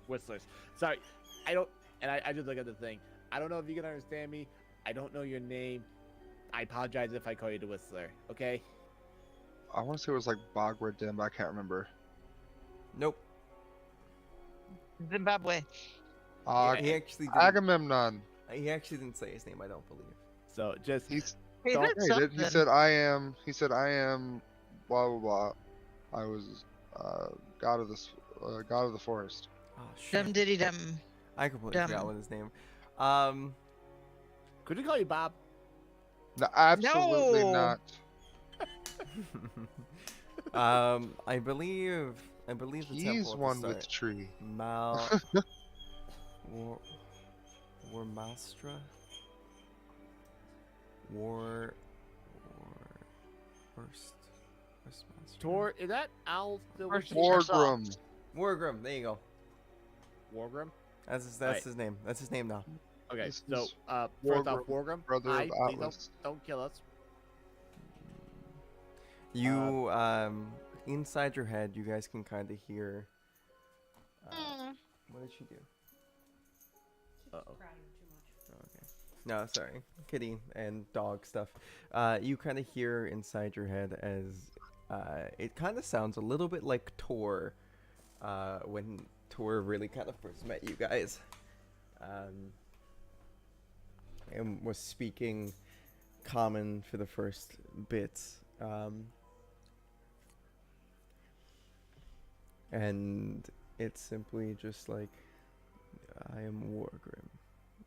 Whistlers. Sorry, I don't, and I just look at the thing. I don't know if you can understand me. I don't know your name. I apologize if I call you the Whistler. Okay. I want to say it was like Bagward Dim, but I can't remember. Nope. Zimbabwe. He actually didn't. Agamemnon. He actually didn't say his name. I don't believe. So just He's He Don't- said he did. He something. said I am. He said I am. Blah blah blah. I was god of this god of the forest. Oh shit. Dum diddy dum. I completely Dumb. forgot what his name. could we call you Bob? No, absolutely No. not. I believe the He's temple at the one start. with tree. Mal. War Malstra. Worst Malstra. Tor, is that Al the First Whisper? Wargrim. Wargrim. There you go. Wargrim? That's Right. his name. That's his name now. Okay, This so is first off, Wargrim, brother hi, of please Atlas. don't kill us. You inside your head, you guys can kind of hear. Mm. What did she do? Uh-oh. Okay. No, sorry. Kitty and dog stuff. You kind of hear inside your head as it kind of sounds a little bit like Tor when Tor really kind of first met you guys. And was speaking common for the first bits. And it's simply just like, I am Wargrim.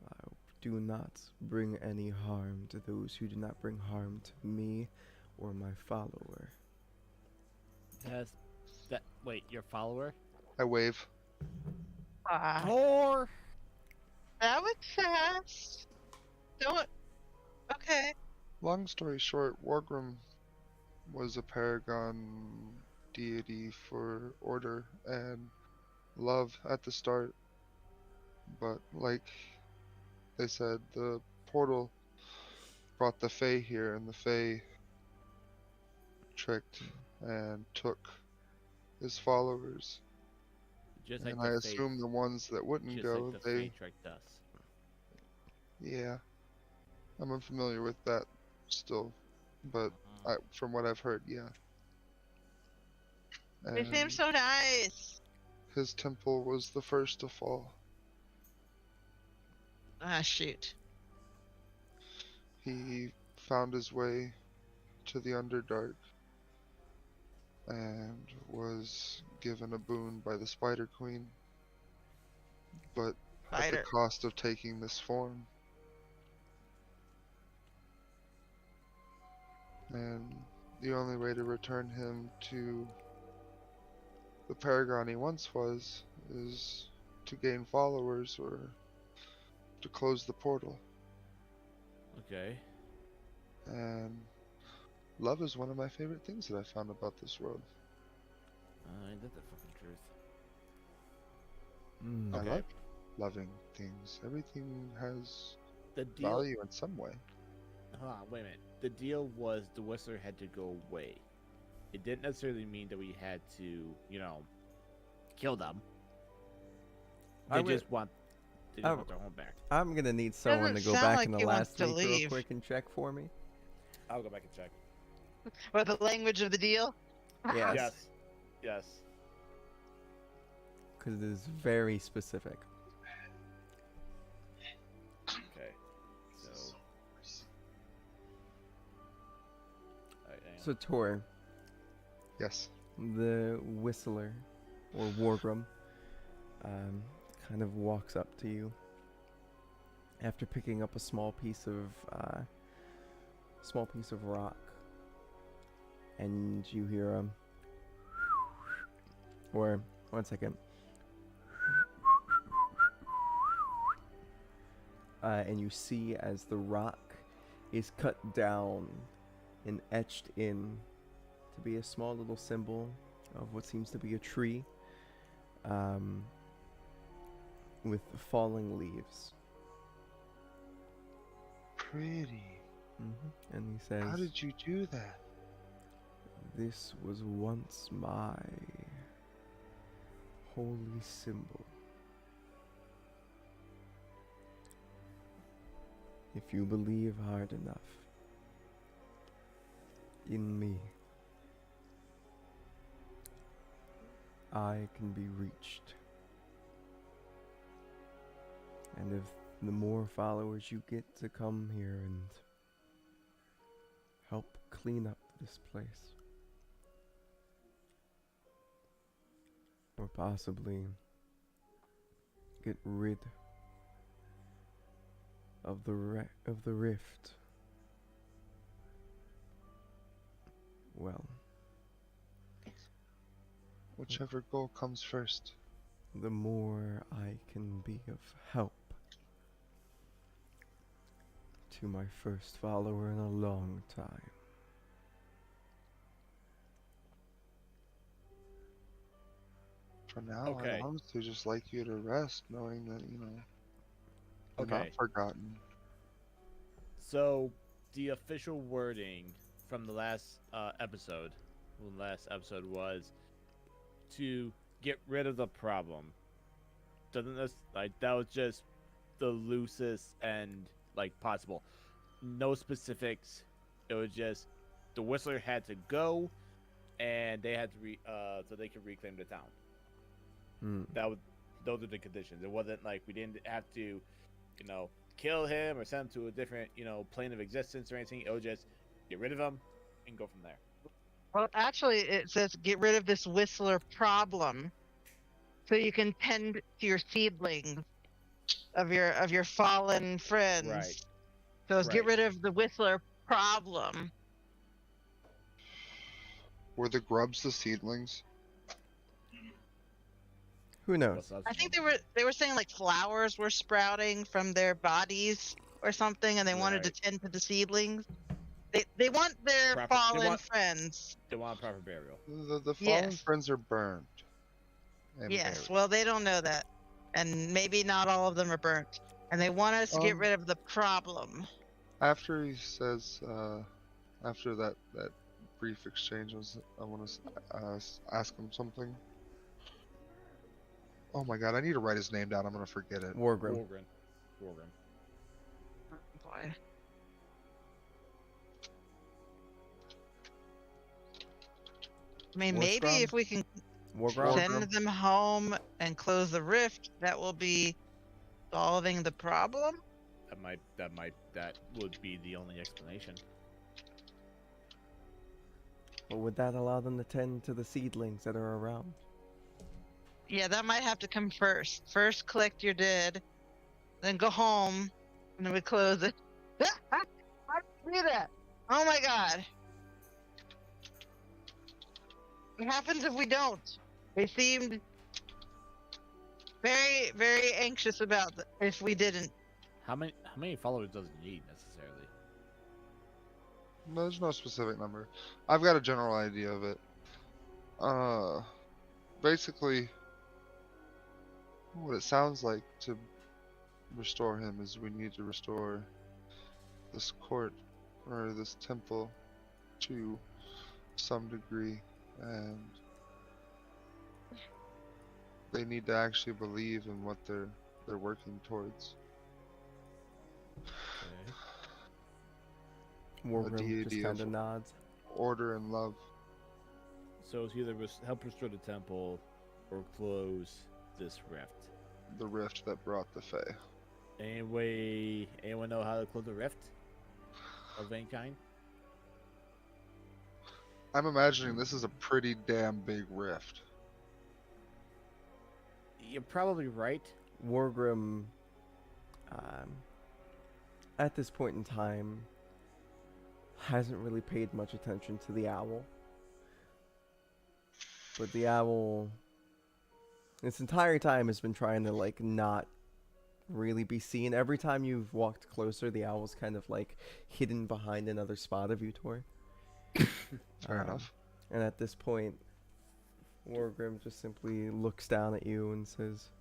I do not bring any harm to those who do not bring harm to me or my follower. Wait, your follower? I wave. Ah. Tor! it fast. Don't. Okay. Long story short, Wargrim was a paragon deity for order and love at the start, but like they said, the portal brought the Fae here, and the Fae tricked and took his followers. Just like And the I fate, assume the ones that wouldn't just like go, the they, fate tricked us. yeah, I'm unfamiliar with that still, but from what I've heard, yeah. They seem And so nice. his temple was the first to fall. Ah, shoot. He found his way to the Underdark and was given a boon by the Spider Queen, but at the Spider. cost of taking this form. And the only way to return him to the Paragon he once was is to gain followers or to close the portal. Okay. And love is one of my favorite things that I found about this world. Ain't that the fucking truth? Mm. I Okay. like loving things. Everything has The deal. value in some way. Hold on, wait a minute. The deal was the Whistler had to go away. It didn't necessarily mean that we had to, kill them. I They would- just want, I want their home back. I'm gonna need someone to Doesn't go sound back like in the he wants last to week real leave. quick and check for me. I'll go back and check. What, the language of the deal? Yes. Yes. Yes. Because it is very specific. Okay. So. Alright, hang on. So Tor, Yes. the Whistler, or Wargrim, kind of walks up to you after picking up a small piece of rock, and you hear or 1 second, and you see as the rock is cut down and etched in to be a small little symbol of what seems to be a tree, with falling leaves. Pretty. And he says, How did you do that? "This was once my holy symbol. If you believe hard enough in me, I can be reached. And if the more followers you get to come here and help clean up this place, or possibly get rid of the rift, well, Whichever goal comes first. the more I can be of help to my first follower in a long time." For now, Okay. I'd honestly just like you to rest, knowing that, you're Okay. not forgotten. So, the official wording from the last episode, was to get rid of the problem. Doesn't this that was just the loosest and possible. No specifics. It was just the Whistler had to go, and they had to so they could reclaim the town. Those are the conditions. It wasn't like we didn't have to, kill him or send him to a different, plane of existence or anything. It was just get rid of him and go from there. Well, actually, it says get rid of this Whistler problem, so you can tend to your seedlings of your fallen friends. Right. So it's get Right. rid of the Whistler problem. Were the grubs the seedlings? Who knows? What's up, I think Simone? they were saying like flowers were sprouting from their bodies or something, and they wanted to Right. tend to the seedlings. They want their Proper. fallen friends. They want a proper burial. The fallen Yes. friends are burned and Yes. buried. Well, they don't know that, and maybe not all of them are burnt, and they want us to get Um, rid of the problem. After he says, after that brief exchange, I want to ask him something. Oh my god, I need to write his name down. I'm gonna forget it. Wargrim. Wargrim. Boy. I mean, maybe Warstrom? if we can Wargrom? send them home and close the rift, that will be solving the problem. That would be the only explanation. Or would that allow them to tend to the seedlings that are around? Yeah, that might have to come first. First, collect your dead, then go home, and then we close it. How do you do that? Oh my god. What happens if we don't? They seemed very, very anxious about if we didn't. How many followers does it need necessarily? There's no specific number. I've got a general idea of it. Basically, what it sounds like to restore him is we need to restore this court or this temple to some degree, and they need to actually believe in what they're working towards. Okay. Wargrim deity just kind of- of nods. Order and love. So it's either help restore the temple or close this rift. The rift that brought the Fae. Anyone know how to close the rift of any kind? I'm imagining this is a pretty damn big rift. You're probably right. Wargrim, at this point in time, hasn't really paid much attention to the owl. But the owl, this entire time, has been trying to, like, not really be seen. Every time you've walked closer, the owl's kind of, like, hidden behind another spot of you, Tor. Fair enough. And at this point, Wargrim just simply looks down at you and says,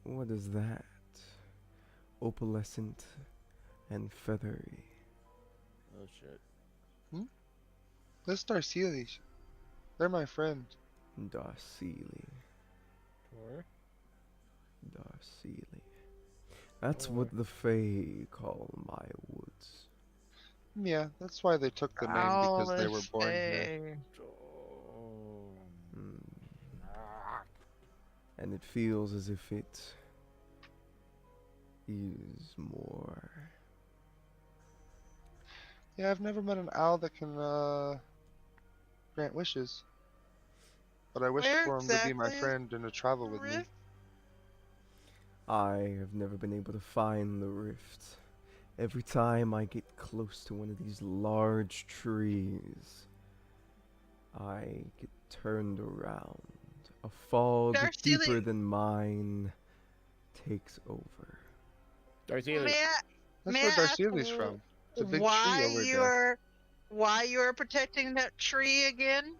"What is that? Opalescent and feathery." Oh shit. This Darcelies. They're my friend. Darceli. Tor? Darceli. That's what the Fae call my woods. Yeah, that's why they took the name, because they were born here. Mm. And it feels as if it is more. Yeah, I've never met an owl that can grant wishes. But I wish Where for him to be my exactly friend and to travel with me. rift? I have never been able to find the rift. Every time I get close to one of these large trees, I get turned around. A fog Darcy deeper Lee- than mine takes over. Darcy, May I, That's May where I ask Darceli's from. It's a big tree why over there. why you're protecting that tree again?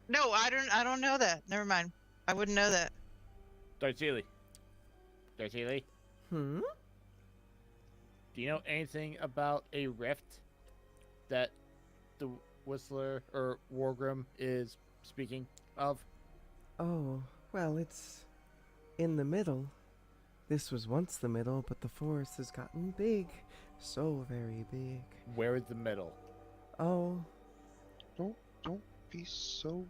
No, I don't know that. Never mind. I wouldn't know that. Darcy, Hmm? do you know anything about a rift that the Whistler or Wargrim is speaking of? Oh, well, it's in the middle. This was once the middle, but the forest has gotten big. So very big. Where is the middle? Oh, Don't be so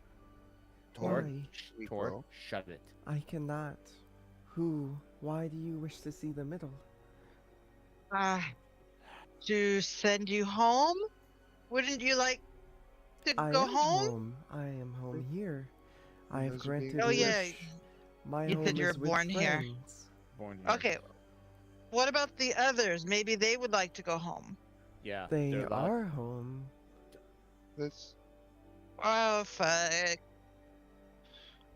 Tor, why? sweet, Tor, Will. shut it. I cannot. Why do you wish to see the middle? To send you home? Wouldn't you like to I go am home? I am home here. I have Those are granted big Oh, a yeah, wish. My you home said you is were with born here. friends. Born here. Okay. What about the others? Maybe they would like to go home. Yeah. They they're allowed- are home. This Oh fuck.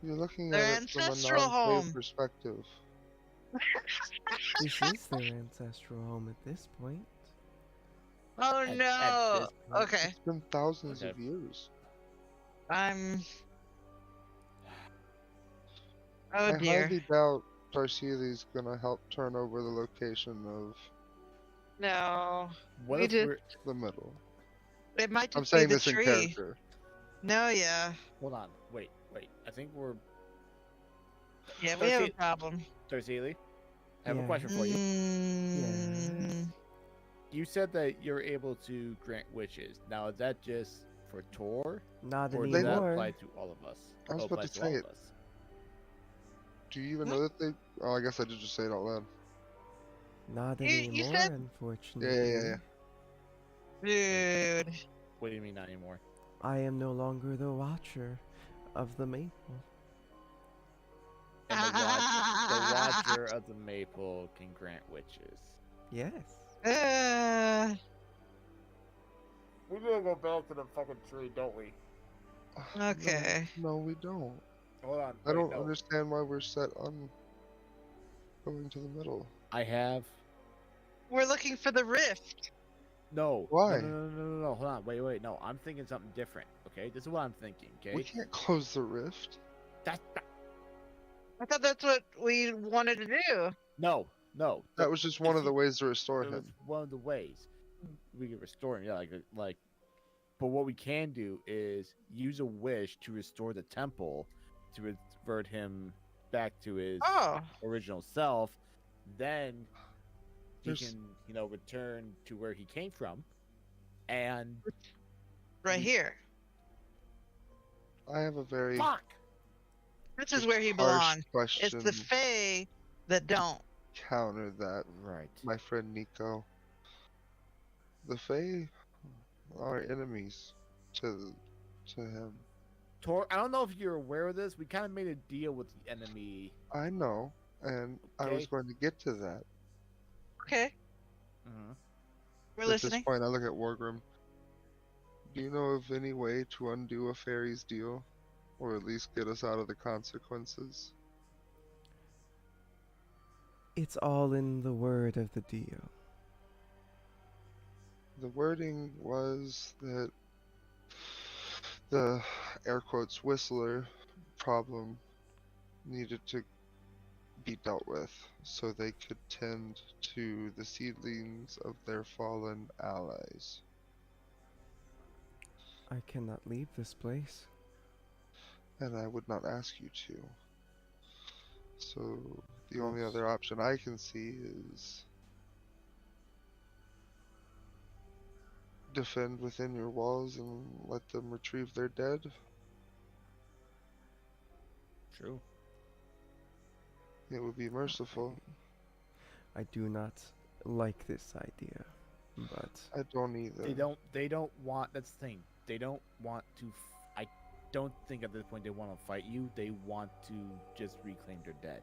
You're looking Their at it from a ancestral non-player home. perspective. This is their ancestral home at this point. Oh At no. this point, Okay. It's been thousands Okay. of years. I'm. I Oh dear. highly doubt Tarsili's gonna help turn over the location of No. what We if just. we're the middle. It might I'm just be saying the this in tree. character. No, yeah. hold on, wait. I think we're Yeah, we have a Darcy- problem. Darcy. I have a Yeah. question for you. Mm, You said that you're able to grant wishes. Now is that just for Tor, Not or does that anymore. apply to all of us? I was Oh, about applies to all say of it. us. Do you even know that they? Oh, I guess I did just say it out loud. Not You anymore, said- unfortunately. dude. What do you mean not anymore? I am no longer the watcher of the maple. And the Watcher of the Maple can grant witches. Yes. We gotta go back to the fucking tree, don't we? Okay. No, we don't. Hold on. I wait, don't no. understand why we're set on going to the middle. I have We're looking for the rift. no. Why? No. Hold on. Wait. No, I'm thinking something different. Okay, this is what I'm thinking. Okay. We can't close the rift. That I thought that's what we wanted to do. no. That was just one of the ways to restore It was him. one of the ways we can restore him. Yeah, like. But what we can do is use a wish to restore the temple, to revert him back to his Oh. original self. Then he There's- can, return to where he came from, and Right here. I have a very fuck. This is where he harsh belongs. It's question the Fae that don't. counter that, Right. my friend Nico. The Fae are enemies to him. Tor, I don't know if you're aware of this. We kind of made a deal with the enemy. I know, and I was Okay. going to get to that. Okay, Mm-hmm. we're At listening. this point, I look at Wargrim. Do you know of any way to undo a fairy's deal? Or at least get us out of the consequences? It's all in the word of the deal. The wording was that the air quotes whistler problem needed to be dealt with so they could tend to the seedlings of their fallen allies. I cannot leave this place. And I would not ask you to. So the only other option I can see is defend within your walls and let them retrieve their dead. True. It would be merciful. I do not like this idea, but I don't either. They don't want. That's the thing. They don't want to. I don't think at this point they want to fight you. They want to just reclaim their dead.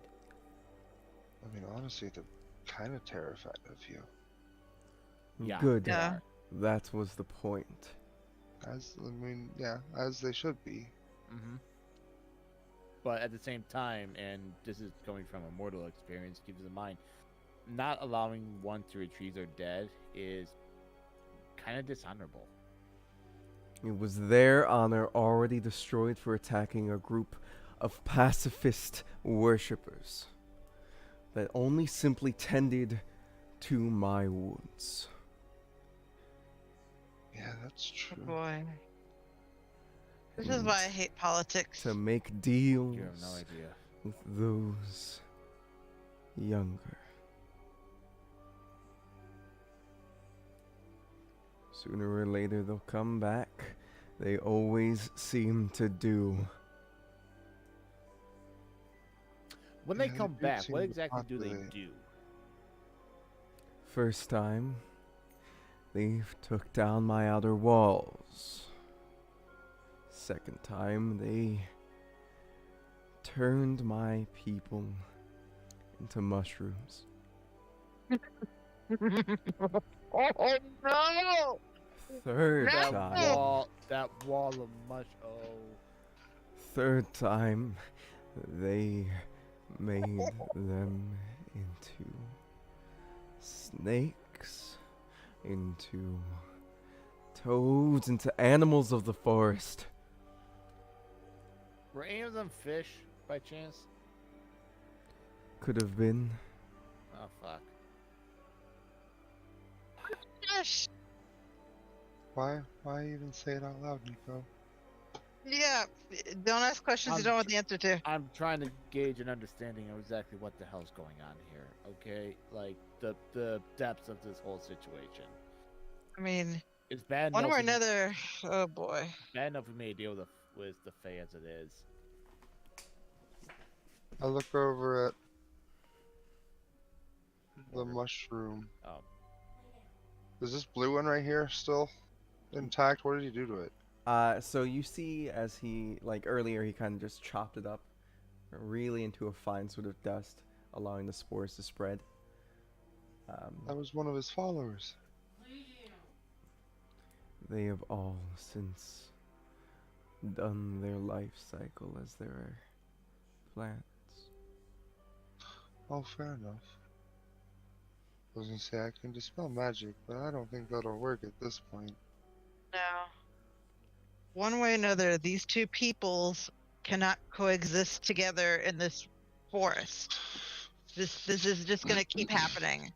I mean, honestly, they're kind of terrified of you. Yeah. good. they Yeah. are. That was the point. As they should be. Mm-hmm. But at the same time, and this is coming from a mortal experience, keep this in mind, not allowing one to retrieve their dead is kind of dishonorable. It was their honor already destroyed for attacking a group of pacifist worshippers that only simply tended to my wounds. Yeah, that's Oh true. boy. This is why I hate politics. To make deals You have no idea. with those younger. Sooner or later they'll come back. They always seem to do. When Yeah, they they come do back, seem what to exactly do they populate. do? First time, they took down my outer walls. Second time, they turned my people into mushrooms. Oh no! Third That time, That wall of mush. Oh, third time, They made them into snakes, into toads, into animals of the forest. Were any of them fish by chance? Could have been. Oh fuck. Gosh. Why even say it out loud, Nico? Yeah. Don't ask questions you don't know what the answer to. I'm trying to gauge an understanding of exactly what the hell's going on here. Okay, like the depths of this whole situation. I mean, It's bad one enough. way or another. Oh boy. Bad enough we may deal with the Fae as it is. I look over at the mushroom. Oh, Is this blue one right here still intact? What did he do to it? So you see as he, like earlier, he kind of just chopped it up really into a fine sort of dust, allowing the spores to spread. That was one of his followers. They have all since done their life cycle as their plants. Oh, fair enough. I was gonna say I can dispel magic, but I don't think that'll work at this point. No. One way or another, these two peoples cannot coexist together in this forest. This is just gonna keep happening.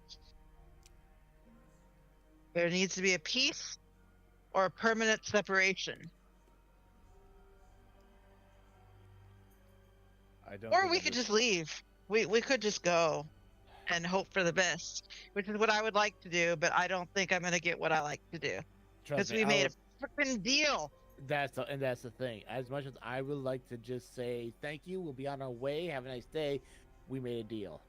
There needs to be a peace or a permanent separation. I don't. Or think we it could is- just leave. We could just go and hope for the best, which is what I would like to do, but I don't think I'm gonna get what I like to do. Trust Because me, we I made was- a freaking deal. That's the thing. As much as I would like to just say thank you, we'll be on our way. Have a nice day. We made a deal.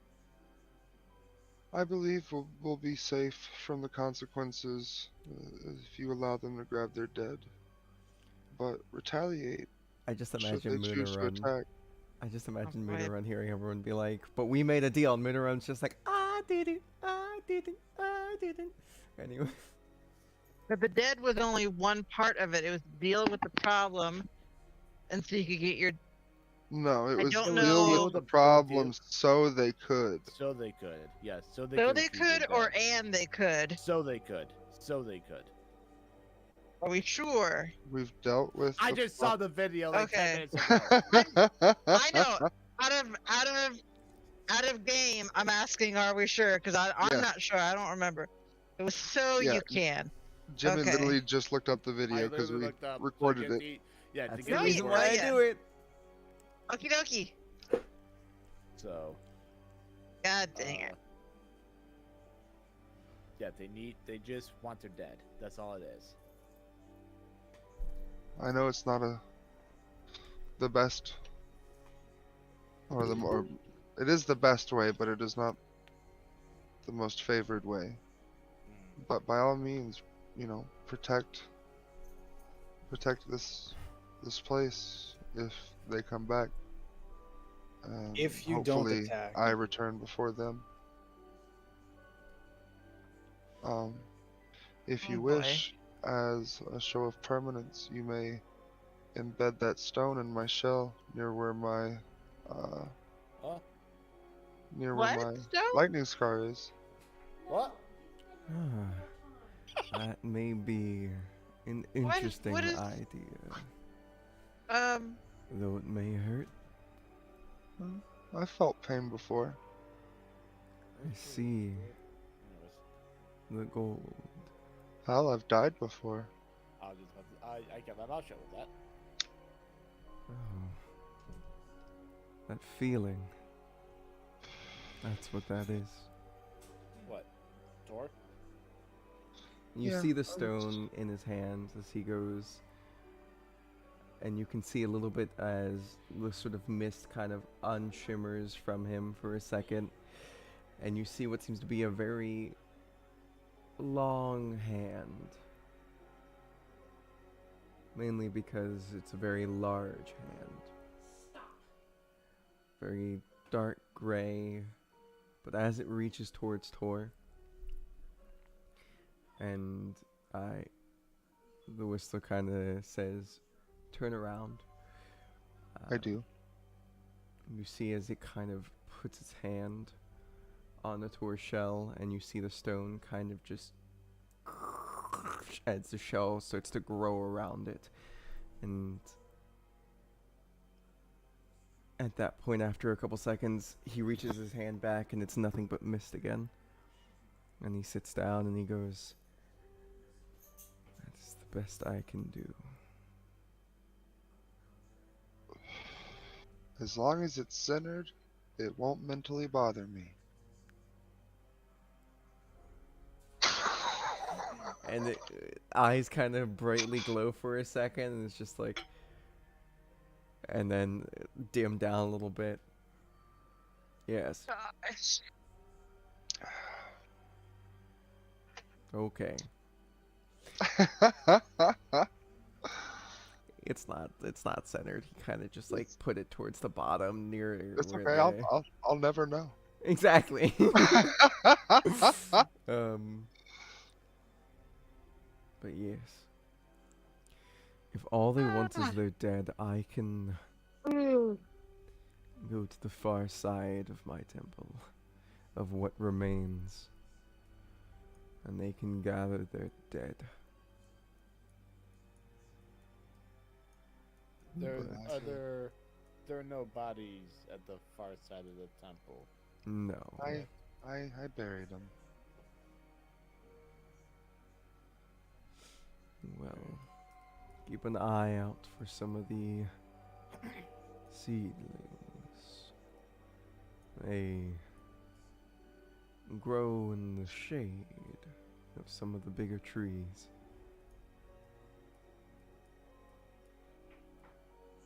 I believe we'll be safe from the consequences if you allow them to grab their dead. But retaliate I just should imagine they choose to Moonerun. attack. I just imagine boy. Moonerun hearing everyone be like, "But we made a deal." And Moonerun's just like, "I didn't, I didn't, I didn't." Anyway, But the dead was only one part of it. It was dealing with the problem, and so you could get your. No, it I was don't deal know. with the problems so they could. So they could. Yes. So they So could. they achieve their could, or goal. and they could. So they could. So they could. Are we sure? We've dealt with. I the just saw the video like Okay. 10 minutes ago. I know. Out of game, I'm asking, are we sure? Because I'm Yeah. not sure. I don't remember. It was so Yeah. you can. Jimmy Okay. literally just looked up the I video because literally we looked up to recorded get it. the- yeah, to that's get the No, reason you- why no, I yeah. do it. Okie dokie. So. God dang it. Yeah, they just want their dead. That's all it is. I know it's not the best or the more it is the best way, but it is not the most favored way. But by all means, protect this place if they come back. And If you don't hopefully attack. I return before them. If you Oh, boy. wish, as a show of permanence, you may embed that stone in my shell near where my What? What? Stone? lightning scar is. What? That may be an What- interesting what is- idea, though it may hurt. I felt pain before. I see the gold. Hell, I've died before. I was just about to, I kept my mouth shut with that. Oh, that feeling. That's what that is. What? Tor? You Yeah, see the I was- stone in his hands as he goes, and you can see a little bit as the sort of mist kind of unshimmers from him for a second, and you see what seems to be a very long hand. Mainly because it's a very large hand. Very dark gray, but as it reaches towards Tor, and the whistler kind of says, "Turn around." I do. You see as it kind of puts its hand on the tortoise shell, and you see the stone kind of just as the shell starts to grow around it. And at that point, after a couple seconds, he reaches his hand back, and it's nothing but mist again. And he sits down and he goes, "That's the best I can do." As long as it's centered, it won't mentally bother me. And the eyes kind of brightly glow for a second, and it's just like, and then dim down a little bit. Yes. Gosh. Okay. It's not centered. He kind of just like put it towards the bottom near It's where okay. the I'll never know. exactly. um. But yes, if all they want is their dead, I can go to the far side of my temple, of what remains, and they can gather their dead. There But are there are no bodies at the far side of the temple. No. I buried him. Well, keep an eye out for some of the seedlings. They grow in the shade of some of the bigger trees.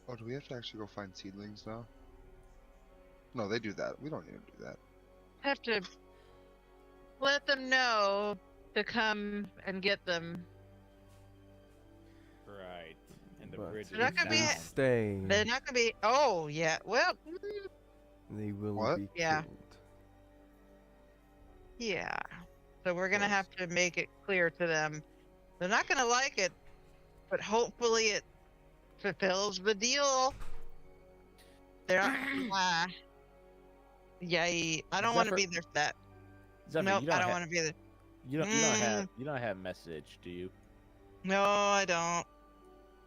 Oh, do we have to actually go find seedlings now? No, they do that. We don't need to do that. Have to let them know to come and get them. Right. And the But bridge is They're not gonna down. be- stay, They're not gonna be. Oh yeah. Well. they will What? be Yeah. killed. Yeah. So we're gonna Yes. have to make it clear to them. They're not gonna like it, but hopefully it fulfills the deal. They're not. Yay! I don't want to Zephyr- be there for that. Zephyr, Nope, you don't I don't ha- want to be there. you don't have message, do you? No, I don't.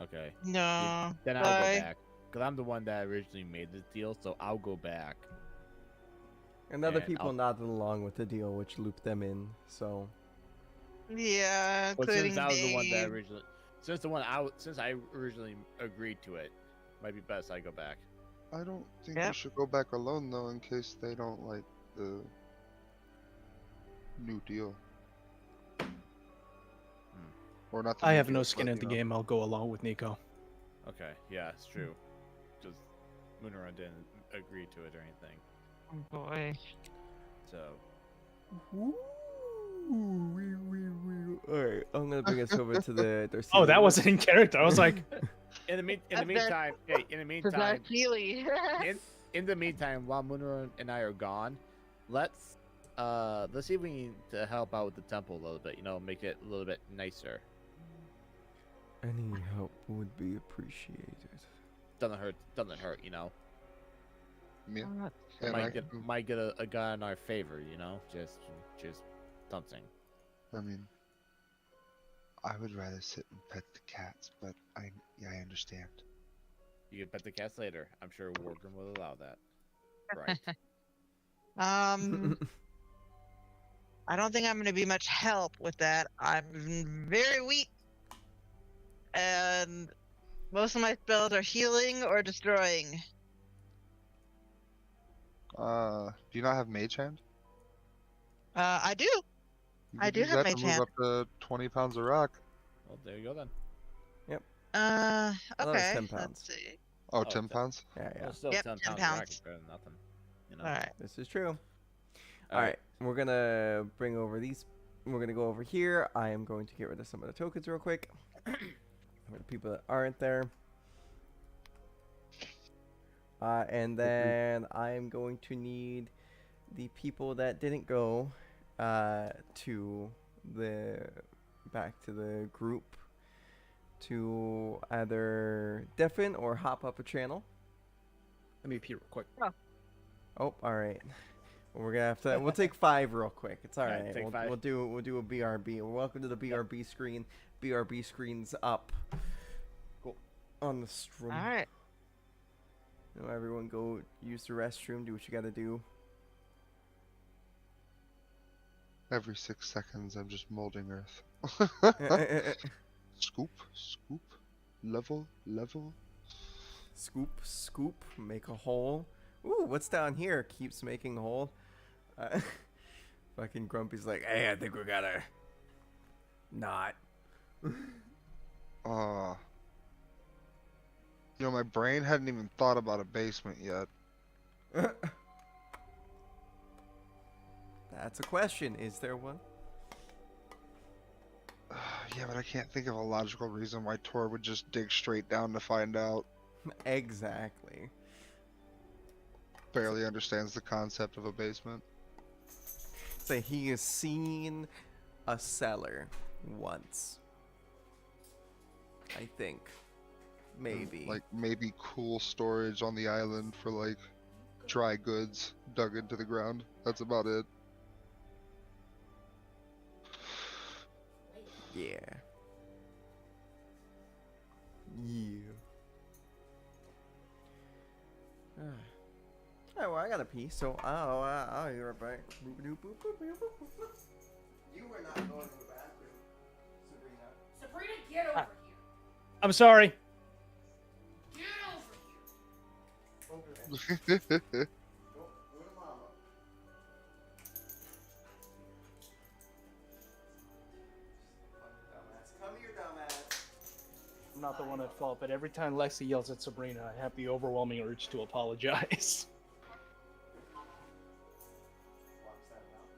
Okay. No. Then I'll Bye. go back. Because I'm the one that originally made this deal, so I'll go back. And other And people I'll- nodded along with the deal, which looped them in. So Yeah, But including since I was the one that Dave. originally, since I originally agreed to it, might be best I go back. I don't think we Yep. should go back alone though, in case they don't like the new deal. Or not. The I new have no deal, skin but, in you the know. game. I'll go along with Nico. Okay, yeah, it's true. Because Moonrun didn't agree to it or anything. Oh boy. So, alright, I'm gonna bring us over to the Oh, that wasn't in character. I was like, in the That's meantime, hey, in the meantime, Healy. in the meantime, while Moonrun and I are gone, let's see if we need to help out with the temple a little bit. You know, make it a little bit nicer. Any help would be appreciated. Doesn't hurt. You know, Yeah. And might get a guy in our favor. You know, just something. I mean, I would rather sit and pet the cats, but I understand. You can pet the cats later. I'm sure Wargrim will allow that. Right. I don't think I'm going to be much help with that. I'm very weak, and most of my spells are healing or destroying. Do you not have Mage Hand? I do. You I could do use have that Mage to move Hand. up to 20 pounds of rock. Well, there you go then. That was Okay. 10 pounds. Let's see. Oh, Oh, 10 so- pounds? Yeah, yeah. Well, still Yep, 10 10 pounds of rock pounds. is better than nothing. You know. All right. This is true. All Alright, we're gonna bring over these. We're gonna go over here. I am going to get rid of some of the tokens real quick. For the people that aren't there. And then I am going to need the people that didn't go to the back to the group to either deafen or hop up a channel. Let me pee real quick. Oh, all right. We're gonna have to. We'll take 5 real quick. It's all Alright, right. take We'll 5. do a BRB. Welcome to the BRB screen. BRB screen's up. Go on the stream. All right. Now everyone go use the restroom. Do what you gotta do. Every 6 seconds, I'm just molding Earth. Scoop, scoop, level, level. Scoop, scoop, make a hole. Ooh, what's down here? Keeps making a hole. Fucking Grumpy's like, hey, I think we gotta not. You know, my brain hadn't even thought about a basement yet. That's a question. Is there one? Yeah, but I can't think of a logical reason why Tor would just dig straight down to find out. Exactly. Barely understands the concept of a basement. So he has seen a cellar once. I think. Maybe. Like, maybe cool storage on the island for, like, dry goods dug into the ground. That's about it. Yeah. Yeah. Oh, well, I got a pee, so I'll be right back. You were not going to the bathroom, Sabrina. Sabrina, get over here. I'm sorry. Get over here. Over there. Go to mama. Dumbass. Come here, dumbass. I'm not the one at fault, but every time Lexi yells at Sabrina, I have the overwhelming urge to apologize. Watch that mouth,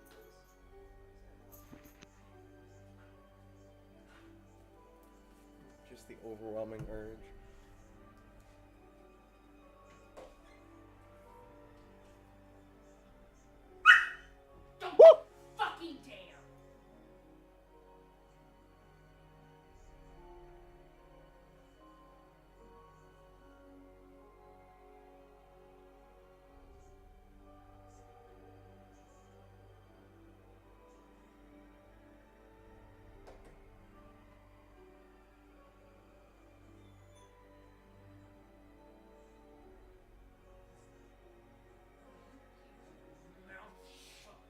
please. Just the overwhelming urge. Don't fucking dare. Mouth shut.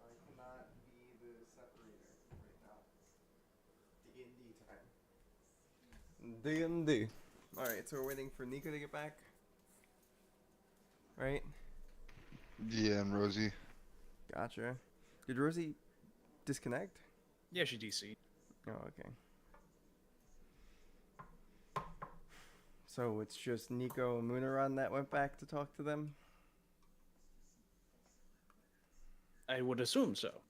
I cannot be the separator right now. D&D time. D&D. Alright, so we're waiting for Nico to get back. Right? Yeah, and Rosie. Gotcha. Did Rosie disconnect? Yeah, she DC. Oh, okay. So it's just Nico and Moonaron that went back to talk to them? I would assume so.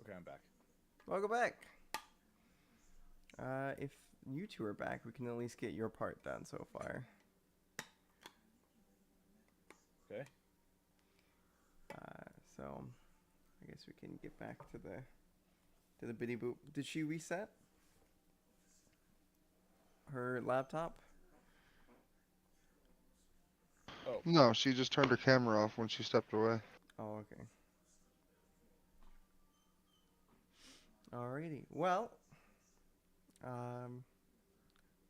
Okay, I'm back. Welcome back. If you two are back, we can at least get your part done so far. Okay. So I guess we can get back to the biddy boop. Did she reset her laptop? Oh, No, she just turned her camera off when she stepped away. Oh, okay. Alrighty. Well,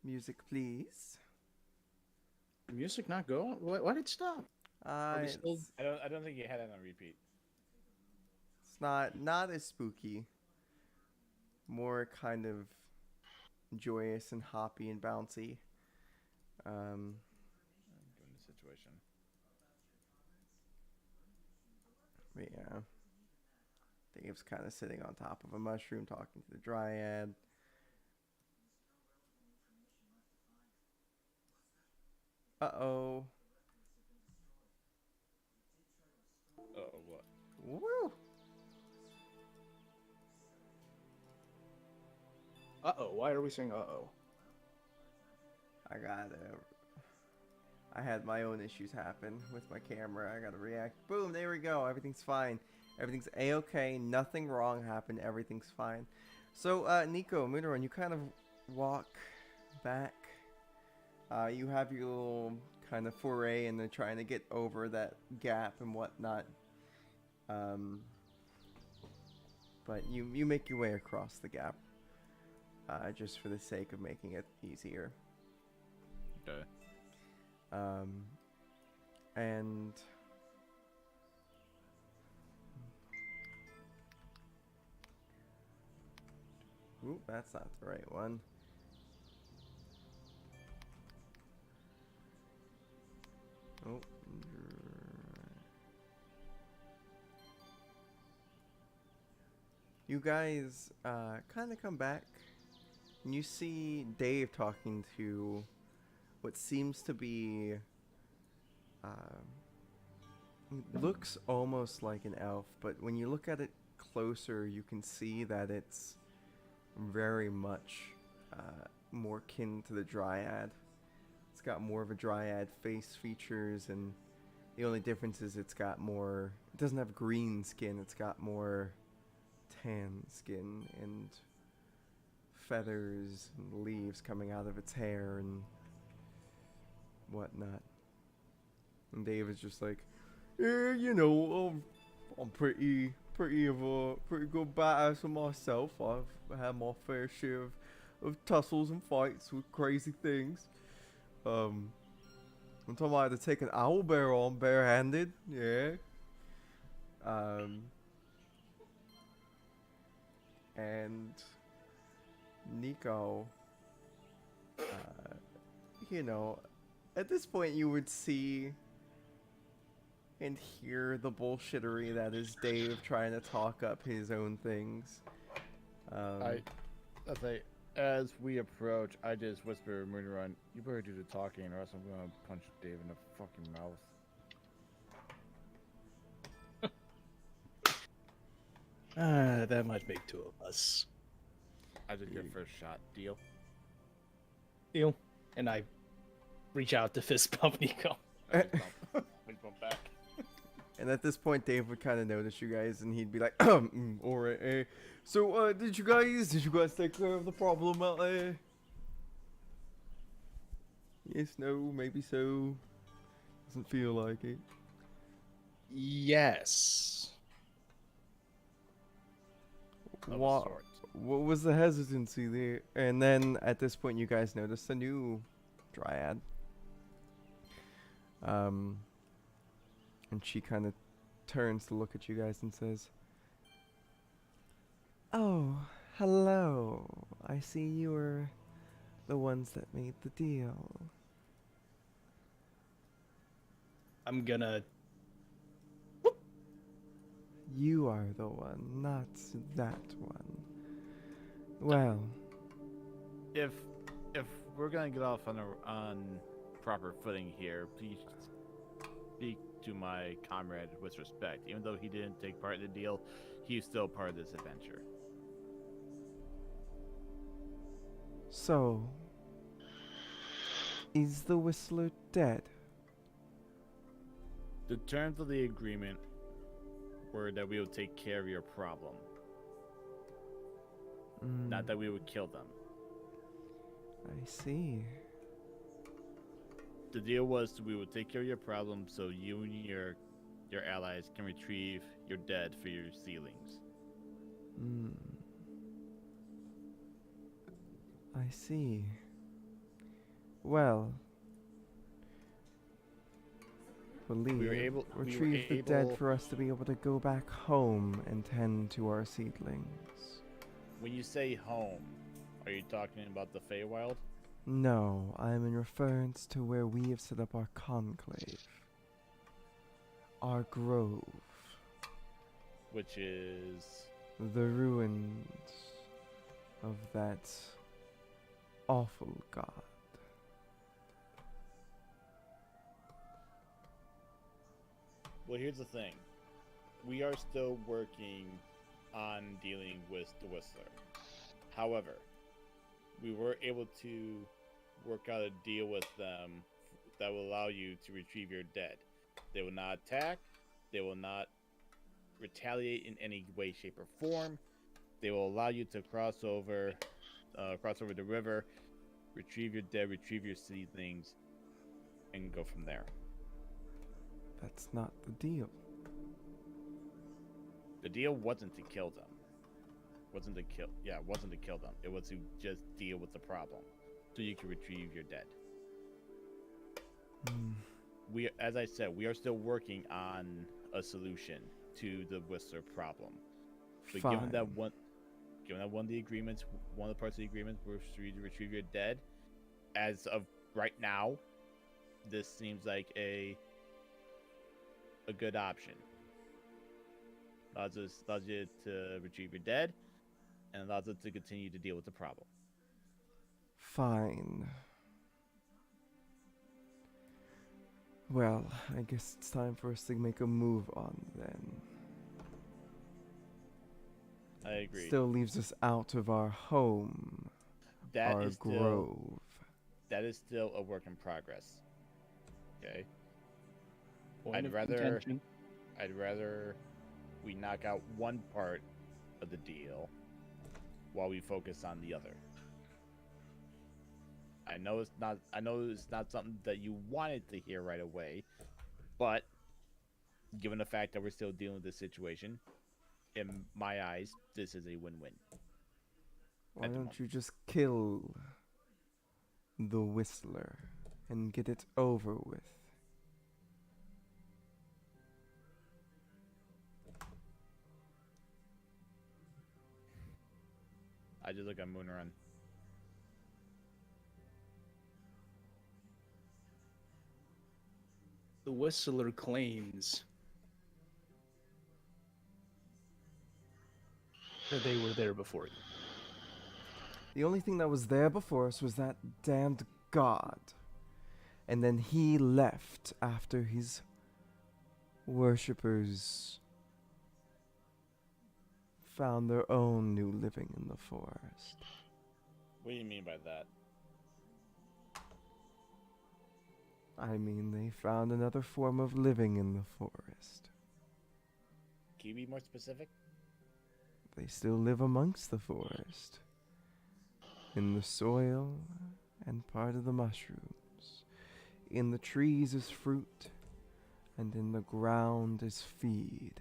music, please. The music not go? Why did it stop? Are we still? It's I don't think you had it on repeat. not as spooky. More kind of joyous and hoppy and bouncy. Um, Given the situation. but yeah, Dave's kind of sitting on top of a mushroom talking to the dryad. Uh-oh. Oh, what? Woo! Uh-oh. Why are we saying uh-oh? I had my own issues happen with my camera. I gotta react. Boom, there we go. Everything's fine. Everything's a-okay. Nothing wrong happened. Everything's fine. So, Nico, Moonerun, you kind of walk back. You have your little kind of foray into trying to get over that gap and whatnot. But you make your way across the gap. Just for the sake of making it easier. Okay. And ooh, that's not the right one. Oh. You guys kind of come back, and you see Dave talking to what seems to be looks almost like an elf, but when you look at it closer, you can see that it's very much more kin to the dryad. It's got more of a dryad face features, and the only difference is it's got more. It doesn't have green skin. It's got more tan skin and feathers and leaves coming out of its hair and whatnot. And Dave is just like, yeah, you know, I'm pretty good badass of myself. I've had my fair share of tussles and fights with crazy things. One time I had to take an owl bear on barehanded. Yeah. And Nico, you know, at this point you would see and hear the bullshittery that is Dave trying to talk up his own things. I say, as we approach, I just whisper, Moonerun, you better do the talking, or else I'm gonna punch Dave in the fucking mouth. That might make two of us. I did your first shot. Deal? Deal. And I reach out to fist bump Nico. Fist bump back. And at this point, Dave would kind of notice you guys, and he'd be like, all right, eh. So, did you guys take care of the problem out there? Yes, no, maybe so. Doesn't feel like it. Yes. Of a What sort. was the hesitancy there? And then at this point, you guys notice a new dryad. And she kind of turns to look at you guys and says, "Oh, hello. I see you were the ones that made the deal." I'm gonna. You are the one, not that one. Well, If we're gonna get off on proper footing here, please speak to my comrade with respect. Even though he didn't take part in the deal, he's still part of this adventure. so is the Whistler dead? The terms of the agreement were that we would take care of your problem, not that we would kill them. I see. The deal was we would take care of your problem so you and your allies can retrieve your dead for your sealings. I see. believe, retrieve the dead for us to be able to go back home and tend to our seedlings. When you say home, are you talking about the Feywild? No, I am in reference to where we have set up our conclave. Our grove. Which is... The ruins of that awful god. Well, here's the thing. We are still working on dealing with the Whistler. However, we were able to work out a deal with them that will allow you to retrieve your dead. They will not attack. They will not retaliate in any way, shape, or form. They will allow you to cross over the river, retrieve your dead, retrieve your seedlings, and go from there. That's not the deal. The deal wasn't to kill them. Wasn't to kill them. It was to just deal with the problem, so you can retrieve your dead. We, as I said, we are still working on a solution to the Whistler problem. But Fine. given that one of the agreements, one of the parts of the agreement was for you to retrieve your dead, as of right now, this seems like a good option. Allows you to retrieve your dead, and allows us to continue to deal with the problem. Fine. Well, I guess it's time for us to make a move on then. I agree. Still leaves us out of our home, our grove. That is still a work in progress. Okay. Point I'd of rather contention. we knock out one part of the deal while we focus on the other. I know it's not something that you wanted to hear right away, but given the fact that we're still dealing with this situation, in my eyes, this is a win-win. Why don't you just kill the Whistler and get it over with? I just look at Moonrun. The Whistler claims that they were there before you. The only thing that was there before us was that damned god. And then he left after his worshippers found their own new living in the forest. What do you mean by that? I mean, they found another form of living in the forest. Can you be more specific? They still live amongst the forest. In the soil and part of the mushrooms. In the trees is fruit, and in the ground is feed.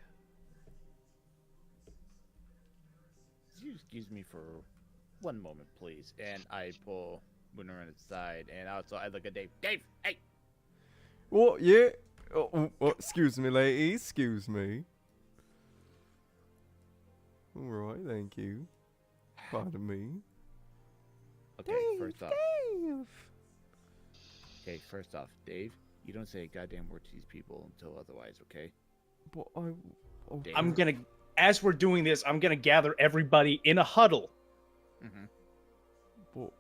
Could you excuse me for one moment, please? And I pull Moonrun aside, and also I look at Dave. Dave, hey! What? Yeah? Excuse me, lady. Excuse me. Alright, thank you. Pardon me. Okay, Dave, first off. Dave! Okay, first off, Dave, you don't say a goddamn word to these people until otherwise, okay? But Dave. I'm gonna, as we're doing this, I'm gonna gather everybody in a huddle. Mm-hmm. But,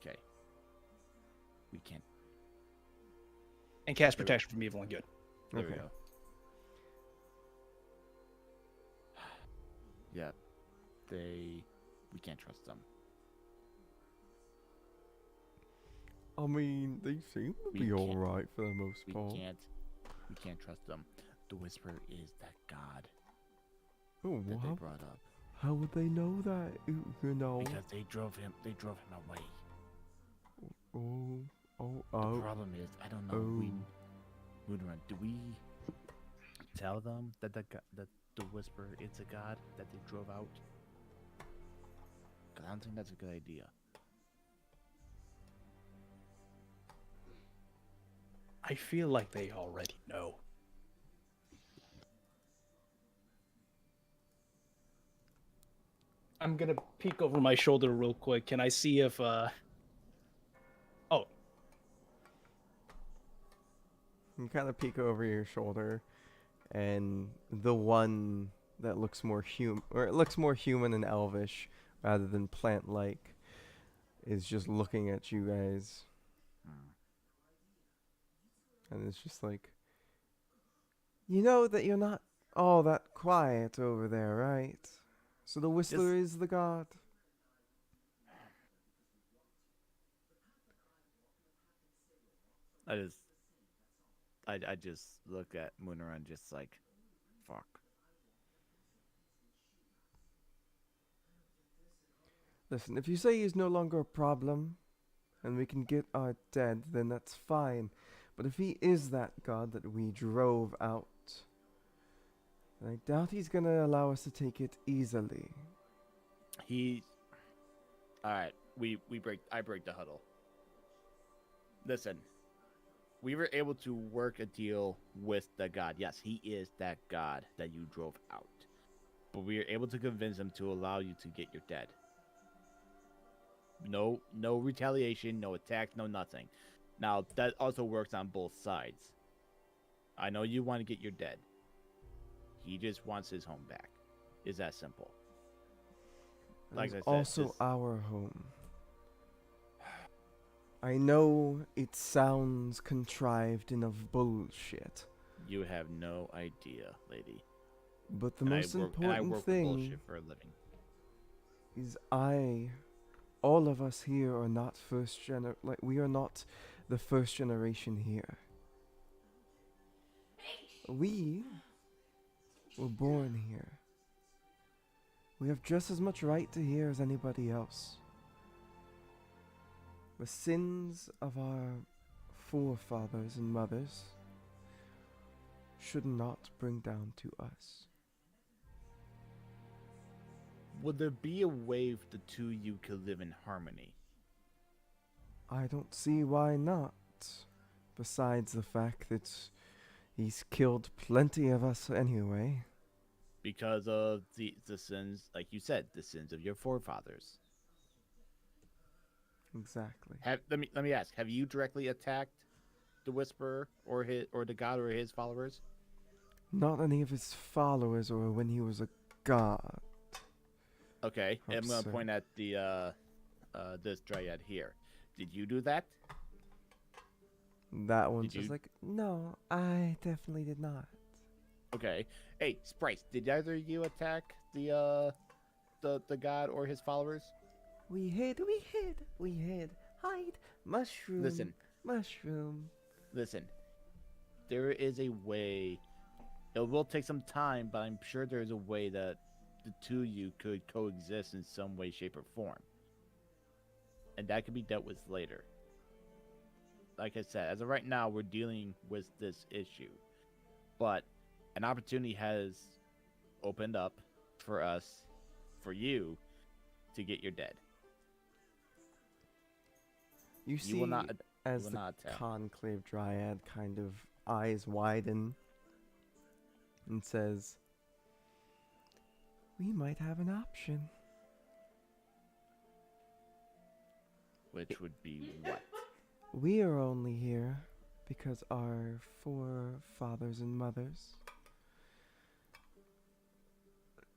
Okay. We can't. And cast protection from evil and good. There we okay. go. Yeah. We can't trust them. I mean, they seem to We be can't- alright for the most We part. can't trust them. The Whisperer is that god Oh, that they wow. brought up. How would they know that? You know? Because they drove him away. Oh. The problem is, I don't know. Moonrun, do we tell them that that the Whisperer is a god that they drove out? Because I don't think that's a good idea. I feel like they already know. I'm gonna peek over my shoulder real quick. Can I see if oh, You kind of peek over your shoulder, and the one that looks more human, or it looks more human and elvish rather than plant-like, is just looking at you guys, Hmm. and it's just like, you know that you're not all that quiet over there, right? So the Whistler Just is the god. I just I just look at Munaran just like, fuck. Listen, if you say he's no longer a problem, and we can get our dead, then that's fine. But if he is that god that we drove out, then I doubt he's gonna allow us to take it easily. He all right. I break the huddle. Listen, we were able to work a deal with the god. Yes, he is that god that you drove out. But we were able to convince him to allow you to get your dead. No retaliation, no attack, no nothing. Now that also works on both sides. I know you want to get your dead. He just wants his home back. Is that simple? It Like is I said, also this- our home. I know it sounds contrived and of bullshit, You have no idea, lady. but the And most I important work with thing bullshit for a living. is all of us here are not we are not the first generation here. We were born here. We have just as much right to hear as anybody else. The sins of our forefathers and mothers should not bring down to us. Would there be a way the two of you could live in harmony? I don't see why not. Besides the fact that he's killed plenty of us anyway. Because of the sins, like you said, the sins of your forefathers. Exactly. Let me ask: have you directly attacked the Whisperer or the God or his followers? Not any of his followers or when he was a god. Okay, I'm gonna Absurd. point at the this dryad here. Did you do that? That one's Did just you- like, no, I definitely did not. Okay. Hey, Sprice, did either of you attack the God or his followers? We hid. Hide. Mushroom. Listen. Mushroom. Listen, there is a way. It will take some time, but I'm sure there is a way that the two of you could coexist in some way, shape, or form. And that could be dealt with later. Like I said, as of right now, we're dealing with this issue. But an opportunity has opened up for us, for you, to get your dead. You You see, will not. as will the not attack. conclave dryad kind of eyes widen and says, we might have an option. Which would be what? We are only here because our forefathers and mothers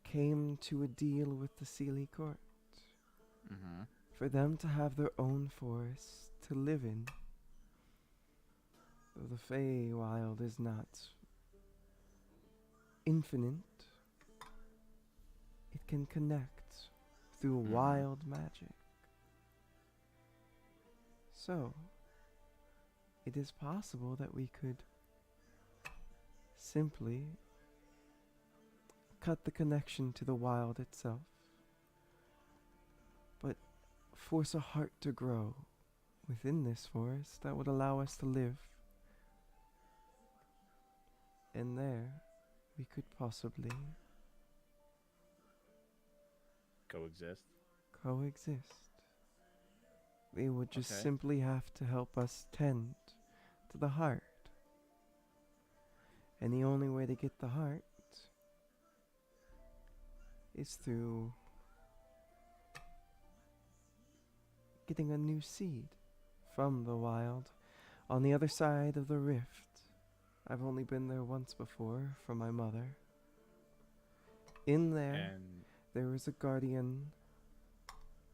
came to a deal with the Sealy Court Mm-hmm. for them to have their own forest to live in. Though the Feywild is not infinite, it can connect through wild magic. So, it is possible that we could simply cut the connection to the wild itself, but force a heart to grow within this forest that would allow us to live. And there, we could possibly Coexist. coexist. They would just Okay. simply have to help us tend to the heart And the only way to get the heart is through getting a new seed from the wild on the other side of the rift. I've only been there once before for my mother. In there, And there is a guardian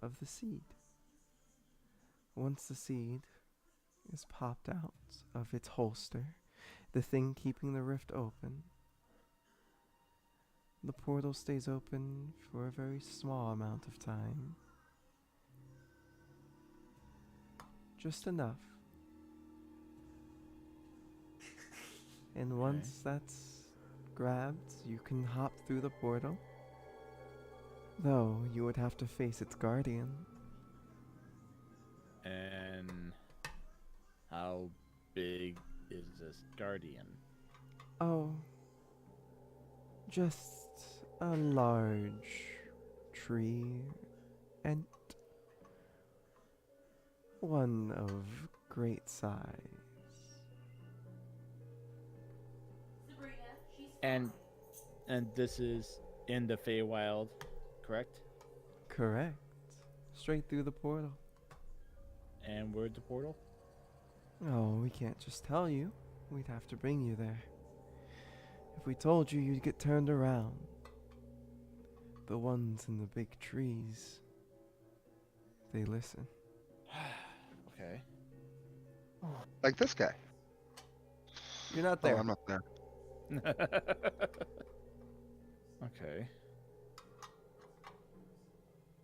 of the seed. Once the seed is popped out of its holster, the thing keeping the rift open, the portal stays open for a very small amount of time. Just enough. And once that's grabbed, you can hop through the portal. Though you would have to face its guardian. and how big is this guardian? Oh, just a large tree and one of great size. Sabrina, she's And fine. and this is in the Feywild, correct? Correct. Straight through the portal. And where's the portal? Oh, we can't just tell you. We'd have to bring you there. If we told you, you'd get turned around. The ones in the big trees, they listen. Okay. Like this guy. You're not Oh, there. I'm not there. Okay.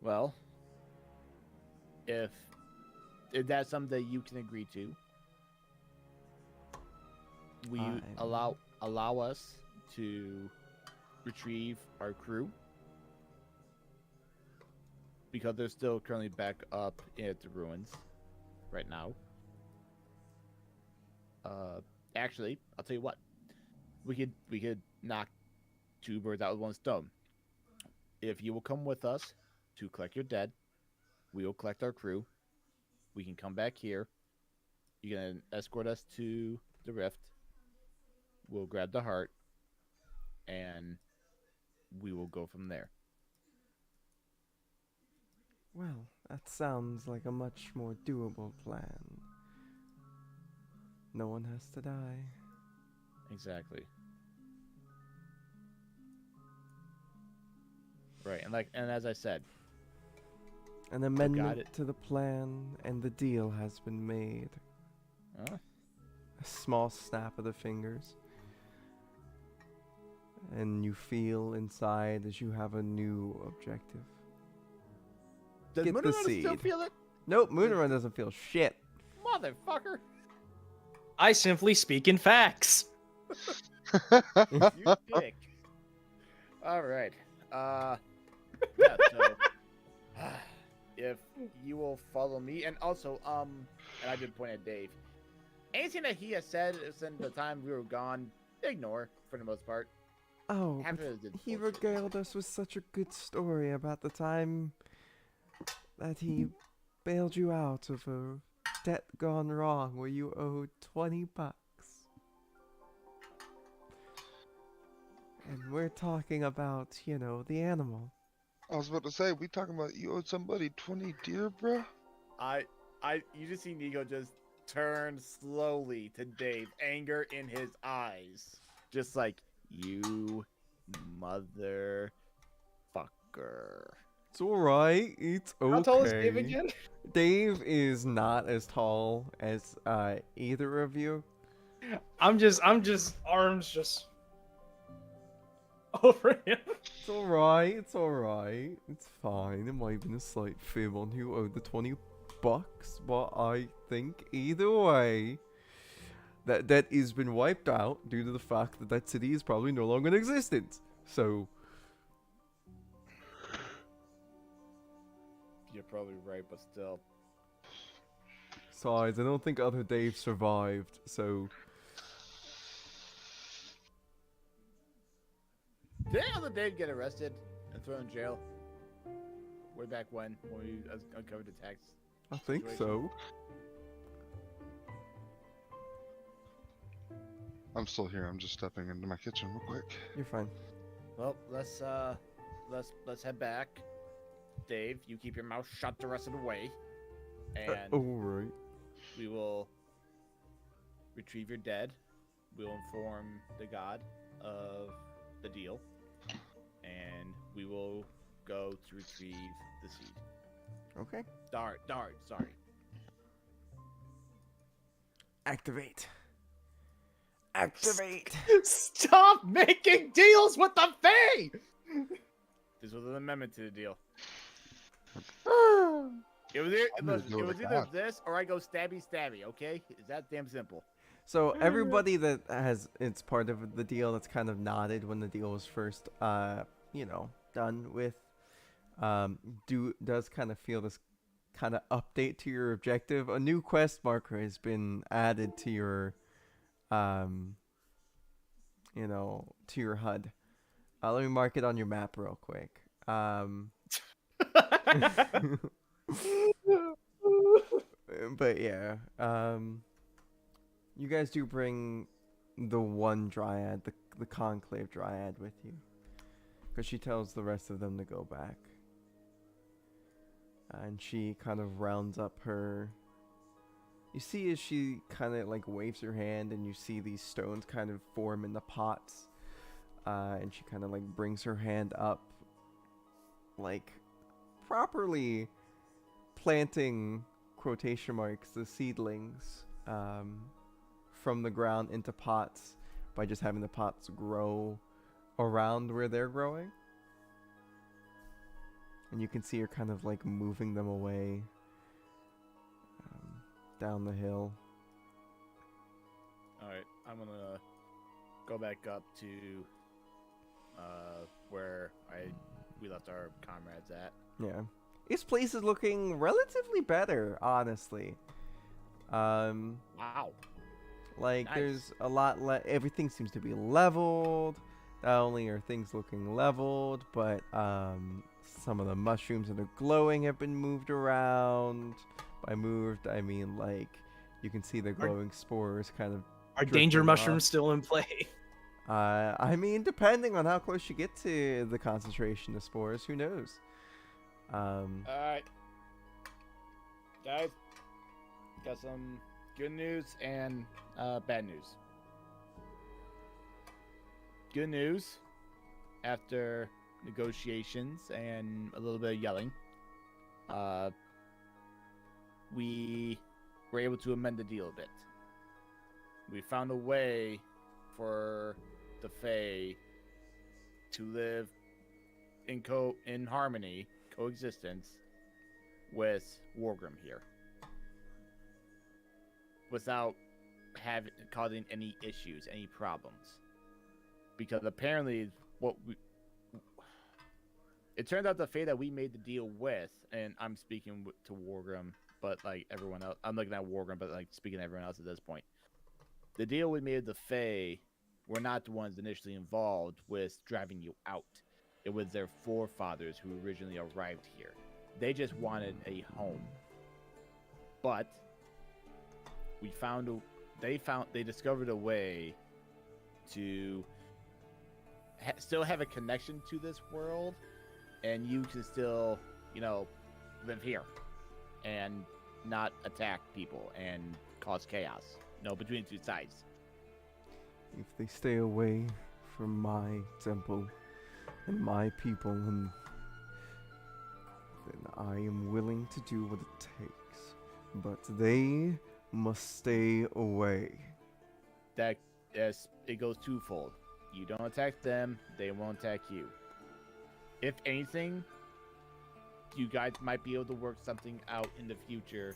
Well, if that's something you can agree to, will you I'm- allow us to retrieve our crew? Because they're still currently back up at the ruins right now. Actually, I'll tell you what. We could knock two birds out with one stone. If you will come with us to collect your dead, we will collect our crew. We can come back here. You can escort us to the rift. We'll grab the heart, and we will go from there. Well, that sounds like a much more doable plan. No one has to die. Exactly. Right, and as I said, An amendment it. to the plan and the deal has been made. huh? A small snap of the fingers. And you feel inside as you have a new objective. Does Get the Moonrunner still seed. feel it? Nope, Moonrun doesn't feel shit. Motherfucker! I simply speak in facts. You dick. All right. Yeah, so if you will follow me, and also, and I did point at Dave. Anything that he has said since the time we were gone, ignore for the most part. Oh, Half but of it is he bullshit. regaled us with such a good story about the time that he bailed you out of a debt gone wrong where you owed $20. And we're talking about, the animal. I was about to say, we talking about you owed somebody 20 deer, bruh? You just see Nico just turn slowly to Dave, anger in his eyes, just like you, motherfucker. It's alright. It's okay. How tall is Dave again? Dave is not as tall as either of you. I'm just arms just over him. It's alright. It's alright. It's fine. It might have been a slight fib on who owed the $20, but I think either way, that debt has been wiped out due to the fact that that city is probably no longer in existence. So, You're probably right, but still. besides, I don't think other Dave survived. So, Did any other Dave get arrested and thrown in jail? Way back when we uncovered the tax. I think Situation. so. I'm still here. I'm just stepping into my kitchen real quick. You're fine. Well, let's head back. Dave, you keep your mouth shut the rest of the way, and All right. we will retrieve your dead. We'll inform the god of the deal, and we will go to retrieve the seed. Okay. Dart, sorry. Activate. Activate. Stop making deals with the Fae! This was an amendment to the deal. Oh, It was, I'm gonna do it it was like either that. this or I go stabby, okay? It's that damn simple. So everybody that has it's part of the deal that's kind of nodded when the deal was first done with does kind of feel this kind of update to your objective. A new quest marker has been added to your to your HUD. Let me mark it on your map real quick. But yeah, you guys do bring the one dryad, the conclave dryad, with you, because she tells the rest of them to go back, and she kind of rounds up her. You see as she kind of like waves her hand, and you see these stones kind of form in the pots, and she kind of like brings her hand up, like properly planting quotation marks the seedlings from the ground into pots by just having the pots grow around where they're growing. And you can see her kind of like moving them away down the hill. Alright, I'm gonna go back up to where we left our comrades at. Yeah. This place is looking relatively better, honestly. Wow. Like, Nice. there's a lot everything seems to be leveled. Not only are things looking leveled, but some of the mushrooms that are glowing have been moved around. By moved, I mean, like, you can see the glowing spores kind of Are danger drifting mushrooms off. still in play? I mean, depending on how close you get to the concentration of spores, who knows? Alright. Guys, got some good news and bad news. Good news, after negotiations and a little bit of yelling, we were able to amend the deal a bit. We found a way for the Fae to live in harmony, coexistence with Wargrim here, without causing any issues, any problems. Because apparently, it turned out the Fae that we made the deal with, and I'm speaking to Wargrim, but like everyone else, I'm looking at Wargrim, but like speaking to everyone else at this point. The deal we made with the Fae were not the ones initially involved with driving you out. It was their forefathers who originally arrived here. They just wanted a home. But they discovered a way to still have a connection to this world, and you can still, live here and not attack people and cause chaos. Between two sides. If they stay away from my temple and my people, then I am willing to do what it takes. But they must stay away. It goes twofold. You don't attack them, they won't attack you. If anything, you guys might be able to work something out in the future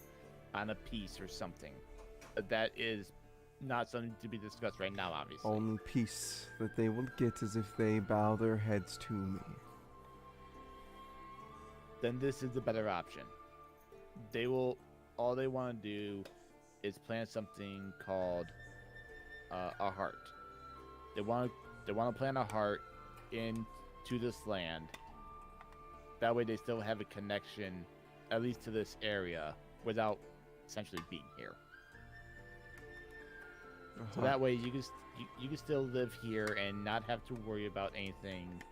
on a peace or something. That is not something to be discussed right now, obviously. Only peace that they will get is if they bow their heads to me. Then this is the better option. All they want to do is plant something called a heart. They want to plant a heart into this land. That way they still have a connection, at least to this area, without essentially being here. So that way you you can still live here and not have to worry about anything,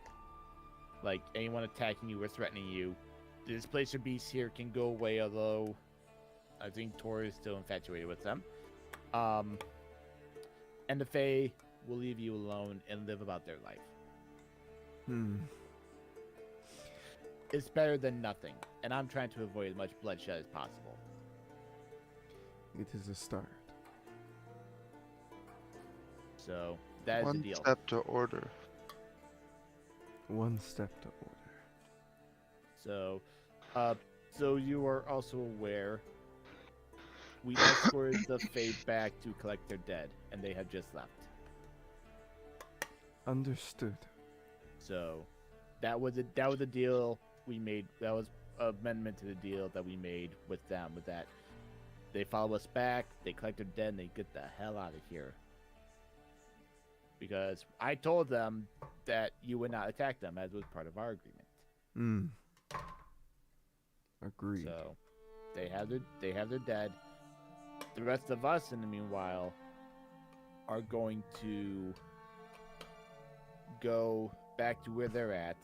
like anyone attacking you or threatening you. The displacer beasts here can go away, although I think Tor is still infatuated with them. And the Fae will leave you alone and live about their life. It's better than nothing, and I'm trying to avoid as much bloodshed as possible. It is a start. So that is One the deal. step to order. One step to order. So, so you are also aware we escorted the Fae back to collect their dead, and they have just left. Understood. So, that was a deal we made. That was an amendment to the deal that we made with them. With that, they follow us back, they collect their dead, and they get the hell out of here. Because I told them that you would not attack them, as was part of our agreement. Agreed. So, they have their dead. The rest of us, in the meanwhile, are going to go back to where they're at.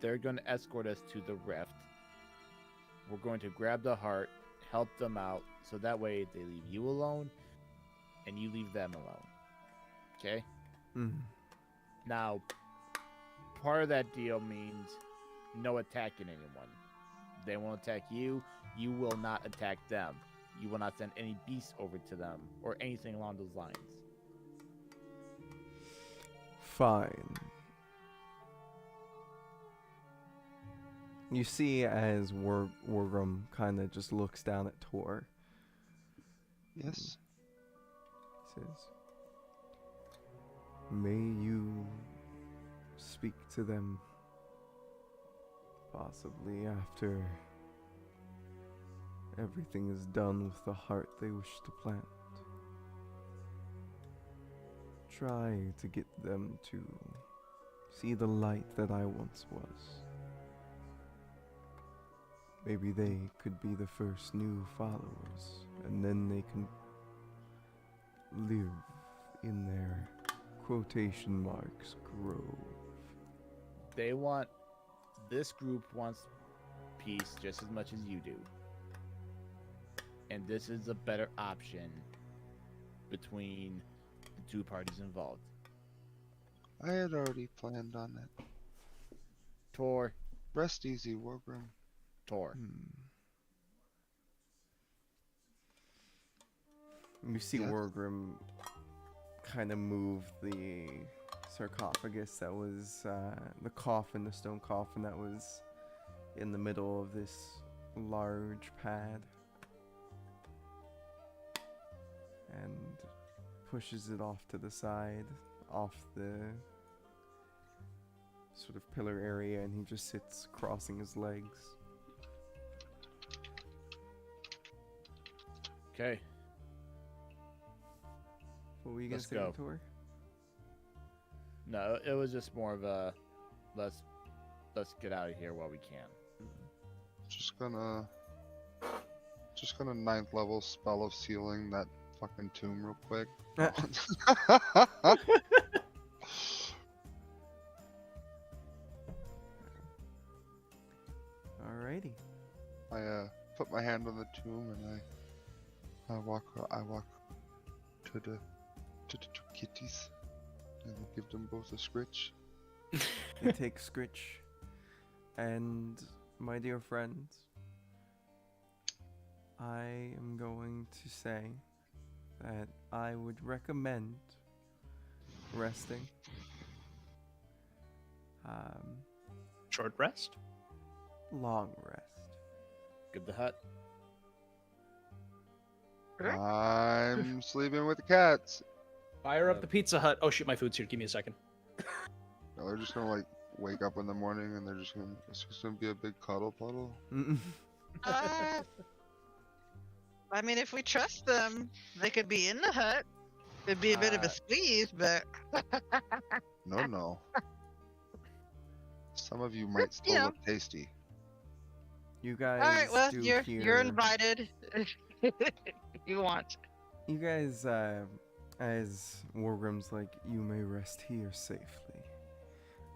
They're going to escort us to the rift. We're going to grab the heart, help them out, so that way they leave you alone, and you leave them alone. Okay? Now, part of that deal means no attacking anyone. They won't attack you. You will not attack them. You will not send any beasts over to them or anything along those lines. Fine. You see as Wargrim kind of just looks down at Tor. Yes. He says, "May you speak to them possibly after everything is done with the heart they wish to plant. Try to get them to see the light that I once was. Maybe they could be the first new followers, and then they can live in their quotation marks grove." This group wants peace just as much as you do. And this is a better option between the two parties involved. I had already planned on it. Tor. Rest easy, Wargrim. Tor. You see Yes. Wargrim kind of move the sarcophagus that was the coffin, the stone coffin that was in the middle of this large pad, and pushes it off to the side, off the sort of pillar area, and he just sits crossing his legs. Okay. What were you gonna Let's say, go. Tor? No, it was just more of a let's get out of here while we can. Just gonna ninth level spell of sealing that fucking tomb real quick. Alrighty. I put my hand on the tomb and I walk to the two kitties and give them both a scritch. They take Scritch. And, my dear friends, I am going to say that I would recommend resting. Short rest. Long rest. Get the hut. I'm sleeping with the cats. Fire up the Pizza Hut. Oh shit, my food's here. Give me a second. No, they're just gonna like wake up in the morning and it's just gonna be a big cuddle puddle. I mean, if we trust them, they could be in the hut. It'd be a bit of a squeeze, but No. Some of you might still Yeah. look tasty. You guys all right. Well, do you're hear, invited if you want. You guys As Wargrim's like, you may rest here safely.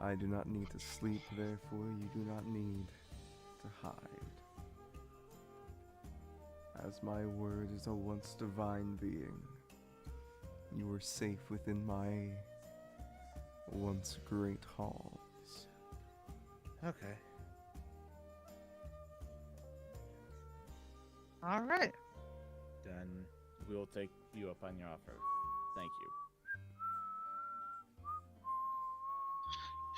I do not need to sleep, therefore you do not need to hide. As my word is a once divine being, you are safe within my once great halls. Okay. All right. Then we will take you up on your offer. Thank you.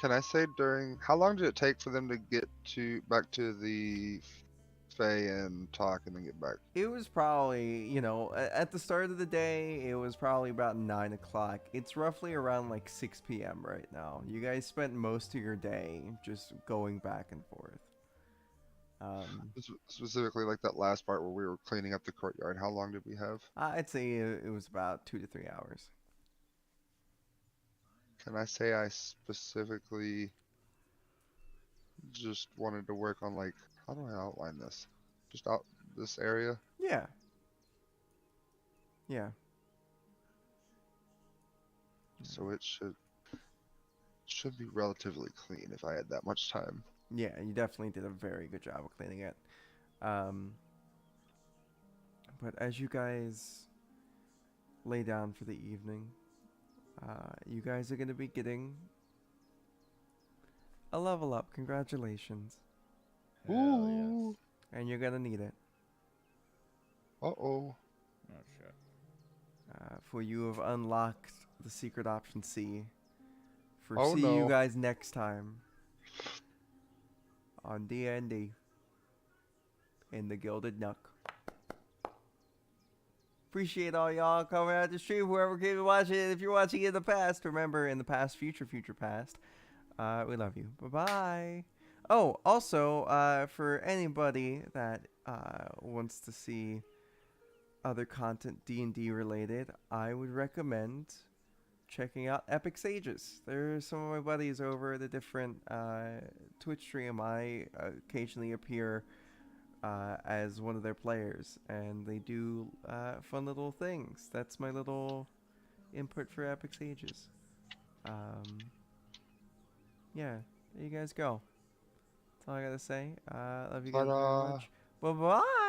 Can I say during how long did it take for them to get to back to the Fae and talk and then get back? It was probably, at the start of the day, it was probably about 9 o'clock. It's roughly around like 6 p.m. right now. You guys spent most of your day just going back and forth. Specifically, like that last part where we were cleaning up the courtyard. How long did we have? I'd say it was about 2 to 3 hours. Can I say I specifically just wanted to work on like how do I outline this? Just out this area. Yeah. Yeah. So it should be relatively clean if I had that much time. Yeah, you definitely did a very good job of cleaning it. But as you guys lay down for the evening, you guys are going to be getting a level up. Congratulations. Hell Ooh. And you're going to need it. Uh-oh. yes. Oh shit. For you have unlocked the secret option C. For Oh, see you no. guys next time on D&D in the Gilded Nook. Appreciate all y'all coming out to stream. Whoever came to watch it, if you're watching in the past, remember in the past, future past, we love you. Bye-bye. Oh, also, for anybody that wants to see other content D&D related, I would recommend checking out Epic Sages. There's some of my buddies over at a different Twitch stream. I occasionally appear as one of their players, and they do fun little things. That's my little input for Epic Sages. Yeah, there you guys go. That's all I gotta say. Love you guys very Ta-da. much. Bye-bye!